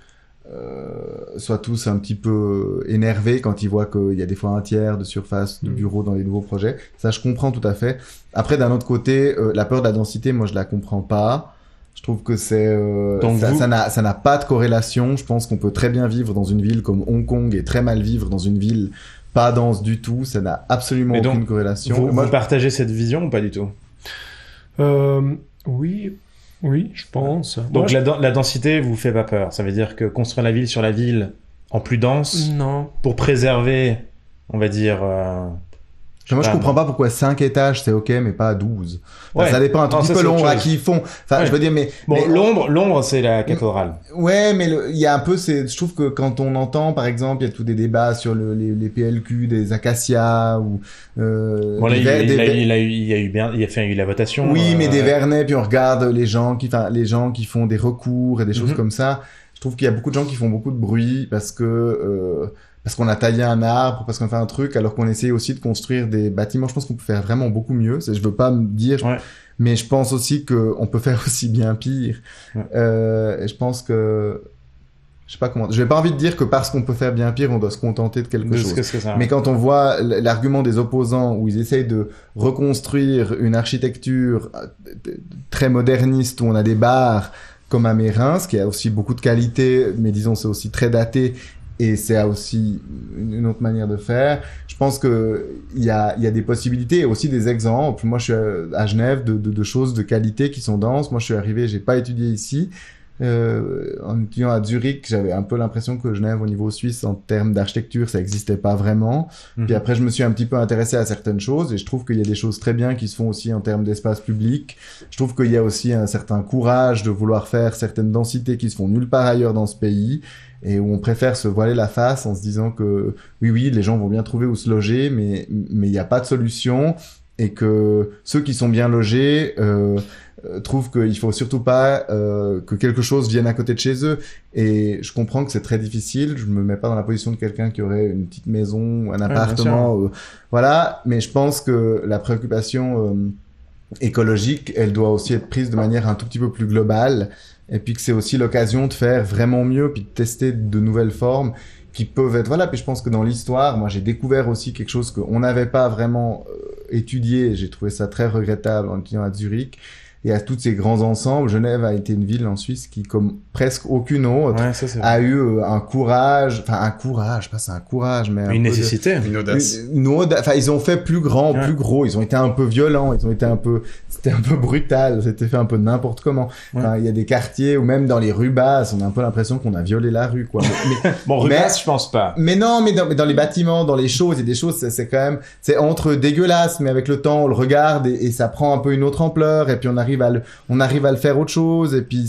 petit peu énervés quand ils voient qu'il y a des fois un tiers de surface de bureaux dans les nouveaux projets. Ça, je comprends tout à fait. Après, d'un autre côté, la peur de la densité, moi, je la comprends pas. Je trouve que ça n'a pas de corrélation. Je pense qu'on peut très bien vivre dans une ville comme Hong Kong et très mal vivre dans une ville pas dense du tout. Ça n'a absolument aucune corrélation. Vous partagez cette vision ou pas du tout? Oui, je pense. Donc la densité vous fait pas peur. Ça veut dire que construire la ville sur la ville en plus dense, non, pour préserver, on va dire... Moi, je comprends pas pourquoi 5 étages, c'est ok, mais pas 12. Enfin, Ouais. ça dépend un tout petit peu l'ombre à qui ils font. Enfin, Ouais. je veux dire, mais l'ombre, c'est la cathédrale. ouais, mais il y a un peu, je trouve que quand on entend, par exemple, il y a tous des débats sur les PLQ, des acacias ou, Bon, là, il a fait la votation. Oui, mais des Vernets, puis on regarde les gens qui font des recours et des choses comme ça. Je trouve qu'il y a beaucoup de gens qui font beaucoup de bruit parce qu'on a taillé un arbre, parce qu'on fait un truc, alors qu'on essaye aussi de construire des bâtiments. Je pense qu'on peut faire vraiment beaucoup mieux. Je veux pas me dire, mais je pense aussi qu'on peut faire aussi bien pire. Ouais. Et je pense que, je sais pas comment, j'ai pas envie de dire que parce qu'on peut faire bien pire, on doit se contenter de quelque chose. Mais quand on voit l'argument des opposants où ils essayent de reconstruire une architecture très moderniste, où on a des bars comme à Mérins, qui a aussi beaucoup de qualité, mais disons c'est aussi très daté, et c'est aussi une autre manière de faire. Je pense que il y a des possibilités et aussi des exemples. Moi, je suis à Genève de choses de qualité qui sont denses. Moi, je suis arrivé, j'ai pas étudié ici. En étudiant à Zurich, j'avais un peu l'impression que Genève, au niveau suisse, en termes d'architecture, ça existait pas vraiment. Puis après, je me suis un petit peu intéressé à certaines choses et je trouve qu'il y a des choses très bien qui se font aussi en termes d'espace public. Je trouve qu'il y a aussi un certain courage de vouloir faire certaines densités qui se font nulle part ailleurs dans ce pays et où on préfère se voiler la face en se disant que oui, les gens vont bien trouver où se loger, mais il n'y a pas de solution et que ceux qui sont bien logés trouvent qu'il faut surtout pas que quelque chose vienne à côté de chez eux. Et je comprends que c'est très difficile. Je me mets pas dans la position de quelqu'un qui aurait une petite maison ou un appartement. Voilà. Mais je pense que la préoccupation écologique, elle doit aussi être prise de manière un tout petit peu plus globale. Et puis que c'est aussi l'occasion de faire vraiment mieux, puis de tester de nouvelles formes qui peuvent être... Voilà, puis je pense que dans l'histoire, moi j'ai découvert aussi quelque chose qu'on n'avait pas vraiment étudié. J'ai trouvé ça très regrettable en étudiant à Zurich. Et à tous ces grands ensembles, Genève a été une ville en Suisse qui, comme presque aucune autre, a eu un courage, pas c'est un courage, mais une nécessité, une audace. Enfin, ils ont fait plus grand, plus gros, ils ont été un peu violents, c'était un peu brutal, c'était fait un peu n'importe comment. Enfin, il y a des quartiers où même dans les rues basses, on a un peu l'impression qu'on a violé la rue, quoi. Bon, rue basse, je pense pas. Mais non, mais dans les bâtiments, dans les choses, il y a des choses, c'est quand même, c'est entre dégueulasse, mais avec le temps, on le regarde et ça prend un peu une autre ampleur, et puis on arrive à le faire autre chose, et puis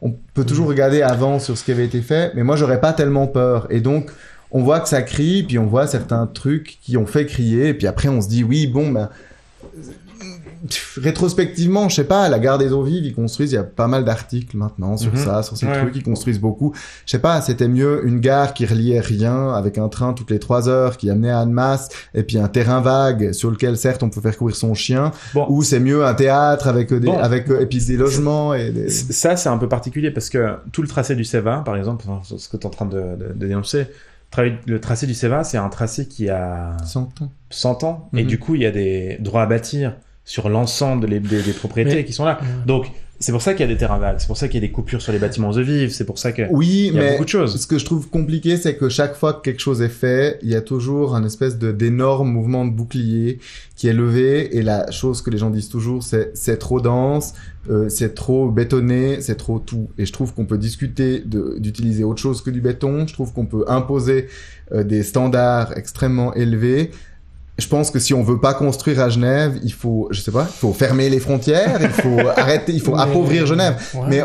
on peut toujours regarder avant sur ce qui avait été fait, mais moi j'aurais pas tellement peur, et donc on voit que ça crie, puis on voit certains trucs qui ont fait crier, et puis après on se dit oui, bon, ben rétrospectivement, je sais pas, la gare des eaux vives, ils construisent, il y a pas mal d'articles maintenant sur ça, sur ces trucs, ils construisent beaucoup. Je sais pas, c'était mieux une gare qui reliait rien avec un train toutes les 3 heures qui amenait à Annemasse et puis un terrain vague sur lequel certes on peut faire courir son chien, ou c'est mieux un théâtre avec et puis des logements et des... Ça, c'est un peu particulier parce que tout le tracé du CEVA, par exemple, ce que tu es en train de dénoncer, le tracé du CEVA, c'est un tracé qui a 100 ans. Et du coup, il y a des droits à bâtir sur l'ensemble des propriétés qui sont là. Donc, c'est pour ça qu'il y a des terrains vagues, c'est pour ça qu'il y a des coupures sur les bâtiments de vivre, c'est pour ça que il y a beaucoup de choses. Ce que je trouve compliqué, c'est que chaque fois que quelque chose est fait, il y a toujours un espèce d'énorme mouvement de bouclier qui est levé, et la chose que les gens disent toujours, c'est trop dense, c'est trop bétonné, c'est trop tout. Et je trouve qu'on peut discuter d'utiliser autre chose que du béton, je trouve qu'on peut imposer des standards extrêmement élevés. Je pense que si on veut pas construire à Genève, il faut fermer les frontières, il faut arrêter, il faut appauvrir Genève. Mais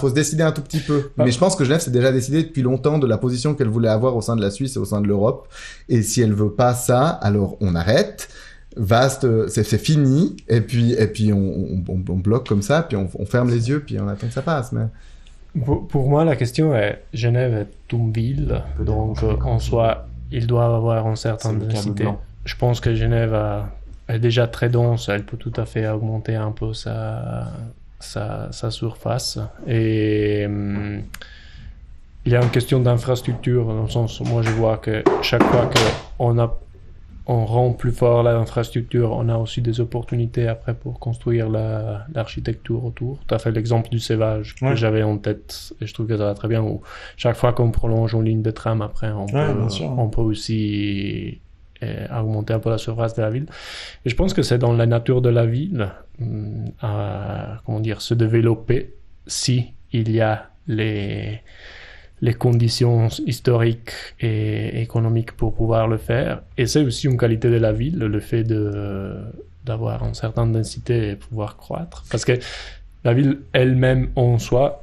faut se décider un tout petit peu. Mais je pense que Genève s'est déjà décidé depuis longtemps de la position qu'elle voulait avoir au sein de la Suisse et au sein de l'Europe. Et si elle veut pas ça, alors on arrête. vaste, c'est fini, et puis on bloque comme ça, puis on ferme les yeux, puis on attend que ça passe. Mais... Pour moi, la question est, Genève est une ville, donc en soi, ils doivent avoir une certaine densité. Je pense que Genève est déjà très dense, elle peut tout à fait augmenter un peu sa surface. Et il y a une question d'infrastructure, dans le sens où moi je vois que chaque fois qu'on rend plus fort l'infrastructure, on a aussi des opportunités après pour construire l'architecture autour. Tu as fait l'exemple du sévage que j'avais en tête et je trouve que ça va très bien. Où chaque fois qu'on prolonge une ligne de tram, après on peut aussi augmenter un peu la surface de la ville. Et je pense que c'est dans la nature de la ville se développer si il y a les conditions historiques et économiques pour pouvoir le faire. Et c'est aussi une qualité de la ville, le fait d'avoir une certaine densité et pouvoir croître. Parce que la ville elle-même en soi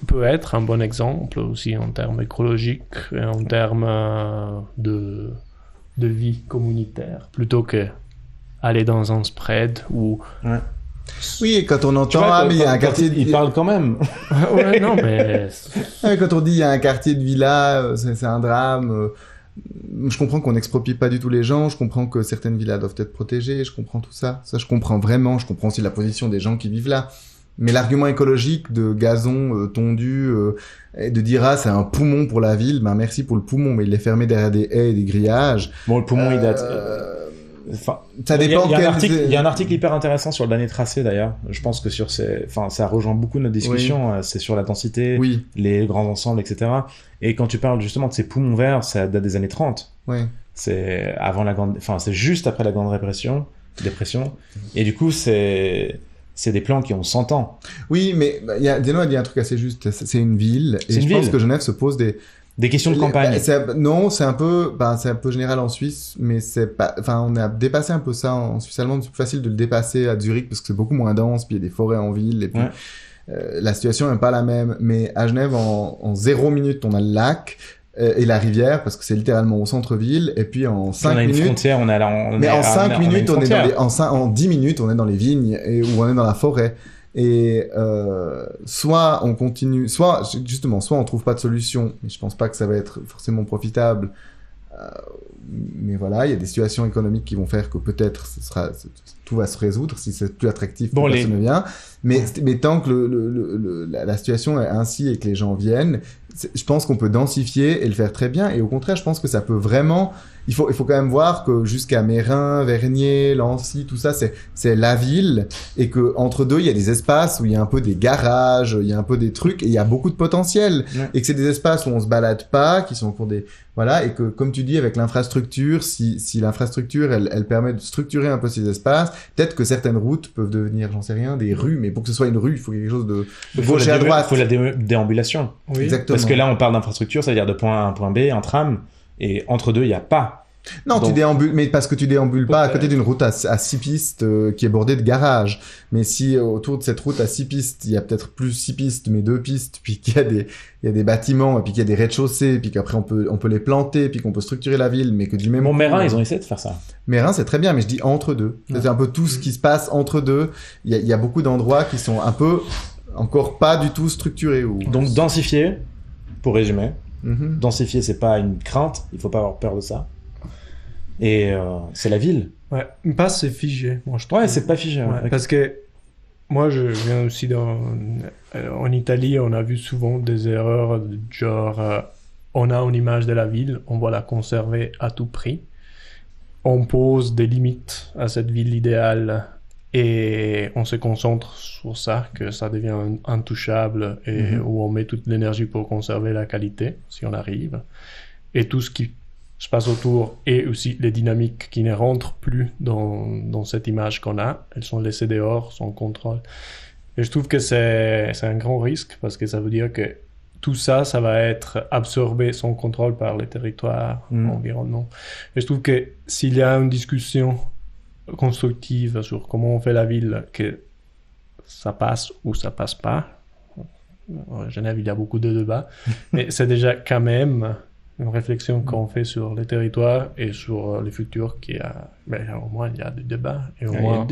peut être un bon exemple aussi en termes écologiques et en termes de vie communautaire, plutôt que aller dans un spread où... Oui, et quand on entend, il y a un quartier... Il parle quand même. Ouais, non, mais... Quand on dit il y a un quartier de villas, c'est un drame. Je comprends qu'on n'exproprie pas du tout les gens, je comprends que certaines villas doivent être protégées, je comprends tout ça. Ça, je comprends vraiment, je comprends aussi la position des gens qui vivent là. Mais l'argument écologique de gazon tondu, et de dire c'est un poumon pour la ville, ben merci pour le poumon, mais il est fermé derrière des haies et des grillages. Bon, le poumon, il date... Enfin, ça dépend. Il y a un article hyper intéressant sur le dernier tracé d'ailleurs. Je pense que ça rejoint beaucoup notre discussion. Oui. C'est sur la densité, les grands ensembles, etc. Et quand tu parles justement de ces poumons verts, ça date des années 30. Oui. C'est juste après la grande dépression. Et du coup, c'est des plans qui ont 100 ans. Oui, mais Diano a dit un truc assez juste. C'est une ville. Et je pense que Genève se pose des questions de campagne. C'est un peu général en Suisse, mais on a dépassé un peu ça en Suisse allemande. C'est plus facile de le dépasser à Zurich parce que c'est beaucoup moins dense, puis il y a des forêts en ville, et puis la situation n'est pas la même. Mais à Genève, en 0 minutes, on a le lac et la rivière parce que c'est littéralement au centre-ville, et puis en 5 minutes. On a une frontière, en 5 minutes, en 10 minutes, on est dans les vignes ou on est dans la forêt. Et soit on continue, soit on trouve pas de solution, mais je pense pas que ça va être forcément profitable. Mais voilà, il y a des situations économiques qui vont faire que peut-être tout va se résoudre si c'est plus attractif pour personne ne vient. Mais tant que la situation est ainsi et que les gens viennent, je pense qu'on peut densifier et le faire très bien. Et au contraire, je pense que ça peut vraiment... Il faut quand même voir que jusqu'à Mérin, Vernier, Lancy, tout ça, c'est la ville, et que entre deux, il y a des espaces où il y a un peu des garages, il y a un peu des trucs, et il y a beaucoup de potentiel. Et que c'est des espaces où on se balade pas, qui sont pour des... Voilà, et que, comme tu dis, avec l'infrastructure, si l'infrastructure, elle permet de structurer un peu ces espaces, peut-être que certaines routes peuvent devenir, j'en sais rien, des rues, mais pour que ce soit une rue, il faut quelque chose de gauche et à droite. Il faut la déambulation. Oui. Exactement. Parce que là, on parle d'infrastructure, ça veut dire de point A à un point B, un tram, et entre deux, il n'y a pas. Non, donc, tu déambules, mais parce que tu déambules pas à côté d'une route à 6 pistes qui est bordée de garages. Mais si autour de cette route à 6 pistes, il y a peut-être plus 6 pistes, mais 2 pistes, puis qu'il y a des bâtiments, et puis qu'il y a des rez-de-chaussée, puis qu'après on peut les planter, puis qu'on peut structurer la ville, mais que du même coup... Mérin, ils ont essayé de faire ça. Mérin, c'est très bien, mais je dis entre deux. C'est un peu tout ce qui se passe entre deux. Il y a beaucoup d'endroits qui sont un peu encore pas du tout structurés. Donc densifier, pour résumer. Densifier, c'est pas une crainte, il faut pas avoir peur de ça. Et c'est la ville. Ouais, pas c'est figé. Moi, je trouve. Ouais, c'est pas figé. Ouais, parce que moi, je viens aussi en Italie, on a vu souvent des erreurs de genre, on a une image de la ville, on va la conserver à tout prix. On pose des limites à cette ville idéale et on se concentre sur ça, que ça devient intouchable et où on met toute l'énergie pour conserver la qualité, si on arrive. Et tout ce qui se passe autour et aussi les dynamiques qui ne rentrent plus dans cette image qu'on a, elles sont laissées dehors, sans contrôle. Et je trouve que c'est un grand risque parce que ça veut dire que tout ça, ça va être absorbé sans contrôle par les territoires environnants. Et je trouve que s'il y a une discussion constructive sur comment on fait la ville, que ça passe ou ça passe pas, à Genève, il y a beaucoup de débats, mais c'est déjà quand même une réflexion qu'on fait sur les territoires et sur le futur au moins il y a du débat et au moins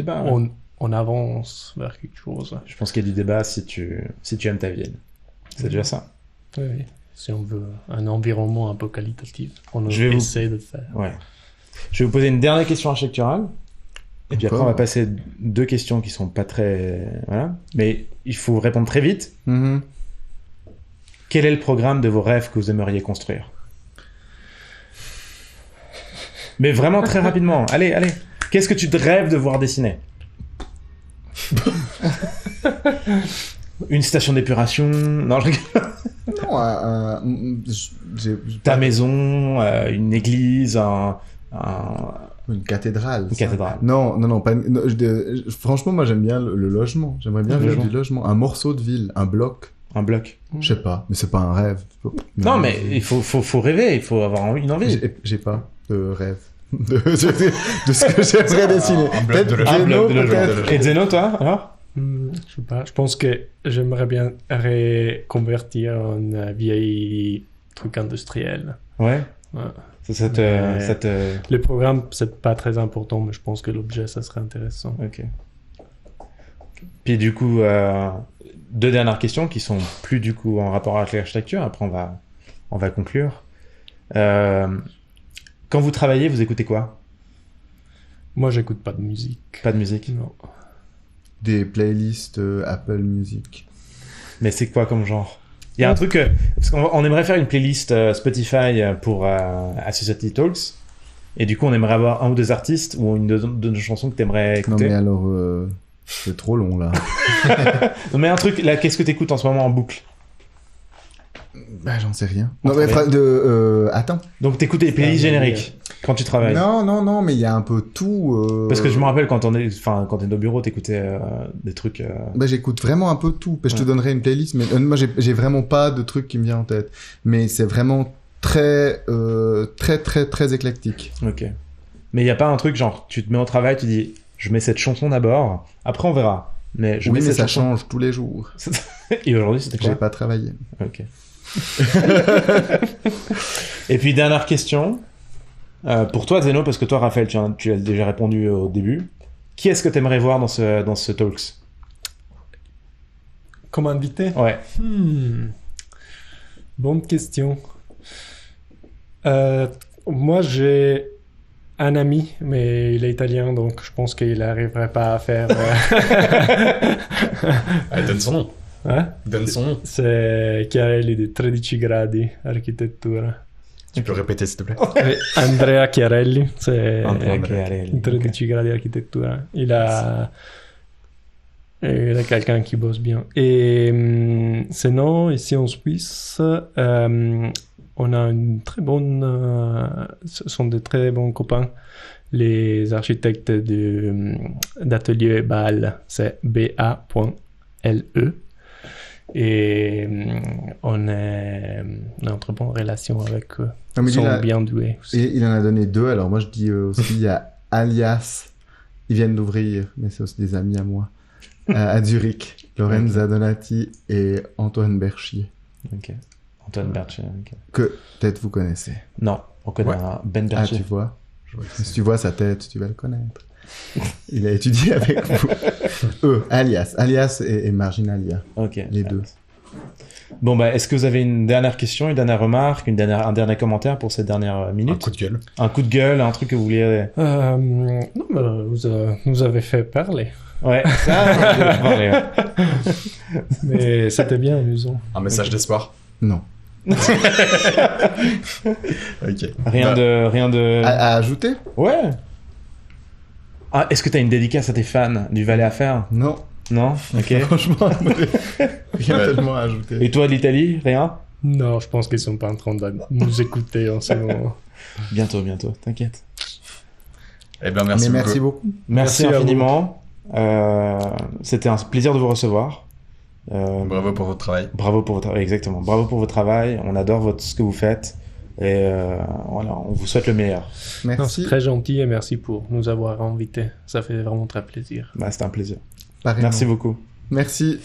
on avance vers quelque chose. Je pense qu'il y a du débat si tu aimes ta ville. C'est déjà ça. Oui. Si on veut un environnement un peu qualitatif, on essaie de le faire. Ouais. Je vais vous poser une dernière question architecturale. Et puis après, on va passer 2 questions qui sont pas très... Voilà. Mais il faut répondre très vite. Mm-hmm. Quel est le programme de vos rêves que vous aimeriez construire? Mais vraiment très rapidement. Allez. Qu'est-ce que tu te rêves de voir dessiner? Une station d'épuration? Non, je rigole. Non, ta maison, une église, une cathédrale. Une cathédrale. Non, pas franchement, moi j'aime bien le logement. J'aimerais bien faire du logement. Un morceau de ville, un bloc. Un bloc. Je sais pas, mais c'est pas un rêve. Non, mais il faut rêver, il faut avoir une envie. J'ai pas de rêve. De ce que j'aimerais dessiner. Un bloc de logement. Et Zeno, toi, alors? Je sais pas. Je pense que j'aimerais bien reconvertir un vieil truc industriel. Ouais. Ça te... Le programme, c'est pas très important, mais je pense que l'objet, ça serait intéressant. Ok. Puis du coup, 2 dernières questions qui sont plus du coup en rapport avec l'architecture. Après, on va conclure. Quand vous travaillez, vous écoutez quoi? Moi, j'écoute pas de musique. Pas de musique? Non. Des playlists Apple Music. Mais c'est quoi comme genre? Il y a un truc... parce qu'on aimerait faire une playlist Spotify pour Associated Talks. Et du coup, on aimerait avoir 1 ou 2 artistes ou une de nos chansons que t'aimerais écouter. Non, mais alors... c'est trop long, là. Non, mais un truc... Là, qu'est-ce que t'écoutes en ce moment en boucle? Bah, j'en sais rien. Non, mais attends. Donc, t'écoutes des playlists génériques quand tu travailles? Non, mais il y a un peu tout. Parce que je me rappelle quand t'es au bureau, t'écoutais des trucs. Bah, j'écoute vraiment un peu tout. Je te donnerai une playlist, mais moi, j'ai vraiment pas de truc qui me vient en tête. Mais c'est vraiment très éclectique. Ok. Mais il y a pas un truc genre, tu te mets au travail, tu dis, je mets cette chanson d'abord, après on verra. Mais oui, mais ça change tous les jours. Et aujourd'hui, c'était quoi? J'ai pas travaillé. Ok. Et puis dernière question pour toi, Zeno, parce que toi, Raphaël, tu as déjà répondu au début. Qui est-ce que tu aimerais voir dans ce talks? Comme invité? Ouais. Bonne question. Moi, j'ai un ami, mais il est italien, donc je pense qu'il n'arriverait pas à faire... Donne son nom. Hein? Donne son nom. C'est Chiarelli di 13 gradi architettura. Tu peux répéter, s'il te plaît? Andrea Chiarelli, c'est Andrea Chiarelli. 13 gradi architettura. Il a quelqu'un qui bosse bien. Et sinon, ici en Suisse, on a une très bonne... ce sont de très bons copains. Les architectes d'atelier BAL, c'est BA.LE. Et on est en très bonne relation avec eux. Ils sont bien doués aussi. Et il en a donné 2. Alors moi, je dis aussi, il y a Alias. Ils viennent d'ouvrir, mais c'est aussi des amis à moi. À Zurich. Lorenza Donati et Antoine Berchier. Ok. Antoine Berchier, ok. Que peut-être vous connaissez. Non, on connaît un Ben Berchier. Ah, tu vois. Si tu vois sa tête, tu vas le connaître. Il a étudié avec vous. Alias et Marginalia. Ok. Les 2. Bon, bah, est-ce que vous avez une dernière question, une dernière remarque, un dernier commentaire pour cette dernière minute? Un coup de gueule. Un coup de gueule, un truc que vous vouliez... Non, bah, vous avez fait parler. Ouais, ça, je vais parler. Ouais. Mais c'était bien amusant. Un message d'espoir? Non. Ok. Rien de... À ajouter? Ouais. Ah, est-ce que t'as une dédicace à tes fans du Valais à faire? Non. Non? Ok. Franchement, rien tellement à ajouter. Et toi, de l'Italie? Rien? Non, je pense qu'ils sont pas en train de nous écouter en ce moment. Bientôt, t'inquiète. Eh bien, merci beaucoup. Merci beaucoup. Merci infiniment. C'était un plaisir de vous recevoir. Bravo pour votre travail. Bravo pour votre travail, exactement. Bravo pour votre travail. On adore ce que vous faites. Et voilà, on vous souhaite le meilleur. Merci. C'est très gentil et merci pour nous avoir invités. Ça fait vraiment très plaisir. Bah, c'était un plaisir. Pareillement. Merci beaucoup. Merci.